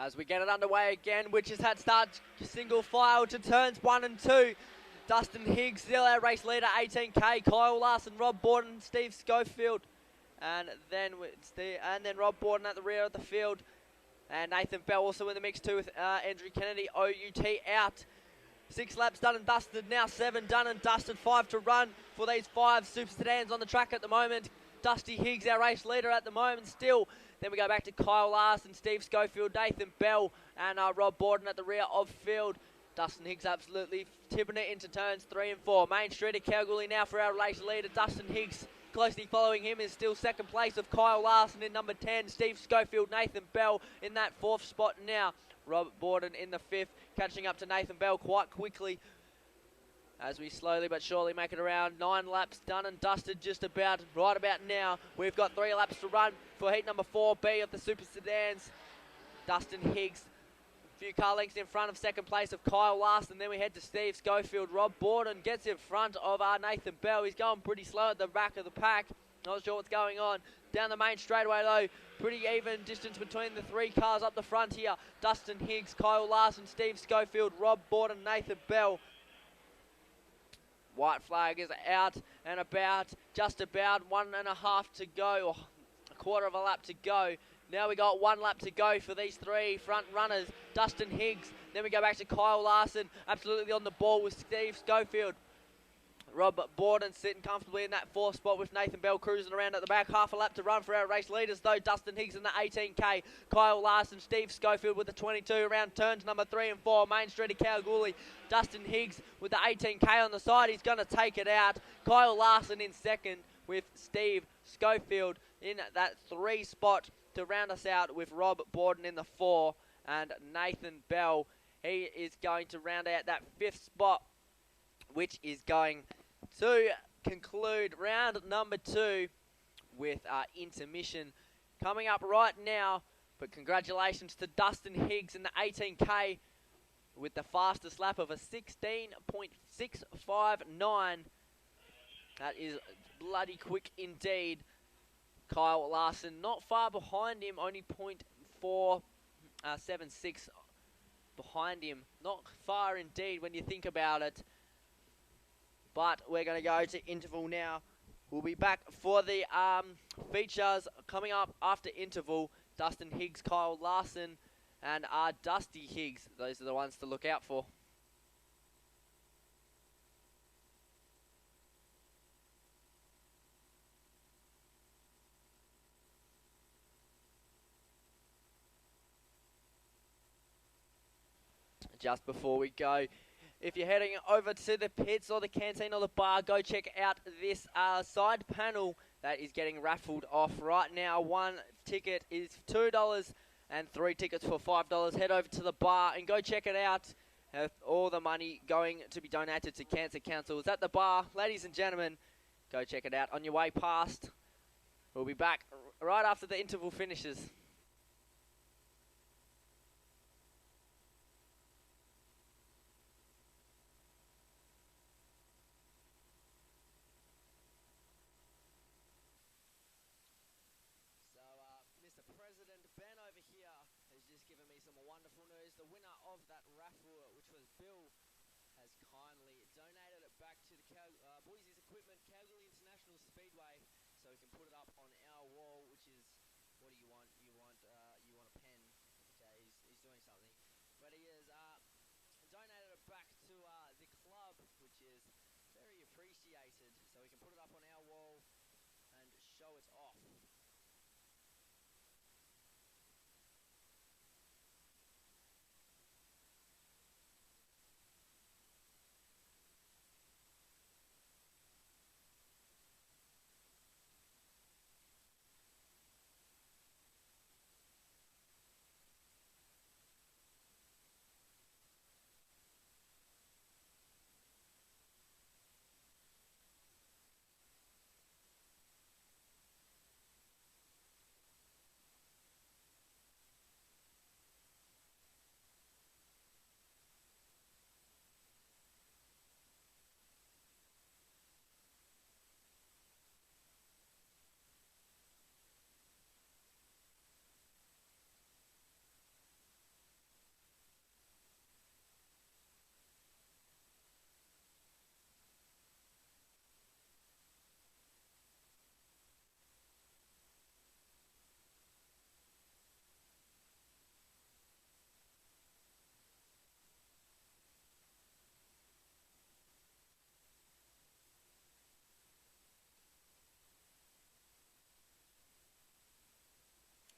As we get it underway again, which has had start single file to turns 1 and 2. Dustin Higgs, still our race leader, 18k. Kyle Larson, Rob Borden, Steve Schofield. And then Rob Borden at the rear of the field. And Nathan Bell also in the mix too with Andrew Kennedy, OUT out. 6 laps done and dusted, now 7 done and dusted, 5 to run for these 5 Super Sedans on the track at the moment. Dusty Higgs, our race leader at the moment still. Then we go back to Kyle Larson, Steve Schofield, Nathan Bell, and Rob Borden at the rear of field. Dustin Higgs absolutely tipping it into turns 3 and 4. Main Street at Kalgoorlie now for our race leader, Dustin Higgs. closely following him is still second place of Kyle Larson in number 10. Steve Schofield, Nathan Bell in that fourth spot now. Robert Borden in the fifth, catching up to Nathan Bell quite quickly as we slowly but surely make it around. 9 laps done and dusted just about right about now. We've got 3 laps to run for heat number 4B of the Super Sedans. Dustin Higgs, a few car lengths in front of second place of Kyle Larson. Then we head to Steve Schofield. Rob Borden gets in front of Nathan Bell. He's going pretty slow at the back of the pack. Not sure what's going on. Down the main straightaway though, pretty even distance between the 3 cars up the front here. Dustin Higgs, Kyle Larson, Steve Schofield, Rob Borden, Nathan Bell. White flag is out and about, just about 1.5 to go, or a quarter of a lap to go. Now we got 1 lap to go for these 3 front runners. Dustin Higgs, then we go back to Kyle Larson, absolutely on the ball with Steve Schofield. Rob Borden sitting comfortably in that 4th spot with Nathan Bell cruising around at the back. Half a lap to run for our race leaders though. Dustin Higgs in the 18k. Kyle Larson, Steve Schofield with the 22 around turns number 3 and 4. Main Street of Kalgoorlie. Dustin Higgs with the 18k on the side. He's going to take it out. Kyle Larson in second with Steve Schofield in that 3 spot to round us out with Rob Borden in the 4. And Nathan Bell, he is going to round out that 5th spot, which is going to conclude round number 2 with intermission coming up right now. But congratulations to Dustin Higgs in the 18k with the fastest lap of a 16.659. That is bloody quick indeed. Kyle Larson not far behind him, only 0.476 behind him. Not far indeed when you think about it. But we're going to go to interval now. We'll be back for the features coming up after interval. Dustin Higgs, Kyle Larson, and Dusty Higgs. Those are the ones to look out for. Just before we go, if you're heading over to the pits or the canteen or the bar, go check out this side panel that is getting raffled off right now. 1 ticket is $2 and 3 tickets for $5. Head over to the bar and go check it out. All the money going to be donated to Cancer Council is at the bar. Ladies and gentlemen, go check it out on your way past. We'll be back right after the interval finishes. The winner of that raffle, which was Bill, has kindly donated it back to the Boise's Equipment, Kalgoorlie International Speedway, so we can put it up on our wall. Which is, what do you want? You want a pen? Okay, he's doing something, but he has donated it back to the club, which is very appreciated. So we can put it up on our wall and show it off.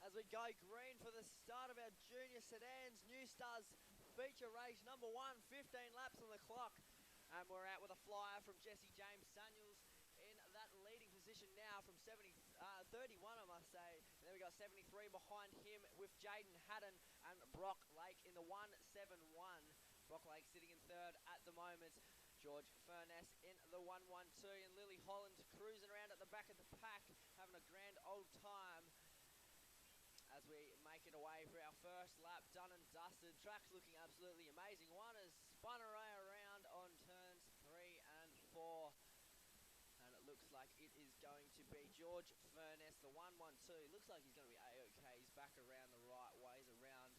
As we go green for the start of our Junior Sedans New Stars feature race number 1, 15 laps on the clock. And we're out with a flyer from Jesse James Samuels in that leading position now from 31, I must say. And then we got 73 behind him with Jaden Haddon and Brock Lake in the 171. Brock Lake sitting in third at the moment. George Furness in the 112, and Lily Holland cruising around at the back of the pack, having a grand old time as we make it away for our first lap done and dusted. Track's looking absolutely amazing. One has spun around on turns 3 and 4. And it looks like it is going to be George Furness, the 112. Looks like he's going to be A-OK. He's back around the right ways around.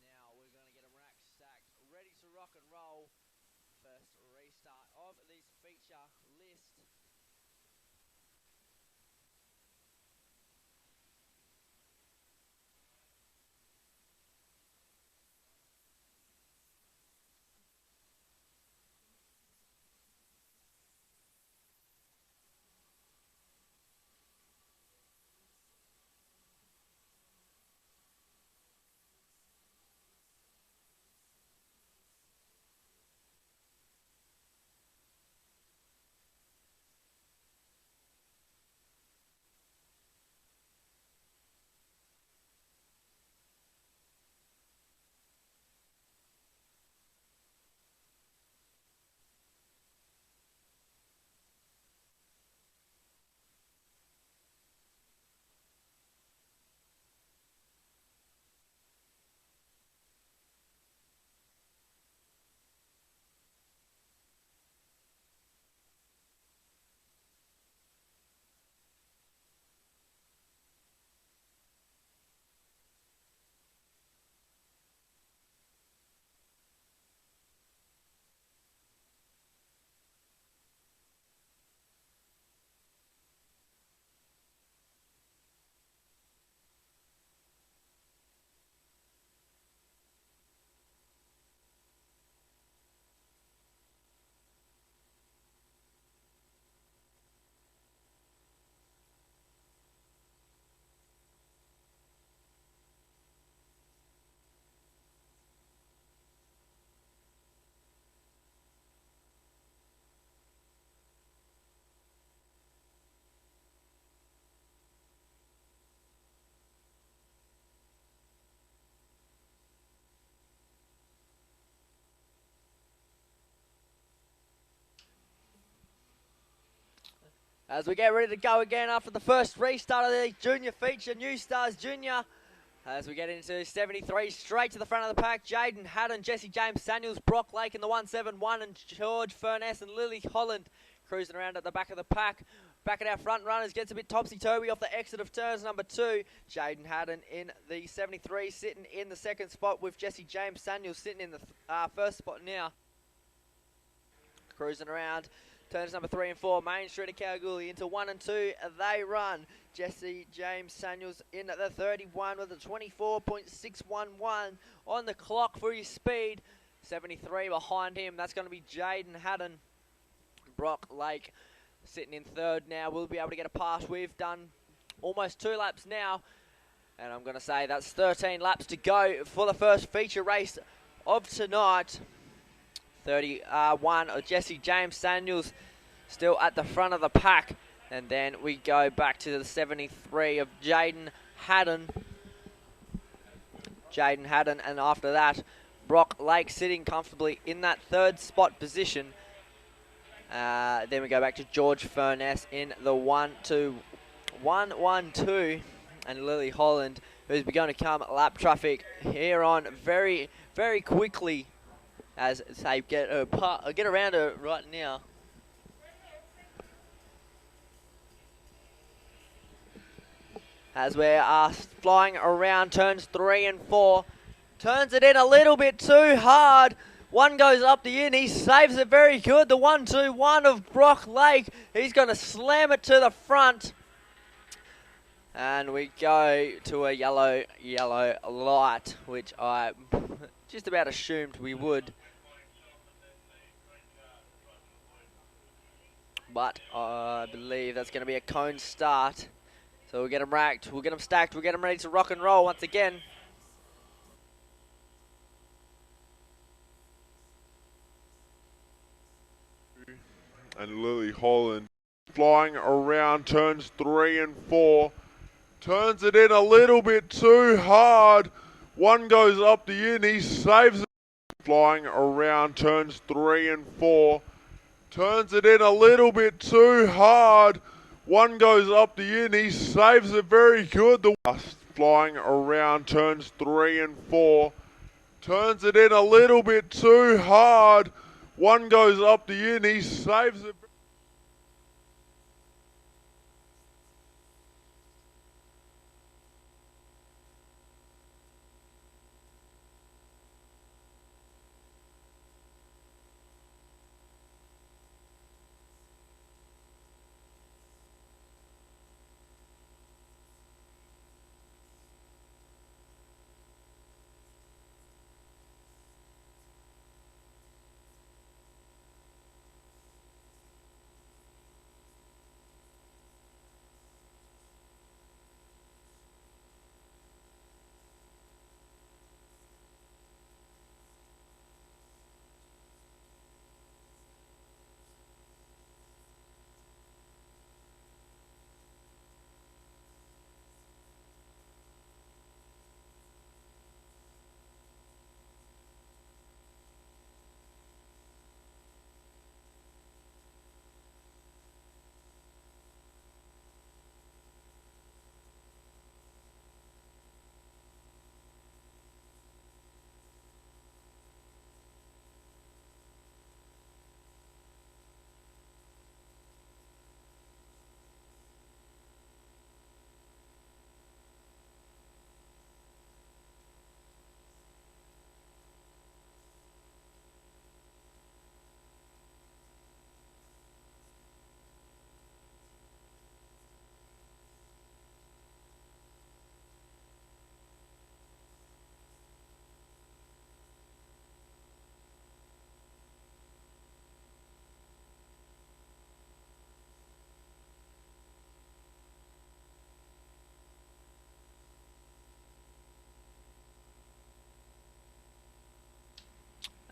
Now we're going to get him rack stacked, ready to rock and roll. First restart of this feature list. As we get ready to go again after the first restart of the junior feature, New Stars Junior. As we get into 73, straight to the front of the pack, Jaden Haddon, Jesse James Samuels, Brock Lake in the 171, and George Furness and Lily Holland cruising around at the back of the pack. Back at our front runners, gets a bit topsy-turvy off the exit of turns number 2. Jaden Haddon in the 73, sitting in the second spot with Jesse James Samuels sitting in the first spot now. Cruising around. Turns number 3 and 4, Main Street of Kalgoorlie into 1 and 2. They run. Jesse James Samuels in at the 31 with a 24.611 on the clock for his speed. 73 behind him. That's going to be Jaden Haddon. Brock Lake sitting in third now. We'll be able to get a pass. We've done almost 2 laps now. And I'm going to say that's 13 laps to go for the first feature race of tonight. 31 of Jesse James Samuels still at the front of the pack, and then we go back to the 73 of Jaden Haddon, and after that Brock Lake sitting comfortably in that third spot position. Then we go back to George Furness in the 1-2, and Lily Holland, who's begun to come lap traffic here on very, very quickly as they get around her right now. As we are flying around turns 3 and 4. Turns it in a little bit too hard. One goes up the in. He saves it very good. The 1-2-1 of Brock Lake. He's going to slam it to the front. And we go to a yellow light, which I just about assumed we would. But I believe that's going to be a cone start. So we'll get them racked, we'll get them stacked, we'll get them ready to rock and roll once again. And Lily Holland flying around turns 3 and 4. Turns it in a little bit too hard. One goes up the in, he saves it. Flying around turns 3 and 4. Turns it in a little bit too hard. One goes up the in, he saves it very good. The flying around turns 3 and 4. Turns it in a little bit too hard. One goes up the in, he saves it.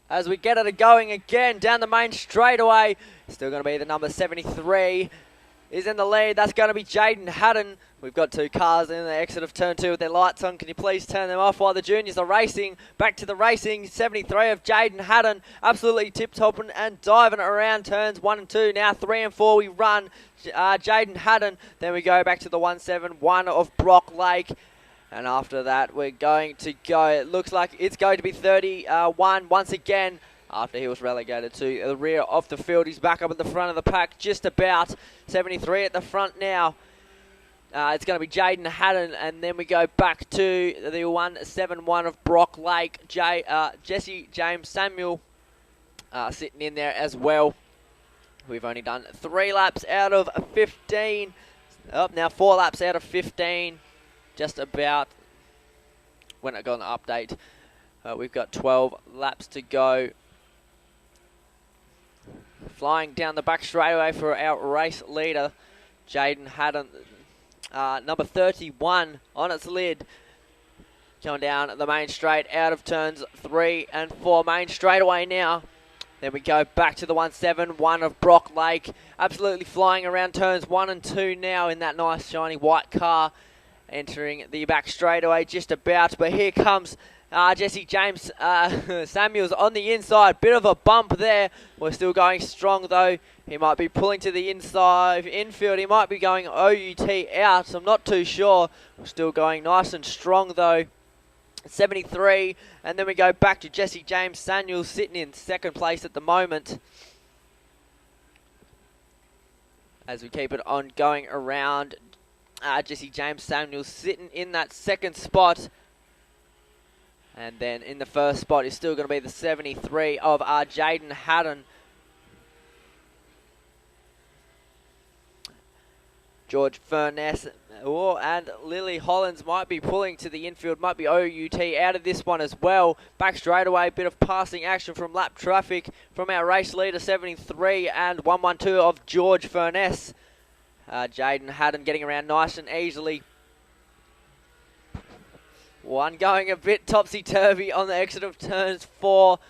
As we get it going again down the main straightaway, still going to be the number 73 is in the lead. That's going to be Jaden Haddon. We've got two cars in the exit of turn 2 with their lights on. Can you please turn them off while the juniors are racing? Back to the racing. 73 of Jaden Haddon, absolutely tip-topping and diving around turns 1 and 2. Now 3 and 4 we run Jaden Haddon. Then we go back to the 171 of Brock Lake. And after that, we're going to go, it looks like it's going to be 31 once again. After he was relegated to the rear of the field, he's back up at the front of the pack, just about. 73 at the front now. It's going to be Jaden Haddon, and then we go back to the 171 of Brock Lake. Jesse James Samuel sitting in there as well. We've only done 3 laps out of 15. Now 4 laps out of 15. Just about. When I got an update, we've got 12 laps to go. Flying down the back straightaway for our race leader, Jaden Haddon, number 31 on its lid. Going down the main straight out of turns 3 and 4. Main straightaway now. Then we go back to the 171 of Brock Lake. Absolutely flying around turns 1 and 2 now in that nice shiny white car. Entering the back straightaway just about, but here comes Jesse James Samuels on the inside. Bit of a bump there. We're still going strong though. He might be pulling to the inside infield. He might be going OUT out. I'm not too sure. We're still going nice and strong though. 73, and then we go back to Jesse James Samuels sitting in second place at the moment. As we keep it on going around. Jesse James Samuels sitting in that second spot. And then in the first spot is still going to be the 73 of Jaden Haddon. George Furness and Lily Hollins might be pulling to the infield, might be OUT out of this one as well. Back straightaway, bit of passing action from lap traffic from our race leader 73 and 112 of George Furness. Jaden Haddon getting around nice and easily. One going a bit topsy-turvy on the exit of turns 4.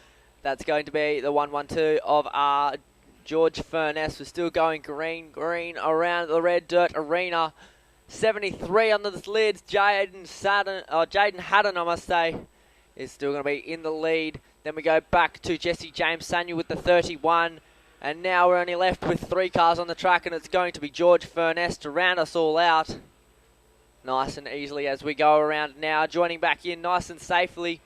That's going to be the 112 of George Furness. We're still going green around the red dirt arena. 73 on the lids. Jaden Haddon, I must say, is still going to be in the lead. Then we go back to Jesse James Samuel with the 31. And now we're only left with 3 cars on the track, and it's going to be George Furness to round us all out. Nice and easily as we go around now. Joining back in nice and safely.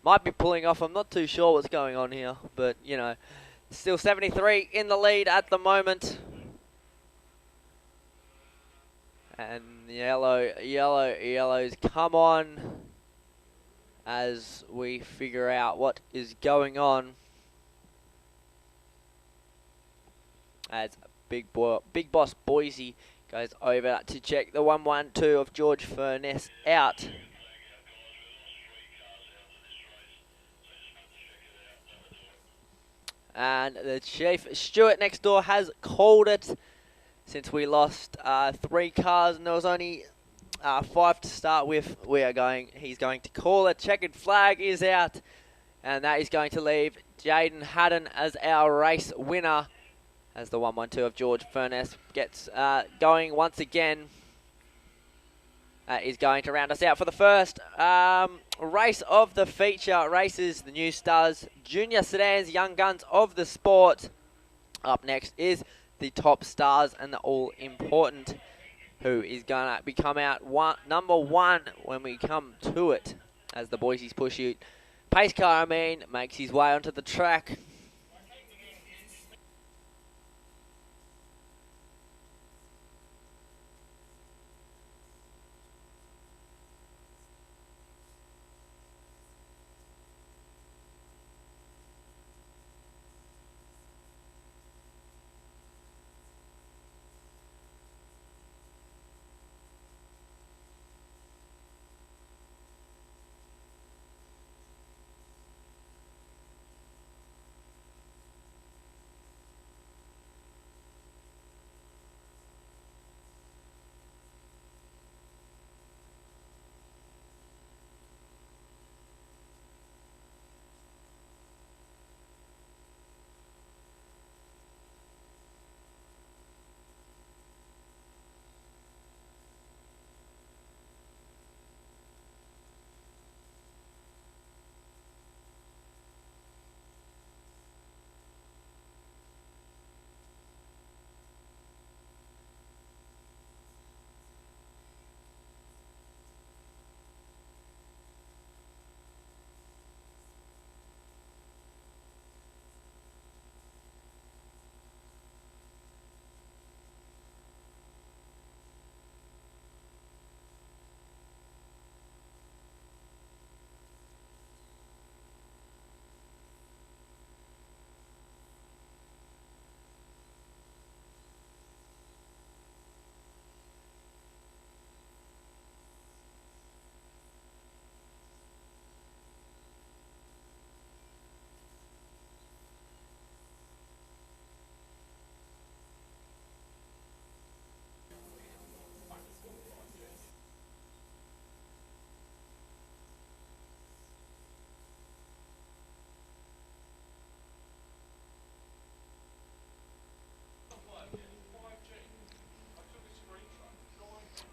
Might be pulling off. I'm not too sure what's going on here. But, you know, still 73 in the lead at the moment. And yellows come on as we figure out what is going on. As Big Boss Boise goes over to check the 112 of George Furness out. And the Chief Stewart next door has called it. Since we lost 3 cars and there was only 5 to start with, he's going to call it. Checkered flag is out, and that is going to leave Jaden Haddon as our race winner, as the 112 of George Furness gets going once again. Is going to round us out for the first race of the feature races, the New Stars Junior Sedans Young Guns of the sport. Up next is the Top Stars and the All-Important, who is going to become out number 1 when we come to it, as the Boise's Pursuit pace car, makes his way onto the track.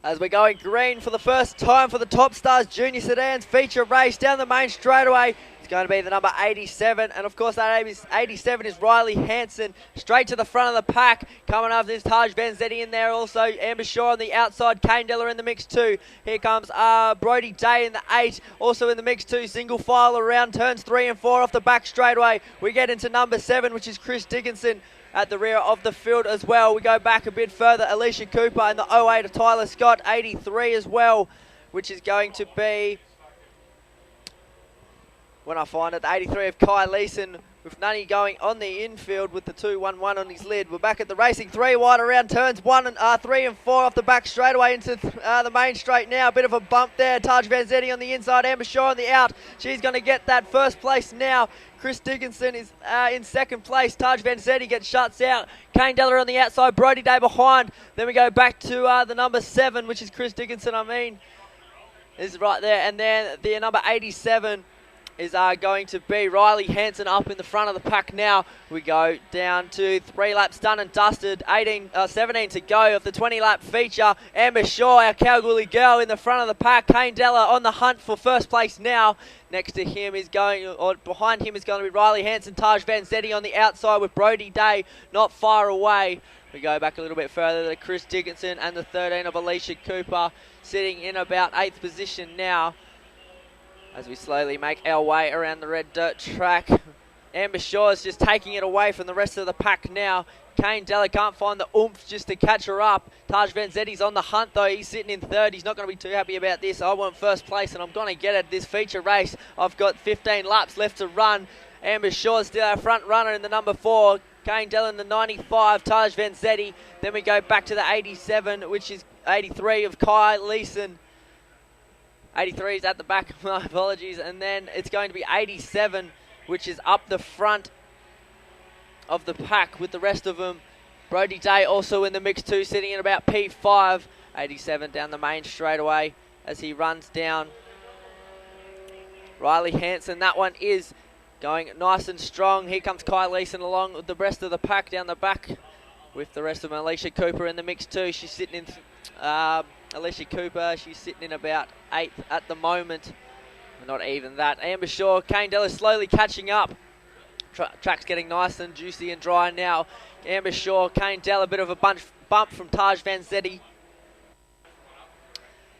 As we're going green for the first time for the Top Stars Junior Sedans feature race down the main straightaway. It's going to be the number 87, and of course that 87 is Riley Hanson, straight to the front of the pack. Coming up, there's Taj Vanzetti in there also. Amber Shaw on the outside, Kane Diller in the mix too. Here comes Brody Day in the 8, also in the mix too. Single file around turns 3 and 4 off the back straightaway. We get into number 7, which is Chris Dickinson, at the rear of the field as well. We go back a bit further. Alicia Cooper and the 08 of Tyler Scott, 83 as well, which is going to be, when I find it, the 83 of Kai Leeson, with Nunny going on the infield with the 211 on his lid. We're back at the racing 3 wide around turns 3 and 4 off the back straightaway into the main straight now. A bit of a bump there. Taj Vanzetti on the inside, Amber Shaw on the out. She's going to get that first place now. Chris Dickinson is in second place. Taj Vanzetti gets shuts out. Kane Deller on the outside, Brody Day behind. Then we go back to the number 7, which is Chris Dickinson, is right there. And then the number 87 is going to be Riley Hanson up in the front of the pack now. We go down to 3 laps done and dusted, 17 to go of the 20-lap feature. Amber Shaw, our Kalgoorlie girl, in the front of the pack. Kane Della on the hunt for first place now. Next to him is going, or behind him is going to be Riley Hanson, Taj Vanzetti on the outside with Brody Day not far away. We go back a little bit further to Chris Dickinson and the 13 of Alicia Cooper sitting in about 8th position now as we slowly make our way around the red dirt track. Amber Shaw is just taking it away from the rest of the pack now. Kane Della can't find the oomph just to catch her up. Taj Vanzetti's on the hunt though. He's sitting in 3rd. He's not going to be too happy about this. I want first place and I'm going to get it this feature race. I've got 15 laps left to run. Amber Shaw still our front runner in the number 4. Kane Della in the 95. Taj Vanzetti. Then we go back to the 87, which is 83 of Kai Leeson. 83 is at the back, my apologies. And then it's going to be 87, which is up the front of the pack with the rest of them. Brody Day also in the mix too, sitting in about P5. 87 down the main straightaway as he runs down. Riley Hanson, that one is going nice and strong. Here comes Kai Leeson along with the rest of the pack down the back with the rest of them. Alicia Cooper in the mix too. She's sitting in... Alicia Cooper, she's sitting in about 8th at the moment. Not even that. Amber Shaw, Kane Della slowly catching up. Track's getting nice and juicy and dry now. Amber Shaw, Kane Della, a bit of a bump from Taj Vanzetti.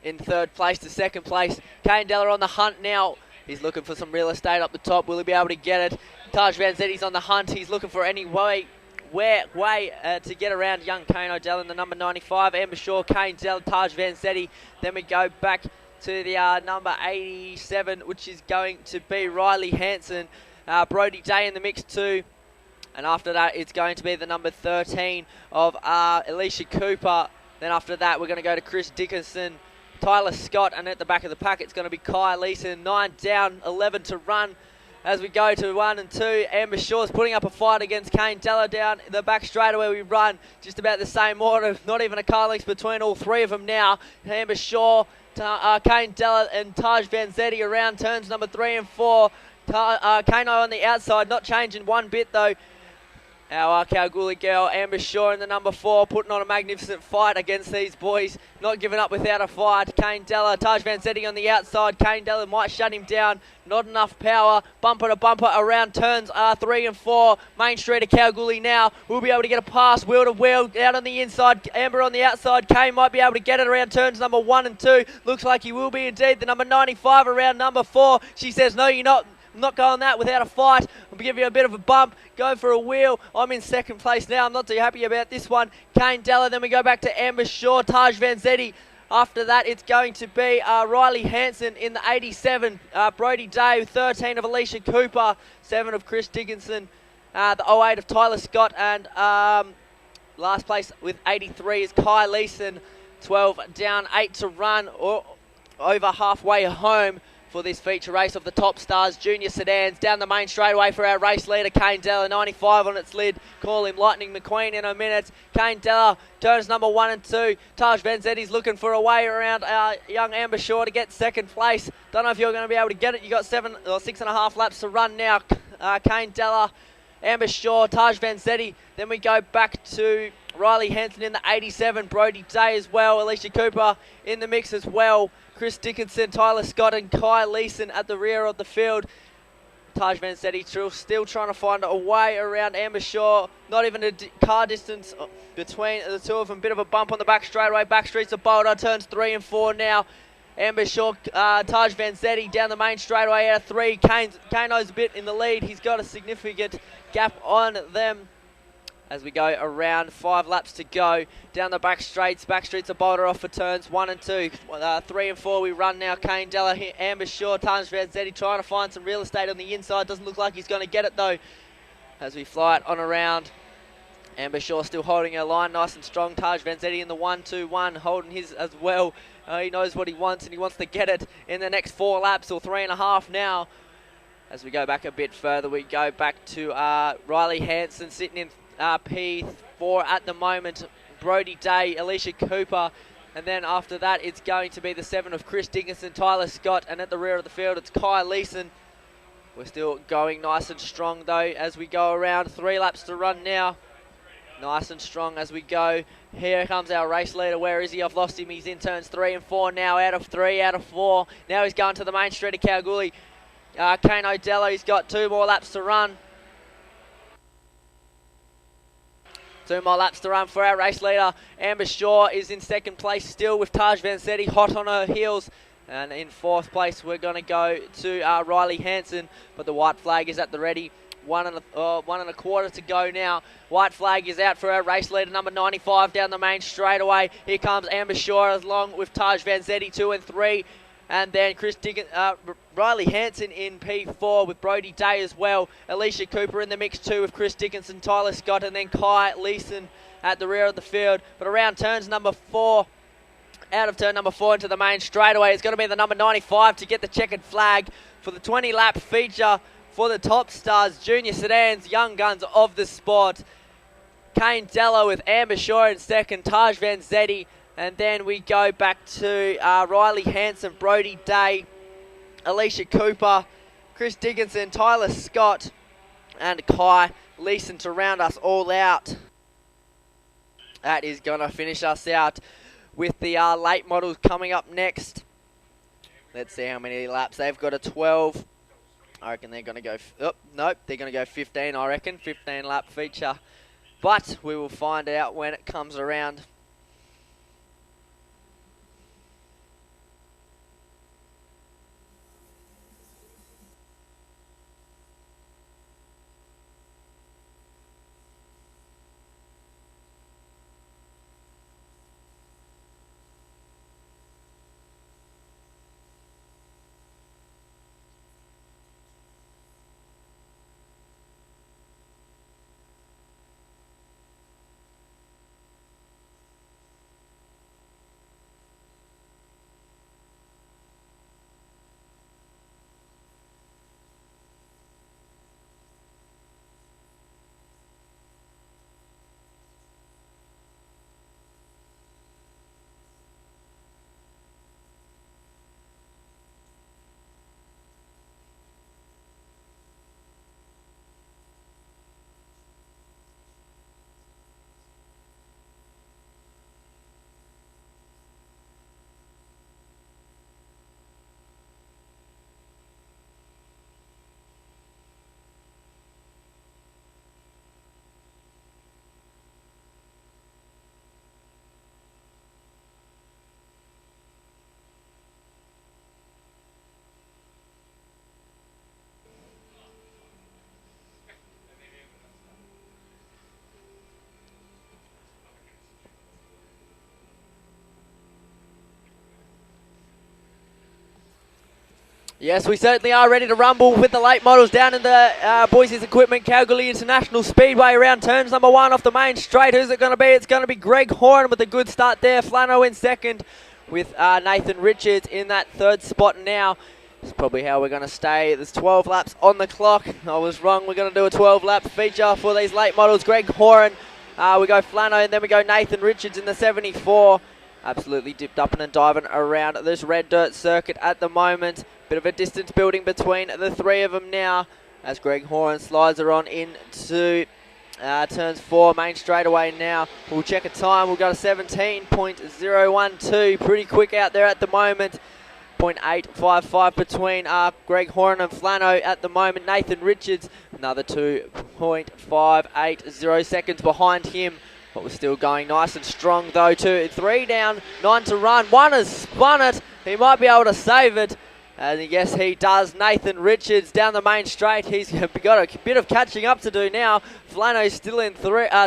In 3rd place to 2nd place. Kane Della on the hunt now. He's looking for some real estate up the top. Will he be able to get it? Taj Vanzetti's on the hunt. He's looking for any way to get around young Kane O'Dell in the number 95. Amber Shaw, Kane Dell, Taj Vanzetti. Then we go back to the number 87, which is going to be Riley Hanson. Brody Day in the mix too. And after that, it's going to be the number 13 of Alicia Cooper. Then after that, we're going to go to Chris Dickinson, Tyler Scott, and at the back of the pack, it's going to be Kai Leeson. 9 down, 11 to run. As we go to 1 and 2, Amber Shaw's putting up a fight against Kane Della down the back straightaway. We run just about the same order, not even a car length between all 3 of them now. Amber Shaw, Kane Della and Taj Vanzetti around turns number 3 and 4. Kano on the outside, not changing one bit though. Our Kalgoorlie girl, Amber Shaw in the number 4, putting on a magnificent fight against these boys. Not giving up without a fight. Kane Della, Taj Vanzetti on the outside. Kane Della might shut him down. Not enough power. Bumper to bumper around turns 3 and 4. Main Street of Kalgoorlie now. We'll be able to get a pass wheel to wheel out on the inside. Amber on the outside. Kane might be able to get it around turns number 1 and 2. Looks like he will be indeed. The number 95 around number 4. She says, no, you're not. I'm not going that without a fight. I'll give you a bit of a bump. Go for a wheel. I'm in 2nd place now. I'm not too happy about this one. Kane Della. Then we go back to Amber Shaw, Taj Vanzetti. After that, it's going to be Riley Hanson in the 87. Brody Day, 13 of Alicia Cooper. 7 of Chris Dickinson. The 08 of Tyler Scott. And last place with 83 is Kai Leeson. 12 down, 8 to run. Or over halfway home for this feature race of the Top Stars Junior Sedans. Down the main straightaway for our race leader, Kane Della, 95 on its lid. Call him Lightning McQueen in a minute. Kane Della, turns number 1 and 2. Taj Vanzetti's looking for a way around young Amber Shaw to get 2nd place. Don't know if you're going to be able to get it. You got 7 or 6.5 laps to run now. Kane Della, Amber Shaw, Taj Vanzetti. Then we go back to Riley Hanson in the 87. Brody Day as well. Alicia Cooper in the mix as well. Chris Dickinson, Tyler Scott and Kai Leeson at the rear of the field. Taj Vanzetti still trying to find a way around Amber Shaw. Not even a car distance between the 2 of them. Bit of a bump on the back straightaway. Back streets of Boulder. Turns 3 and 4 now. Amber Shaw, Taj Vanzetti down the main straightaway out of 3. Kano's a bit in the lead. He's got a significant gap on them. As we go around 5 laps to go down the back streets of Boulder off for turns 1 and 2. 3 and 4 we run now. Kane Della, Amber Shaw, Taj Vanzetti trying to find some real estate on the inside. Doesn't look like he's going to get it though. As we fly it on around. Amber Shaw still holding her line nice and strong. Taj Vanzetti in the 1-2-1 holding his as well. He knows what he wants and he wants to get it in the next 4 laps or 3.5 now. As we go back a bit further, we go back to Riley Hanson sitting in P4 at the moment. Brody Day, Alicia Cooper, and then after that it's going to be the 7 of Chris Dickinson, Tyler Scott, and at the rear of the field it's Kai Leeson. We're still going nice and strong though as we go around. 3 laps to run now. Nice and strong as we go. Here comes our race leader. Where is he? I've lost him. He's in turns 3 and 4 now, out of 3, out of 4. Now he's going to the main street of Kalgoorlie. Kane O'Dello, he's got 2 more laps to run. 2 more laps to run for our race leader. Amber Shaw is in second place still with Taj Vanzetti hot on her heels. And in 4th place, we're going to go to Riley Hanson, but the white flag is at the ready. 1 and a quarter to go now. White flag is out for our race leader, number 95, down the main straightaway. Here comes Amber Shaw along with Taj Vanzetti, 2 and 3. And then Riley Hanson in P4 with Brody Day as well. Alicia Cooper in the mix too with Chris Dickinson, Tyler Scott, and then Kai Leeson at the rear of the field. But around turns number 4, out of turn number 4 into the main straightaway, it's going to be the number 95 to get the checkered flag for the 20-lap feature for the Top Stars Junior Sedans, young guns of the sport. Kane Dello with Amber Shaw in second, Taj Vanzetti, and then we go back to Riley Hanson, Brody Day, Alicia Cooper, Chris Dickinson, Tyler Scott, and Kai Leeson to round us all out. That is going to finish us out with the late models coming up next. Let's see how many laps. They've got a 12. I reckon they're going to go... nope, they're going to go 15, I reckon. 15-lap feature. But we will find out when it comes around. Yes, we certainly are ready to rumble with the late models down in the Boise's Equipment Kalgoorlie International Speedway around turns number 1 off the main straight. Who's it going to be? It's going to be Greg Horan with a good start there. Flano in second with Nathan Richards in that 3rd spot now. It's probably how we're going to stay. There's 12 laps on the clock. I was wrong. We're going to do a 12-lap feature for these late models. Greg Horan, we go Flano, and then we go Nathan Richards in the 74. Absolutely dipped up and diving around this red dirt circuit at the moment. Bit of a distance building between the 3 of them now as Greg Horan slides her on into turns 4, main straightaway now. We'll check a time. We've got a 17.012. Pretty quick out there at the moment. 0.855 between Greg Horan and Flano at the moment. Nathan Richards, another 2.580 seconds behind him. But we're still going nice and strong though. 3 down, 9 to run. 1 has spun it. He might be able to save it. And yes, he does. Nathan Richards down the main straight. He's got a bit of catching up to do now. Flano's still in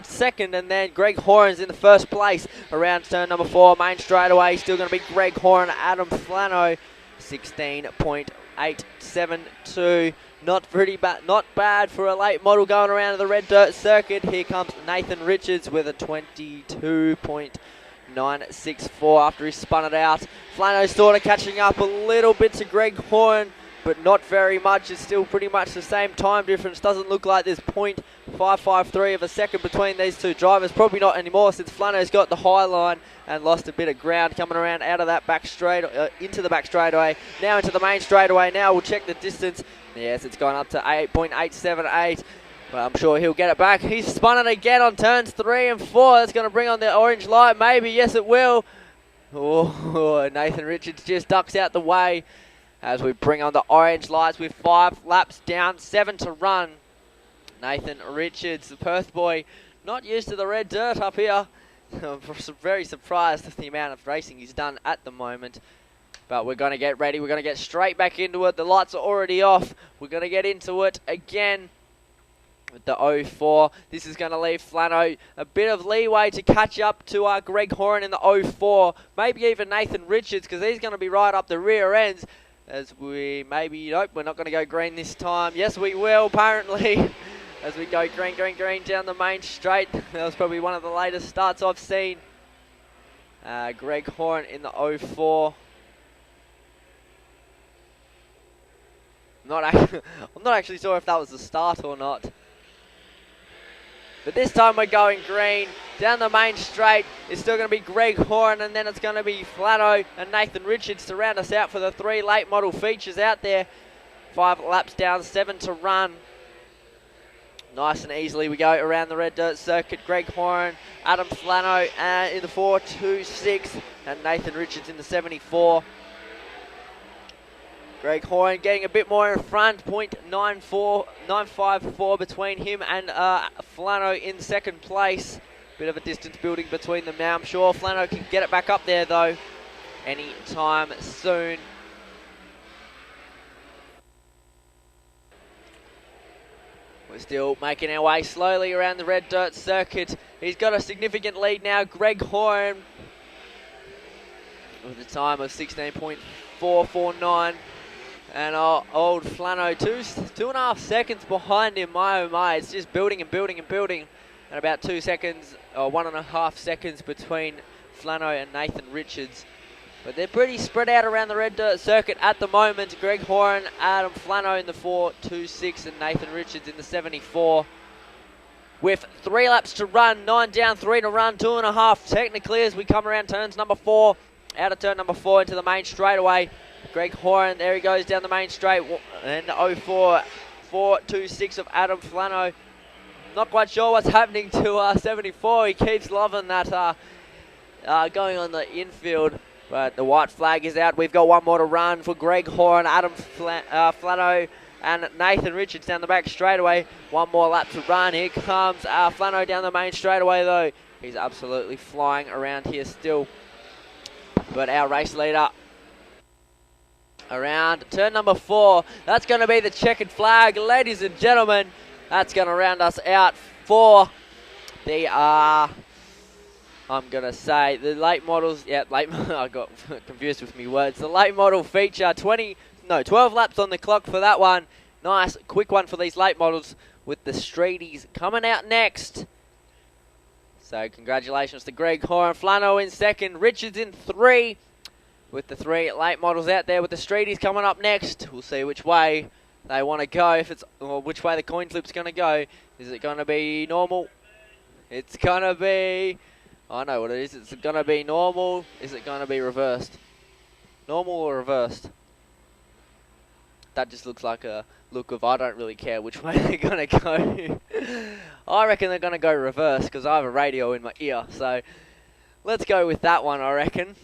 second, and then Greg Horan's in the 1st place around turn number 4, main straightaway. Still going to be Greg Horan, Adam Flano, 16.872. Not bad for a late model going around the red dirt circuit. Here comes Nathan Richards with a 22.964 after he spun it out. Flano sort of catching up a little bit to Greg Horan. but not very much. It's still pretty much the same time difference. Doesn't look like there's 0.553 of a second between these two drivers. Probably not anymore, since Flano's got the high line and lost a bit of ground coming around out of that back straight, into the back straightaway. Now into the main straightaway. Now we'll check the distance. Yes, it's gone up to 8.878. But I'm sure he'll get it back. He's spun it again on turns 3 and 4. That's going to bring on the orange light. Maybe, yes it will. Oh, Nathan Richards just ducks out the way as we bring on the orange lights with 5 laps down, 7 to run. Nathan Richards, the Perth boy, not used to the red dirt up here. I'm very surprised with the amount of racing he's done at the moment. But we're going to get ready. We're going to get straight back into it. The lights are already off. We're going to get into it again with the 04. This is going to leave Flano a bit of leeway to catch up to Greg Horan in the 04. Maybe even Nathan Richards, because he's going to be right up the rear ends. As we nope, we're not going to go green this time. Yes, we will, apparently. As we go green, green, green down the main straight. That was probably one of the latest starts I've seen. Greg Horan in the 04. I'm not actually sure if that was the start or not. But this time we're going green. Down the main straight, it's still going to be Greg Horan, and then it's going to be Flano and Nathan Richards to round us out for the 3 late model features out there. 5 laps down, 7 to run. Nice and easily we go around the red dirt circuit. Greg Horan, Adam Flano in the 426, and Nathan Richards in the 74. Greg Horan getting a bit more in front, 0.954 between him and Flano in second place. Bit of a distance building between them now. I'm sure Flano can get it back up there though any time soon. We're still making our way slowly around the red dirt circuit. He's got a significant lead now, Greg Horan, with a time of 16.449. And old Flano, 2.5 seconds behind him. My oh my, it's just building and building and building. And about 2 seconds, or 1.5 seconds between Flano and Nathan Richards. But they're pretty spread out around the red dirt circuit at the moment. Greg Horan, Adam Flano in the 426, and Nathan Richards in the 74. With 3 laps to run, 9 down, 3 to run, 2.5 technically as we come around turns number 4. Out of turn number 4 into the main straightaway. Greg Horan, there he goes down the main straight, and 04, 426 of Adam Flano. Not quite sure what's happening to 74. He keeps loving that going on the infield, but the white flag is out. We've got 1 more to run for Greg Horan, Adam Flano, and Nathan Richards down the back straightaway. 1 more lap to run. Here comes Flano down the main straightaway though. He's absolutely flying around here still. But our race leader around turn number 4. That's going to be the checkered flag, ladies and gentlemen. That's going to round us out for the, I'm going to say, the late models. Yeah, I got confused with me words. The late model feature, 12 laps on the clock for that one. Nice, quick one for these late models with the Streeties coming out next. So congratulations to Greg Horan, Flano in second, Richards in 3. With the 3 late models out there, with the Streeties coming up next. We'll see which way they want to go, or which way the coin flip's going to go. Is it going to be normal? It's going to be, I know what it is. It's going to be normal. Is it going to be reversed? Normal or reversed? That just looks like a look of I don't really care which way they're going to go. I reckon they're going to go reverse because I have a radio in my ear. So let's go with that one, I reckon.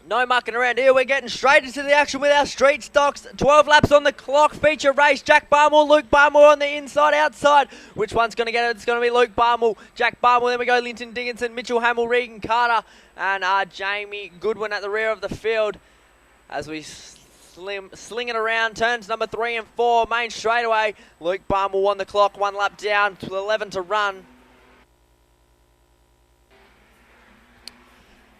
No mucking around here. We're getting straight into the action with our street stocks. 12 laps on the clock. Feature race. Jack Barmore, Luke Barmore on the inside, outside. Which one's going to get it? It's going to be Luke Barmore, Jack Barmore. Then we go Linton Dickinson, Mitchell Hamill, Regan Carter, and Jamie Goodwin at the rear of the field. As we sling it around turns number 3 and 4. Main straightaway. Luke Barmore on the clock. 1 lap down to 11 to run.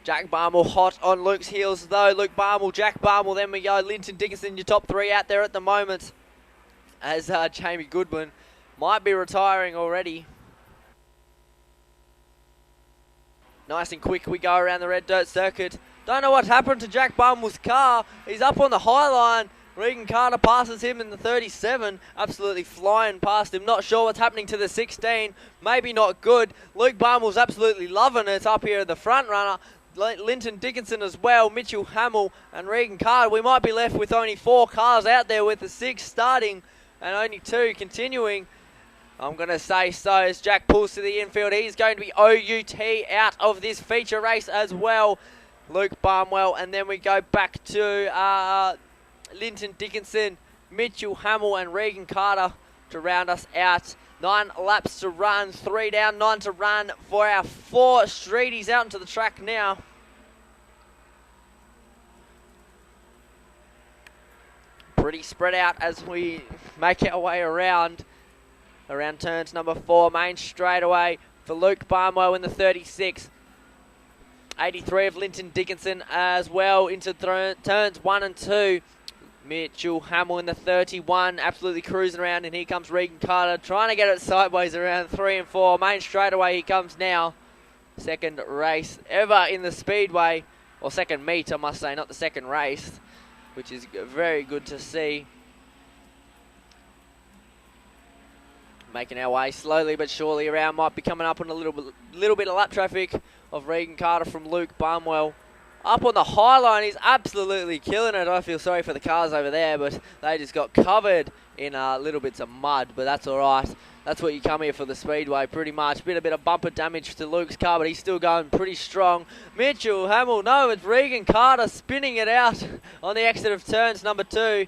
Jack Barmore hot on Luke's heels though. Luke Barmore, Jack Barmore, then we go Linton Dickinson, your top 3 out there at the moment. As Jamie Goodwin might be retiring already. Nice and quick we go around the red dirt circuit. Don't know what's happened to Jack Barmore's car. He's up on the high line. Regan Carter passes him in the 37, absolutely flying past him. Not sure what's happening to the 16, maybe not good. Luke Barmore's absolutely loving it up here in the front runner. Linton Dickinson as well, Mitchell Hamill and Regan Carter. We might be left with only 4 cars out there with the 6 starting and only 2 continuing. I'm going to say so as Jack pulls to the infield. He's going to be OUT out of this feature race as well. Luke Barmwell, and then we go back to Linton Dickinson, Mitchell Hamill and Regan Carter to round us out. 9 laps to run, 3 down, 9 to run for our 4 streeties out into the track now. Pretty spread out as we make our way around turns number 4, main straightaway for Luke Barmwell in the 36. 83 of Linton Dickinson as well into turns 1 and 2. Mitchell Hamill in the 31, absolutely cruising around, and here comes Regan Carter trying to get it sideways around 3 and 4. Main straightaway he comes now. Second race ever in the Speedway, or second meet I must say, not the second race, which is very good to see. Making our way slowly but surely around, might be coming up on a little bit of lap traffic of Regan Carter from Luke Barmwell. Up on the high line, he's absolutely killing it. I feel sorry for the cars over there, but they just got covered in little bits of mud, but that's all right. That's what you come here for, the Speedway, pretty much. A bit of bumper damage to Luke's car, but he's still going pretty strong. Mitchell Hamill, no, it's Regan Carter spinning it out on the exit of turns number 2.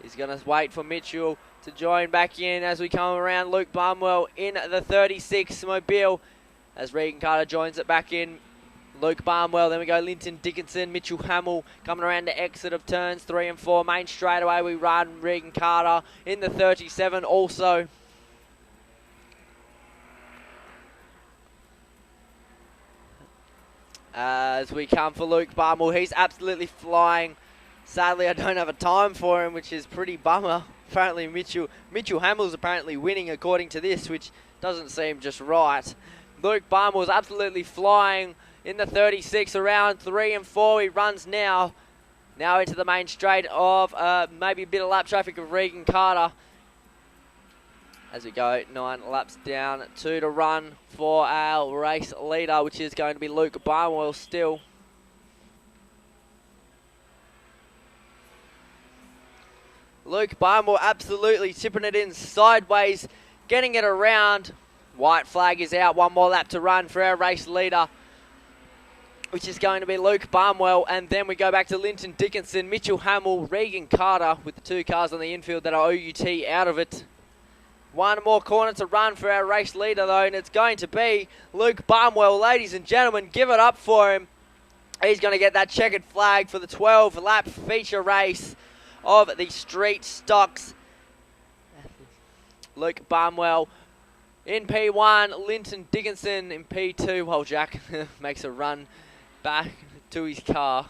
He's going to wait for Mitchell to join back in as we come around. Luke Barmwell in the 36 Mobile as Regan Carter joins it back in. Luke Barmwell, then we go Linton Dickinson, Mitchell Hamill coming around the exit of turns 3 and 4. Main straightaway we run Regan Carter in the 37 also. As we come for Luke Barmwell, he's absolutely flying. Sadly, I don't have a time for him, which is pretty bummer. Apparently Mitchell Hamill's apparently winning according to this, which doesn't seem just right. Luke Barmwell's absolutely flying in the 36 around 3 and 4. He runs now into the main straight of maybe a bit of lap traffic of Regan Carter. As we go 9 laps down, 2 to run for our race leader, which is going to be Luke Barmwell still. Luke Barmwell absolutely tipping it in sideways, getting it around. White flag is out, 1 more lap to run for our race leader, which is going to be Luke Barmwell. And then we go back to Linton Dickinson, Mitchell Hamill, Regan Carter with the 2 cars on the infield that are OUT out of it. 1 more corner to run for our race leader though, and it's going to be Luke Barmwell. Ladies and gentlemen, give it up for him. He's going to get that checkered flag for the 12-lap feature race of the street stocks. Luke Barmwell in P1, Linton Dickinson in P2, while Jack makes a run back to his car.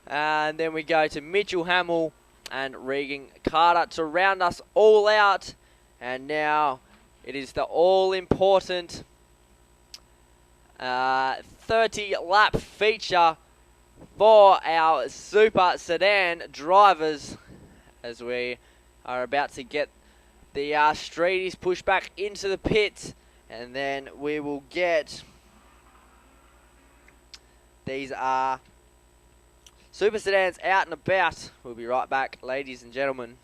And then we go to Mitchell Hamill and Regan Carter to round us all out. And now it is the all-important 30-lap feature for our Super Sedan drivers, as we are about to get the streeties pushed back into the pits, and then we will get these Super Sedans out and about. We'll be right back, ladies and gentlemen.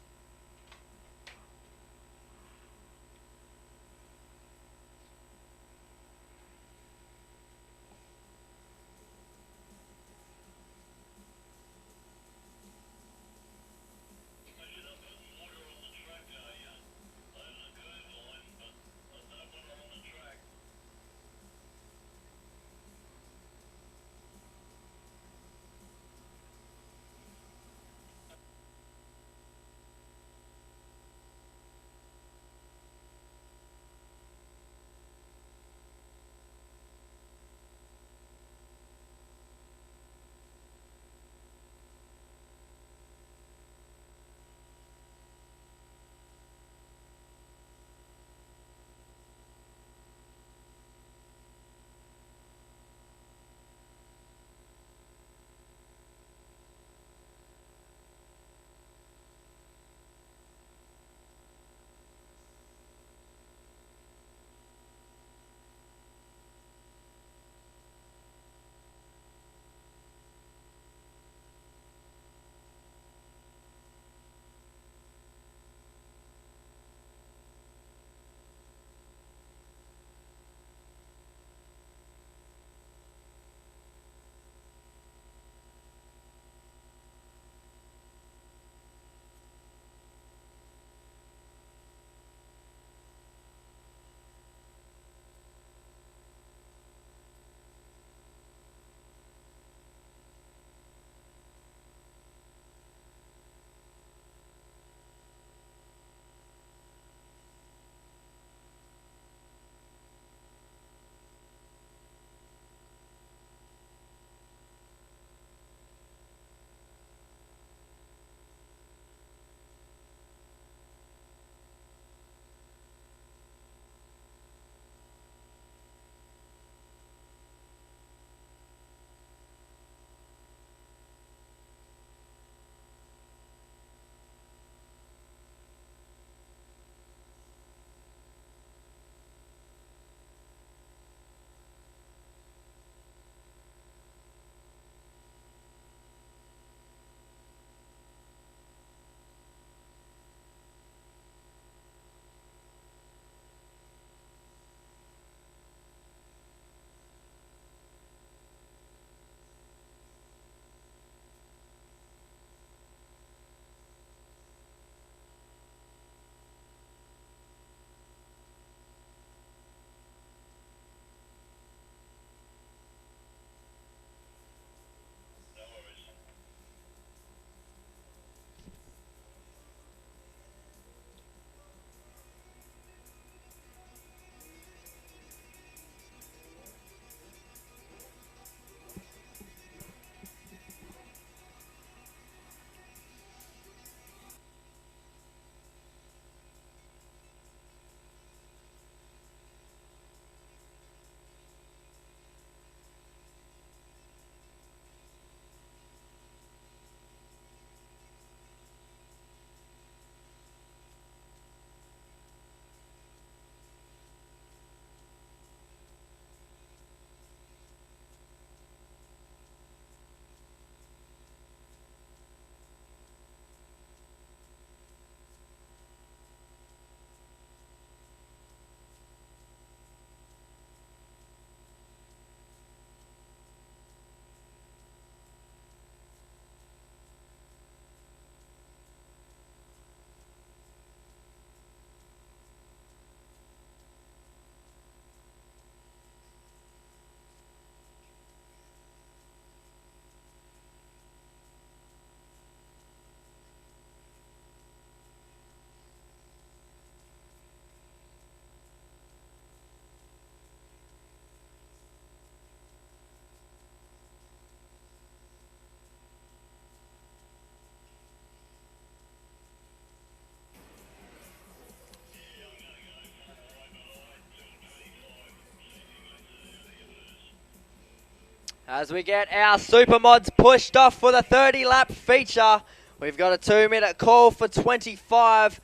As we get our super mods pushed off for the 30-lap feature, we've got a 2-minute call for 25,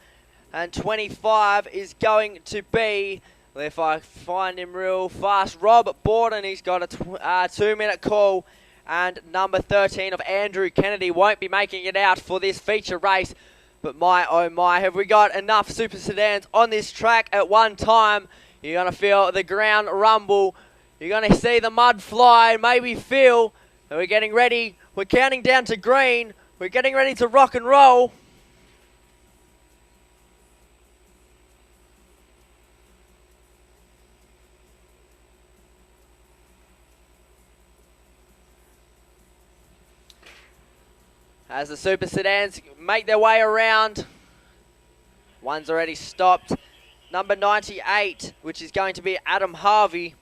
and 25 is going to be, if I find him real fast, Rob Borden. He's got a 2-minute call, and number 13 of Andrew Kennedy won't be making it out for this feature race. But my, oh my, have we got enough super sedans on this track at one time? You're going to feel the ground rumble. You're going to see the mud fly, maybe feel that we're getting ready. We're counting down to green. We're getting ready to rock and roll. As the super sedans make their way around. One's already stopped. Number 98, which is going to be Adam Harvey.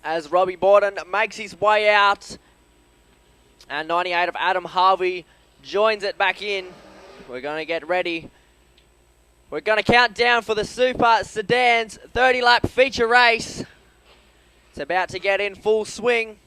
As Robbie Borden makes his way out, and 98 of Adam Harvey joins it back in. We're going to get ready. We're going to count down for the Super Sedans 30-lap feature race. It's about to get in full swing.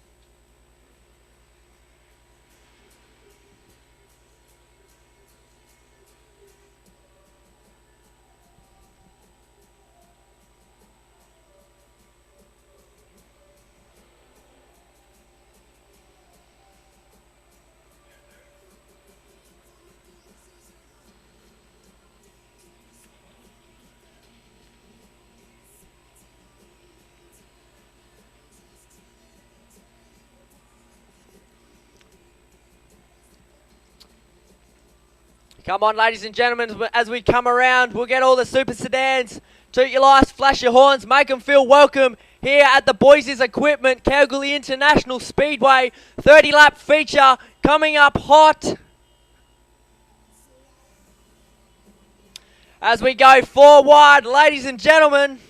Come on, ladies and gentlemen, as we come around, we'll get all the super sedans. Toot your lights, flash your horns, make them feel welcome here at the Boise's Equipment, Kalgoorlie International Speedway. 30-lap feature coming up hot. As we go 4 wide, ladies and gentlemen.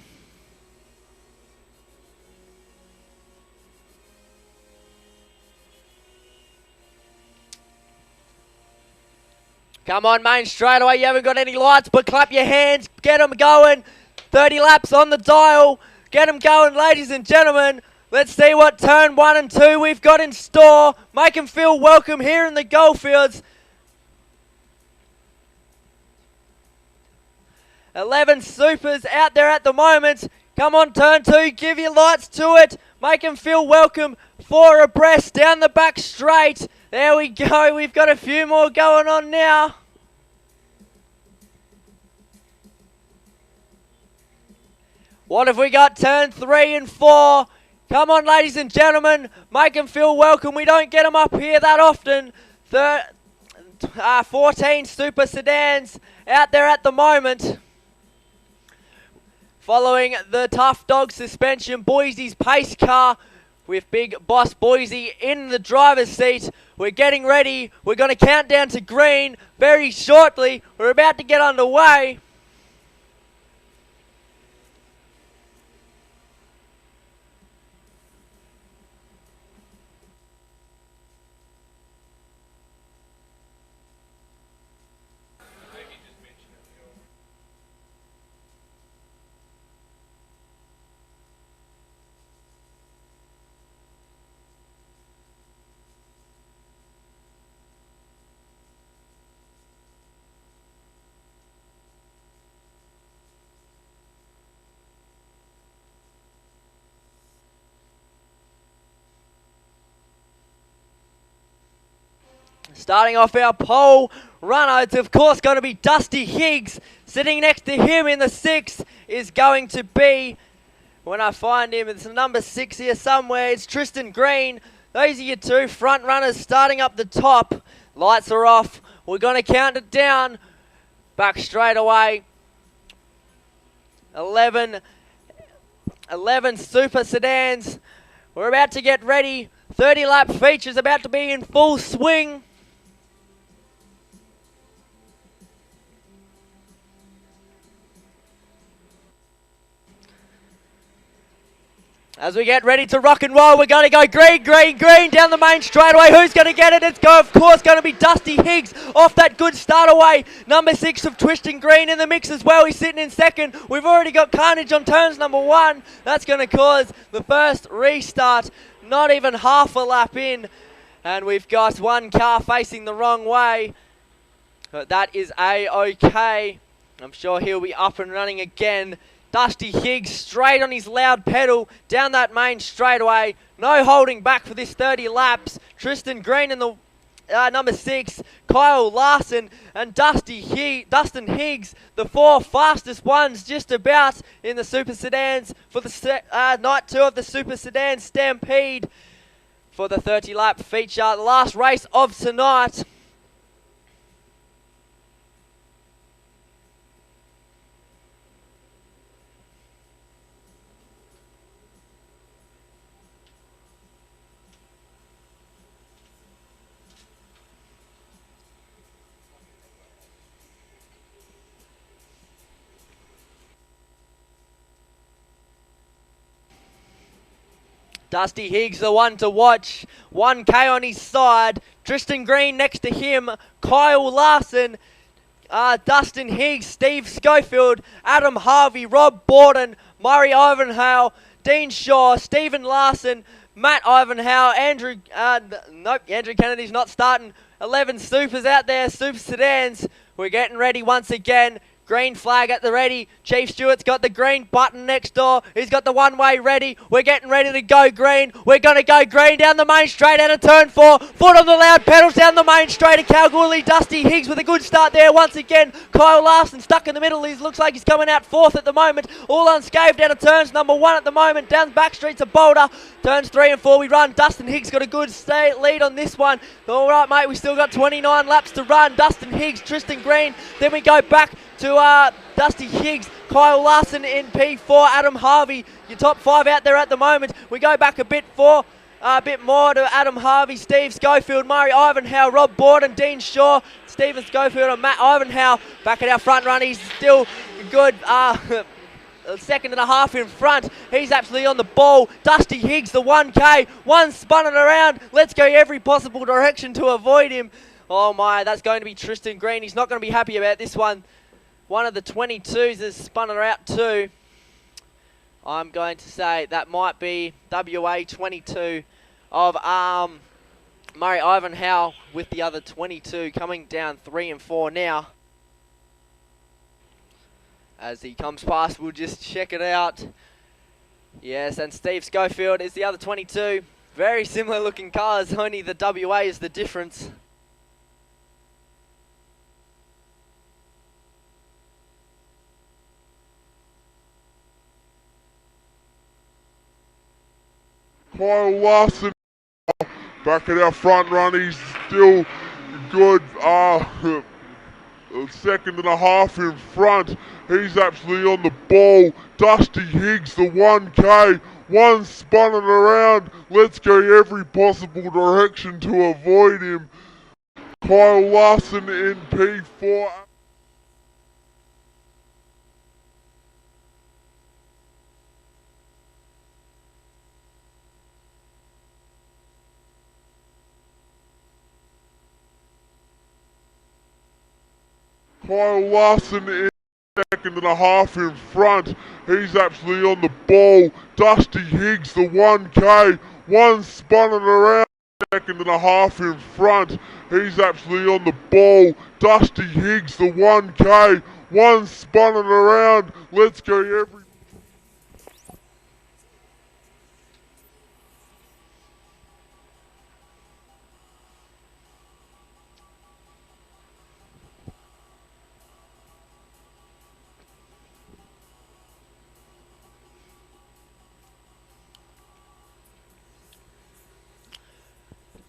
Come on, main, straight away. You haven't got any lights, but clap your hands. Get them going. 30 laps on the dial. Get them going, ladies and gentlemen. Let's see what turn 1 and 2 we've got in store. Make them feel welcome here in the Goldfields. 11 supers out there at the moment. Come on, turn 2. Give your lights to it. Make them feel welcome. 4 abreast down the back straight. There we go. We've got a few more going on now. What have we got? Turn 3 and 4. Come on, ladies and gentlemen. Make them feel welcome. We don't get them up here that often. 14 super sedans out there at the moment. Following the Tough Dog suspension, Boise's pace car with Big Boss Boise in the driver's seat. We're getting ready. We're going to count down to green very shortly. We're about to get underway. Starting off our pole runner, it's of course going to be Dusty Higgs. Sitting next to him in the 6 is going to be, when I find him, it's number 6 here somewhere, it's Tristan Green. Those are your two front runners starting up the top. Lights are off. We're going to count it down. Back straight away. 11 Super Sedans. We're about to get ready. 30 lap feature's about to be in full swing. As we get ready to rock and roll, we're going to go green, green, green down the main straightaway. Who's going to get it? It's, of course, going to be Dusty Higgs off that good start away. Number 6 of Twisting Green in the mix as well. He's sitting in second. We've already got Carnage on turns number 1. That's going to cause the first restart. Not even half a lap in. And we've got one car facing the wrong way. But that is A-OK. I'm sure he'll be up and running again. Dusty Higgs straight on his loud pedal down that main straightaway. No holding back for this 30 laps. Tristan Green in the number 6, Kyle Larson and Dustin Higgs, the 4 fastest ones just about in the Super Sedans for the night 2 of the Super Sedan Stampede for the 30 lap feature. The last race of tonight. Dusty Higgs, the one to watch. 1K on his side. Tristan Green next to him. Kyle Larson. Dustin Higgs, Steve Schofield, Adam Harvey, Rob Borden, Murray Ivanhoe, Dean Shaw, Stephen Larson, Matt Ivanhoe, Andrew Kennedy's not starting. 11 supers out there, Super Sedans. We're getting ready once again. Green flag at the ready. Chief Stewart's got the green button next door. He's got the one-way ready. We're getting ready to go green. We're going to go green down the main straight out of turn 4. Foot on the loud pedals down the main straight of Kalgoorlie. Dusty Higgs with a good start there once again. Kyle Larson stuck in the middle. He looks like he's coming out 4th at the moment. All unscathed out of turns number 1 at the moment. Down back streets of Boulder. Turns 3 and 4 we run. Dustin Higgs got a good lead on this one. All right, mate. We still got 29 laps to run. Dustin Higgs, Tristan Green. Then we go back to Dusty Higgs, Kyle Larson in P4, Adam Harvey, your top 5 out there at the moment. We go back a bit more to Adam Harvey, Steve Schofield, Murray Ivanhoe, Rob Borden, Dean Shaw, Stephen Schofield and Matt Ivanhoe. Back at our front run, he's still good. A second and a half in front. He's absolutely on the ball. Dusty Higgs, the 1K, one spun it around. Let's go every possible direction to avoid him. Oh my, that's going to be Tristan Green. He's not going to be happy about this one. One of the 22s has spun her out too. I'm going to say that might be WA 22 of Murray Ivanhoe with the other 22 coming down 3 and 4 now. As he comes past, we'll just check it out. Yes, and Steve Schofield is the other 22. Very similar looking cars, only the WA is the difference. Kyle Larson back at our front run, he's still good, a second and a half in front. He's absolutely on the ball. Dusty Higgs, the 1K, one spun it around. Let's go every possible direction to avoid him. Kyle Larson in P4. Kyle Larson in second and a half in front. He's absolutely on the ball. Dusty Higgs, the 1K, one spun it around. Second and a half in front. He's absolutely on the ball. Dusty Higgs, the 1K, one spun it around. Let's go every...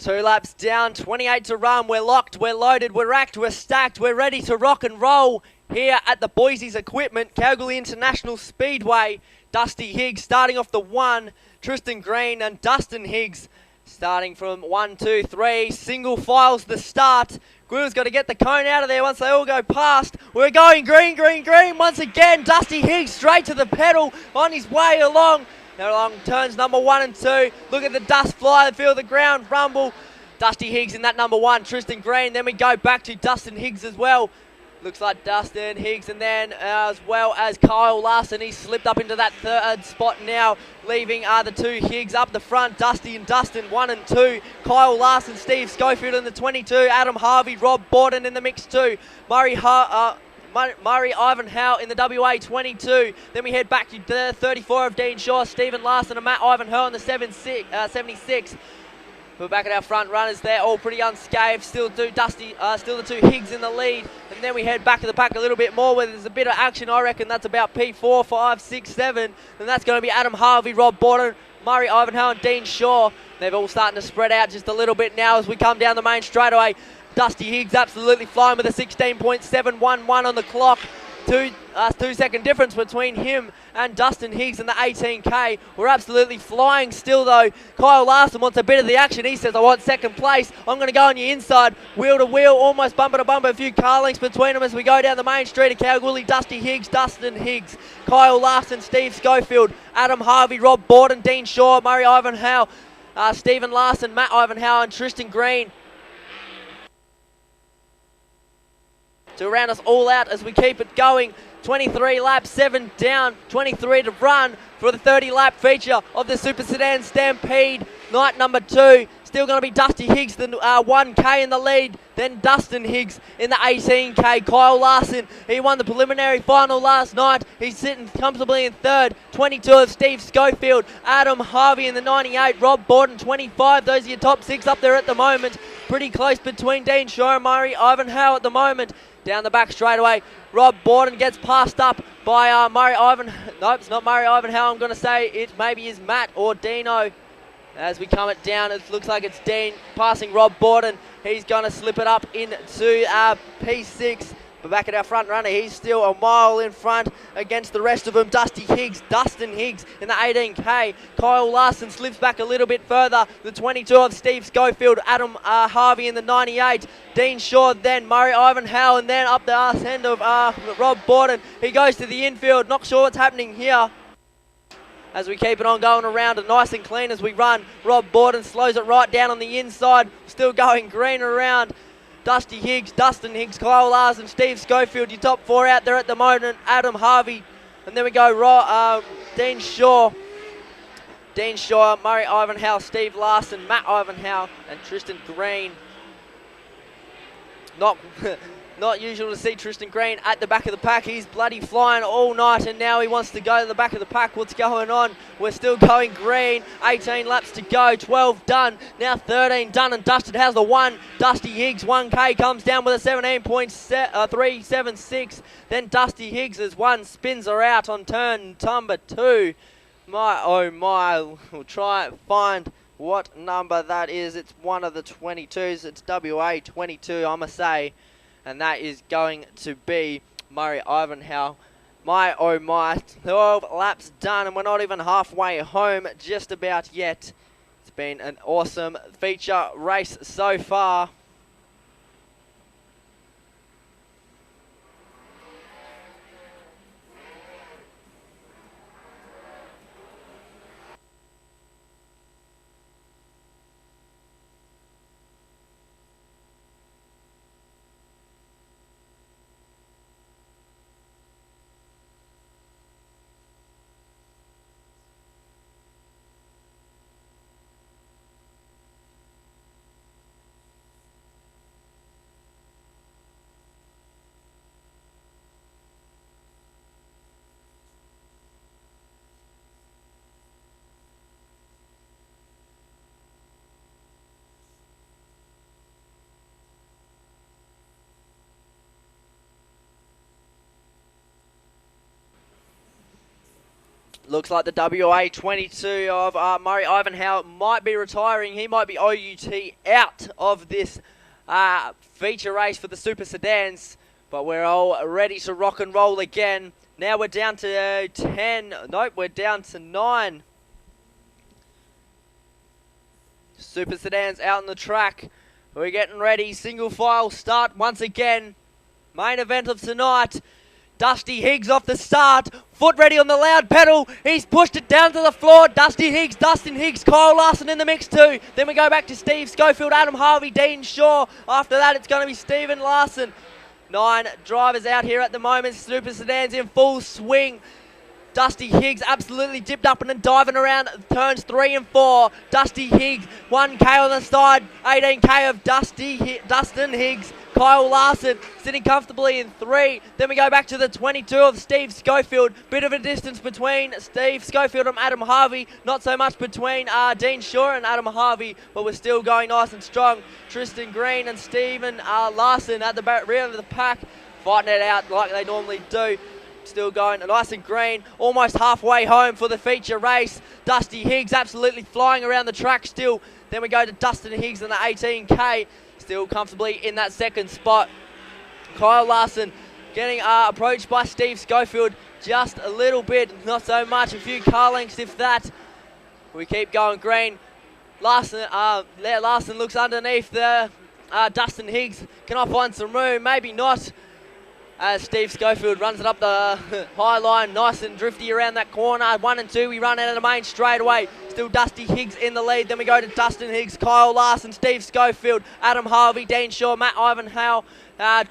2 laps down, 28 to run. We're locked, we're loaded, we're racked, we're stacked, we're ready to rock and roll here at the Boise's Equipment, Kalgoorlie International Speedway. Dusty Higgs starting off the 1, Tristan Green and Dustin Higgs starting from 1, 2, 3. Single files the start. Gwill's got to get the cone out of there once they all go past. We're going green, green, green once again. Dusty Higgs straight to the pedal on his way along. Now along turns number 1 and 2. Look at the dust fly, feel the ground rumble. Dusty Higgs in that number 1, Tristan Green. Then we go back to Dustin Higgs as well. Looks like Dustin Higgs, and then as well as Kyle Larson. He's slipped up into that 3rd spot now, leaving the 2 Higgs up the front. Dusty and Dustin 1 and 2. Kyle Larson, Steve Schofield in the 22. Adam Harvey, Rob Borden in the mix 2. Murray Ivanhoe in the WA 22. Then we head back to the 34 of Dean Shaw, Stephen Larson and Matt Ivanhoe in the 76. We're back at our front runners there, all pretty unscathed. Still the 2 Higgs in the lead. And then we head back to the pack a little bit more where there's a bit of action. I reckon that's about P4, 5, 6, 7. And that's going to be Adam Harvey, Rob Borden, Murray Ivanhoe and Dean Shaw. They're all starting to spread out just a little bit now as we come down the main straightaway. Dusty Higgs absolutely flying with a 16.711 on the clock. 2 second difference between him and Dustin Higgs in the 18k. We're absolutely flying still though. Kyle Larson wants a bit of the action. He says, I want 2nd place. I'm going to go on your inside. Wheel to wheel, almost bumper to bumper. A few car links between them as we go down the main street of Kalgoorlie. Dusty Higgs, Dustin Higgs, Kyle Larson, Steve Schofield, Adam Harvey, Rob Borden, Dean Shaw, Murray Ivanhoe, Stephen Larson, Matt Ivanhoe and Tristan Green to round us all out as we keep it going. 23 laps, 7 down, 23 to run for the 30-lap feature of the Super Sedan Stampede. Night number 2, still going to be Dusty Higgs, the 1k in the lead. Then Dustin Higgs in the 18k. Kyle Larson, he won the preliminary final last night. He's sitting comfortably in 3rd. 22 of Steve Schofield. Adam Harvey in the 98. Rob Borden, 25. Those are your top 6 up there at the moment. Pretty close between Dean Shaw and Murray Ivanhoe at the moment. Down the back straightaway, Rob Borden gets passed up by Murray Ivanhoe. Nope, it's not Murray Ivanhoe. I'm going to say it maybe is Matt or Dino. As we come it down, it looks like it's Dean passing Rob Borden. He's going to slip it up into P6. But back at our front runner, he's still a mile in front against the rest of them. Dusty Higgs, Dustin Higgs in the 18k. Kyle Larson slips back a little bit further. The 22 of Steve Schofield, Adam Harvey in the 98. Dean Shaw, then Murray Ivanhoe, and then up the arse end of Rob Borden. He goes to the infield. Not sure what's happening here. As we keep it on going around and nice and clean as we run. Rob Borden slows it right down on the inside. Still going green around. Dusty Higgs, Dustin Higgs, Kyle Larson, Steve Schofield, your top 4 out there at the moment. Adam Harvey, and then we go Dean Shaw, Murray Ivanhoe, Steve Larson, Matt Ivanhoe, and Tristan Green. Not usual to see Tristan Green at the back of the pack. He's bloody flying all night and now he wants to go to the back of the pack. What's going on? We're still going green. 18 laps to go. 12 done. Now 13 done and dusted. How's the 1? Dusty Higgs, 1k, comes down with a 17.376. Then Dusty Higgs as 1 spins her out on turn number 2. My, oh my. We'll try and find what number that is. It's one of the 22s. It's WA 22, I must say. And that is going to be Murray Ivanhoe. My, oh my, 12 laps done and we're not even halfway home just about yet. It's been an awesome feature race so far. Looks like the WA 22 of Murray Ivanhoe might be retiring. He might be OUT out of this feature race for the Super Sedans. But we're all ready to rock and roll again. Now we're down to 10. Nope, we're down to 9. Super Sedans out on the track. We're getting ready. Single file start once again. Main event of tonight. Dusty Higgs off the start. Foot ready on the loud pedal. He's pushed it down to the floor. Dusty Higgs, Dustin Higgs, Kyle Larson in the mix too. Then we go back to Steve Schofield, Adam Harvey, Dean Shaw. After that, it's going to be Stephen Larson. 9 drivers out here at the moment. Super Sedans in full swing. Dusty Higgs absolutely dipped up and diving around turns 3 and 4. Dusty Higgs, 1K on the side, 18K of Dustin Higgs. Kyle Larson sitting comfortably in 3. Then we go back to the 22 of Steve Schofield. Bit of a distance between Steve Schofield and Adam Harvey. Not so much between Dean Shaw and Adam Harvey, but we're still going nice and strong. Tristan Green and Stephen Larson at the rear of the pack, fighting it out like they normally do. Still going nice and green, almost halfway home for the feature race. Dusty Higgs absolutely flying around the track still. Then we go to Dustin Higgs in the 18K, still comfortably in that second spot. Kyle Larson getting approached by Steve Schofield just a little bit, not so much, a few car lengths if that. We keep going green. Larson looks underneath the Dustin Higgs. Can I find some room? Maybe not. As Steve Schofield runs it up the high line, nice and drifty around that corner. 1 and 2, we run out of the main straightaway. Still Dusty Higgs in the lead. Then we go to Dustin Higgs, Kyle Larson, Steve Schofield, Adam Harvey, Dean Shaw, Matt Ivanhoe,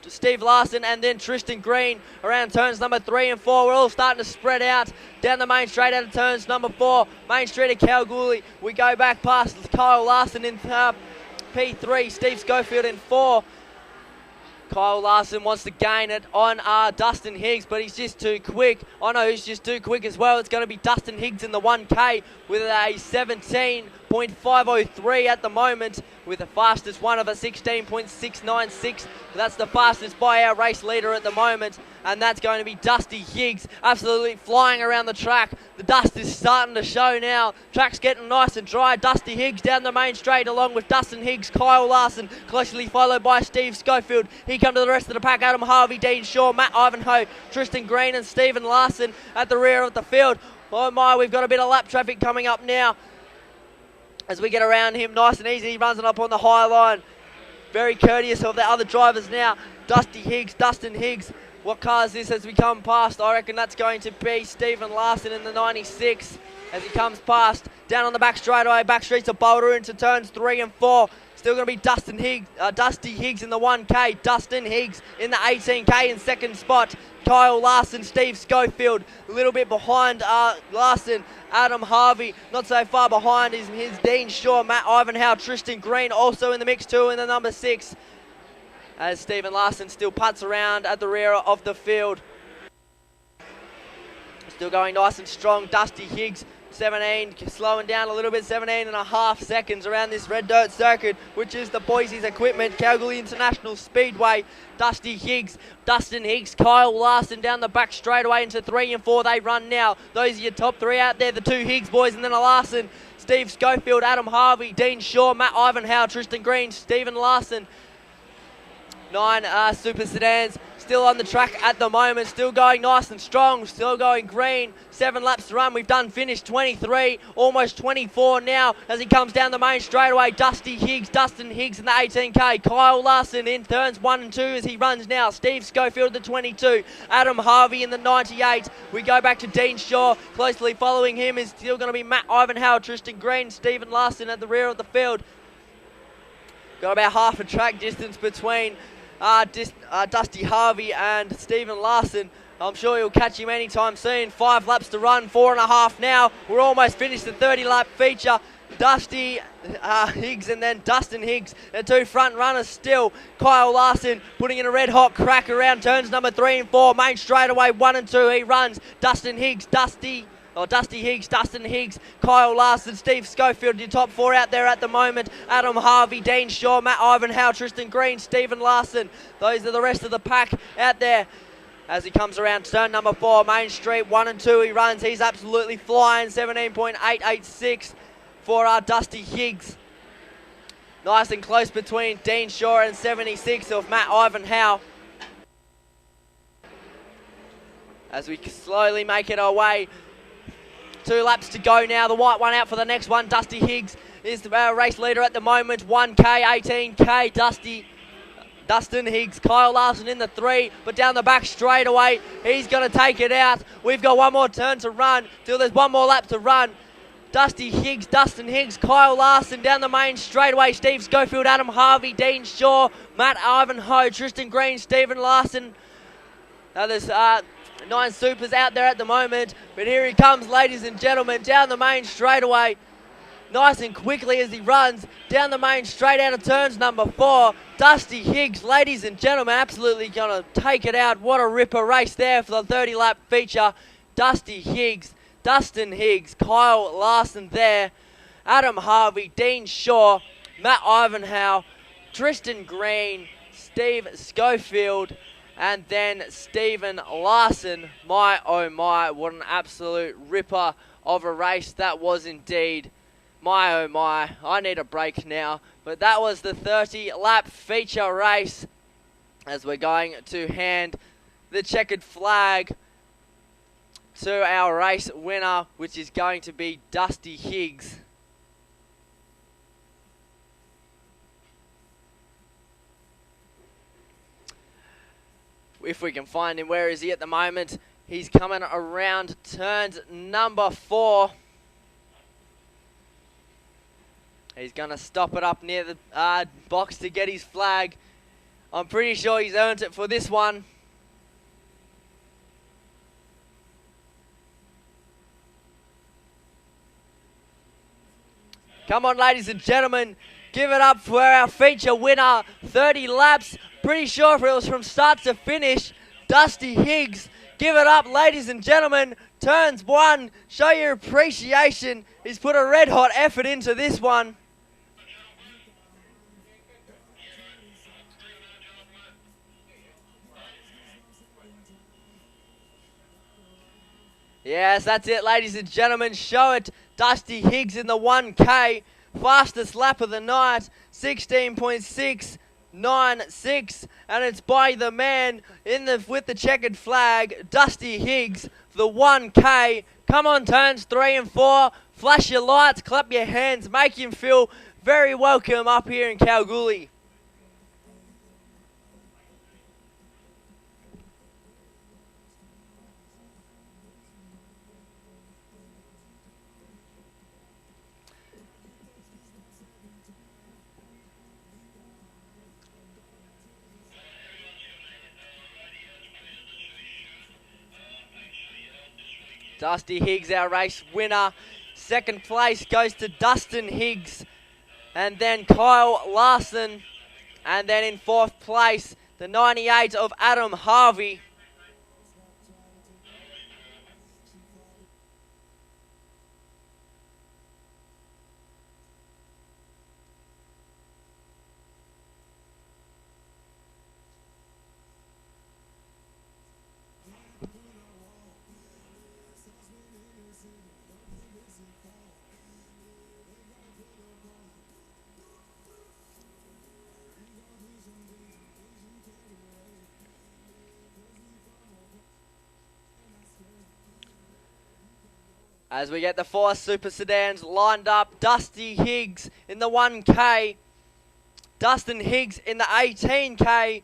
Steve Larson, and then Tristan Green around turns number 3 and 4. We're all starting to spread out down the main straight out of turns number 4. Main street of Kalgoorlie. We go back past Kyle Larson in P3, Steve Schofield in 4. Kyle Larson wants to gain it on Dustin Higgs, but he's just too quick. I know who's just too quick as well. It's going to be Dustin Higgs in the 1K with a 17.503 at the moment, with the fastest one of a 16.696. That's the fastest by our race leader at the moment, and that's going to be Dusty Higgs, absolutely flying around the track. The dust is starting to show now. Track's getting nice and dry. Dusty Higgs down the main straight along with Dustin Higgs, Kyle Larson, closely followed by Steve Schofield. Here come to the rest of the pack, Adam Harvey, Dean Shaw, Matt Ivanhoe, Tristan Green and Stephen Larson at the rear of the field. Oh my, we've got a bit of lap traffic coming up now. As we get around him nice and easy, he runs it up on the high line. Very courteous of the other drivers now. Dusty Higgs, Dustin Higgs. What car is this as we come past? I reckon that's going to be Stephen Larson in the 96 as he comes past. Down on the back straightaway, back streets of Boulder into turns 3 and 4. Still going to be Dusty Higgs in the 1K. Dustin Higgs in the 18K in second spot. Kyle Larson, Steve Schofield, a little bit behind Larson. Adam Harvey, not so far behind, is his Dean Shaw, Matt Ivanhoe, Tristan Green also in the mix too in the number 6. As Stephen Larson still putts around at the rear of the field. Still going nice and strong. Dusty Higgs, 17, slowing down a little bit, 17.5 seconds around this red dirt circuit, which is the Boise's equipment, Kalgoorlie International Speedway. Dusty Higgs, Dustin Higgs, Kyle Larson down the back straightaway into 3 and 4. They run now. Those are your top 3 out there, the 2 Higgs boys and then a Larson. Steve Schofield, Adam Harvey, Dean Shaw, Matt Ivanhoe, Tristan Green, Stephen Larson. 9 Super Sedans still on the track at the moment, still going nice and strong, still going green. 7 laps to run. We've done finished 23, almost 24 now as he comes down the main straightaway. Dusty Higgs, Dustin Higgs in the 18K. Kyle Larson in turns 1 and 2 as he runs now. Steve Schofield the 22. Adam Harvey in the 98. We go back to Dean Shaw. Closely following him is still going to be Matt Ivanhoe, Tristan Green, Stephen Larson at the rear of the field. Got about half a track distance between Dusty Harvey and Stephen Larson. I'm sure you'll catch him anytime soon. 5 laps to run, 4.5 now. We're almost finished the 30-lap feature. Dusty Higgs and then Dustin Higgs, the 2 front runners still. Kyle Larson putting in a red-hot crack around turns number 3 and 4. Main straightaway 1 and 2. He runs. Dustin Higgs, Dusty Higgs, Dustin Higgs, Kyle Larson, Steve Schofield, your top 4 out there at the moment. Adam Harvey, Dean Shaw, Matt Ivanhoe, Tristan Green, Stephen Larson. Those are the rest of the pack out there. as he comes around turn number 4, Main Street, 1 and 2 he runs. He's absolutely flying, 17.886 for Dusty Higgs. Nice and close between Dean Shaw and 76 of Matt Ivanhoe. As we slowly make it our way. 2 laps to go now. The white one out for the next one. Dusty Higgs is the race leader at the moment. 1K, 18K. Dustin Higgs, Kyle Larson in the 3, but down the back straight away. He's going to take it out. We've got one more turn to run till there's one more lap to run. Dustin Higgs, Kyle Larson down the main straightaway. Steve Schofield, Adam Harvey, Dean Shaw, Matt Ivanhoe, Tristan Green, Stephen Larson. Now there's 9 supers out there at the moment, but here he comes, ladies and gentlemen, down the main straightaway. Nice and quickly as he runs down the main straight out of turns number 4. Dusty Higgs, ladies and gentlemen, absolutely going to take it out. What a ripper race there for the 30-lap feature. Dusty Higgs, Dustin Higgs, Kyle Larson there, Adam Harvey, Dean Shaw, Matt Ivanhoe, Tristan Green, Steve Schofield, and then Stephen Larson. My oh my, what an absolute ripper of a race that was indeed. My oh my, I need a break now. But that was the 30-lap feature race as we're going to hand the checkered flag to our race winner, which is going to be Dusty Higgs. If we can find him, where is he at the moment? He's coming around turns number 4. He's going to stop it up near the box to get his flag. I'm pretty sure he's earned it for this one. Come on, ladies and gentlemen. Give it up for our feature winner. 30 laps. Pretty sure if it was from start to finish. Dusty Higgs. Give it up, ladies and gentlemen. Turns 1. Show your appreciation. He's put a red hot effort into this one. Yes, that's it, ladies and gentlemen. Show it. Dusty Higgs in the 1K. Fastest lap of the night. 16.696. And it's by the man with the checkered flag, Dusty Higgs, for the 1K. Come on, turns 3 and 4. Flash your lights, clap your hands, make him feel very welcome up here in Kalgoorlie. Dusty Higgs, our race winner. Second place goes to Dustin Higgs. And then Kyle Larson. And then in 4th place, the 98 of Adam Harvey. As we get the 4 super sedans lined up, Dusty Higgs in the 1K, Dustin Higgs in the 18K,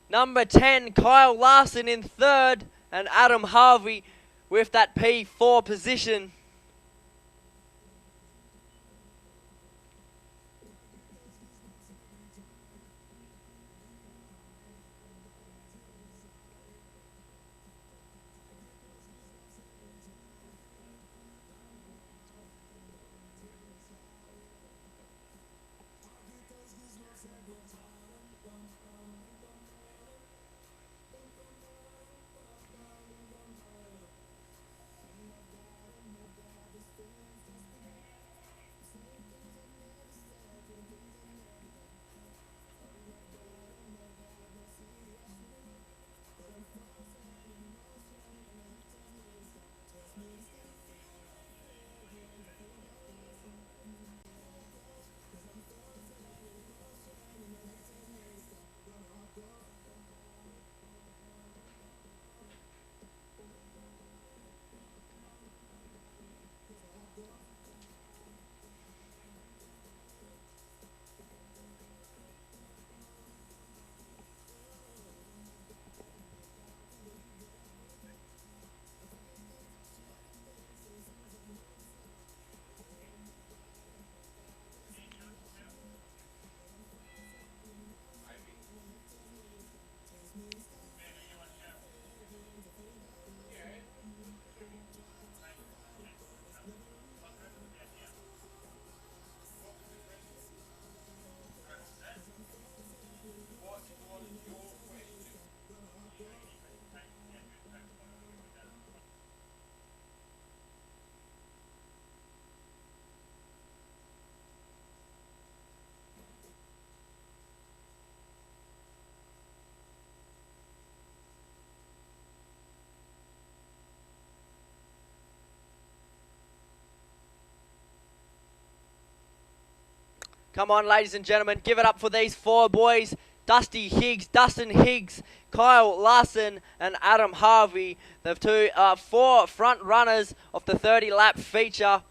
number 10 Kyle Larson in 3rd, and Adam Harvey with that P4 position. Come on, ladies and gentlemen, give it up for these four boys. Dustin Higgs, Kyle Larson, and Adam Harvey. The four front runners of the 30-lap feature.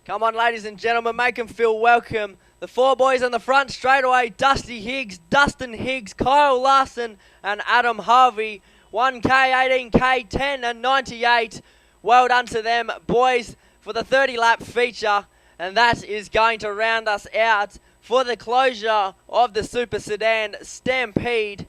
Come on, ladies and gentlemen, make them feel welcome. The four boys on the front straight away, Dustin Higgs, Kyle Larson, and Adam Harvey. 1K, 18K, 10 and 98. Well done to them, boys, for the 30-lap feature. And that is going to round us out for the closure of the Super Sedan Stampede.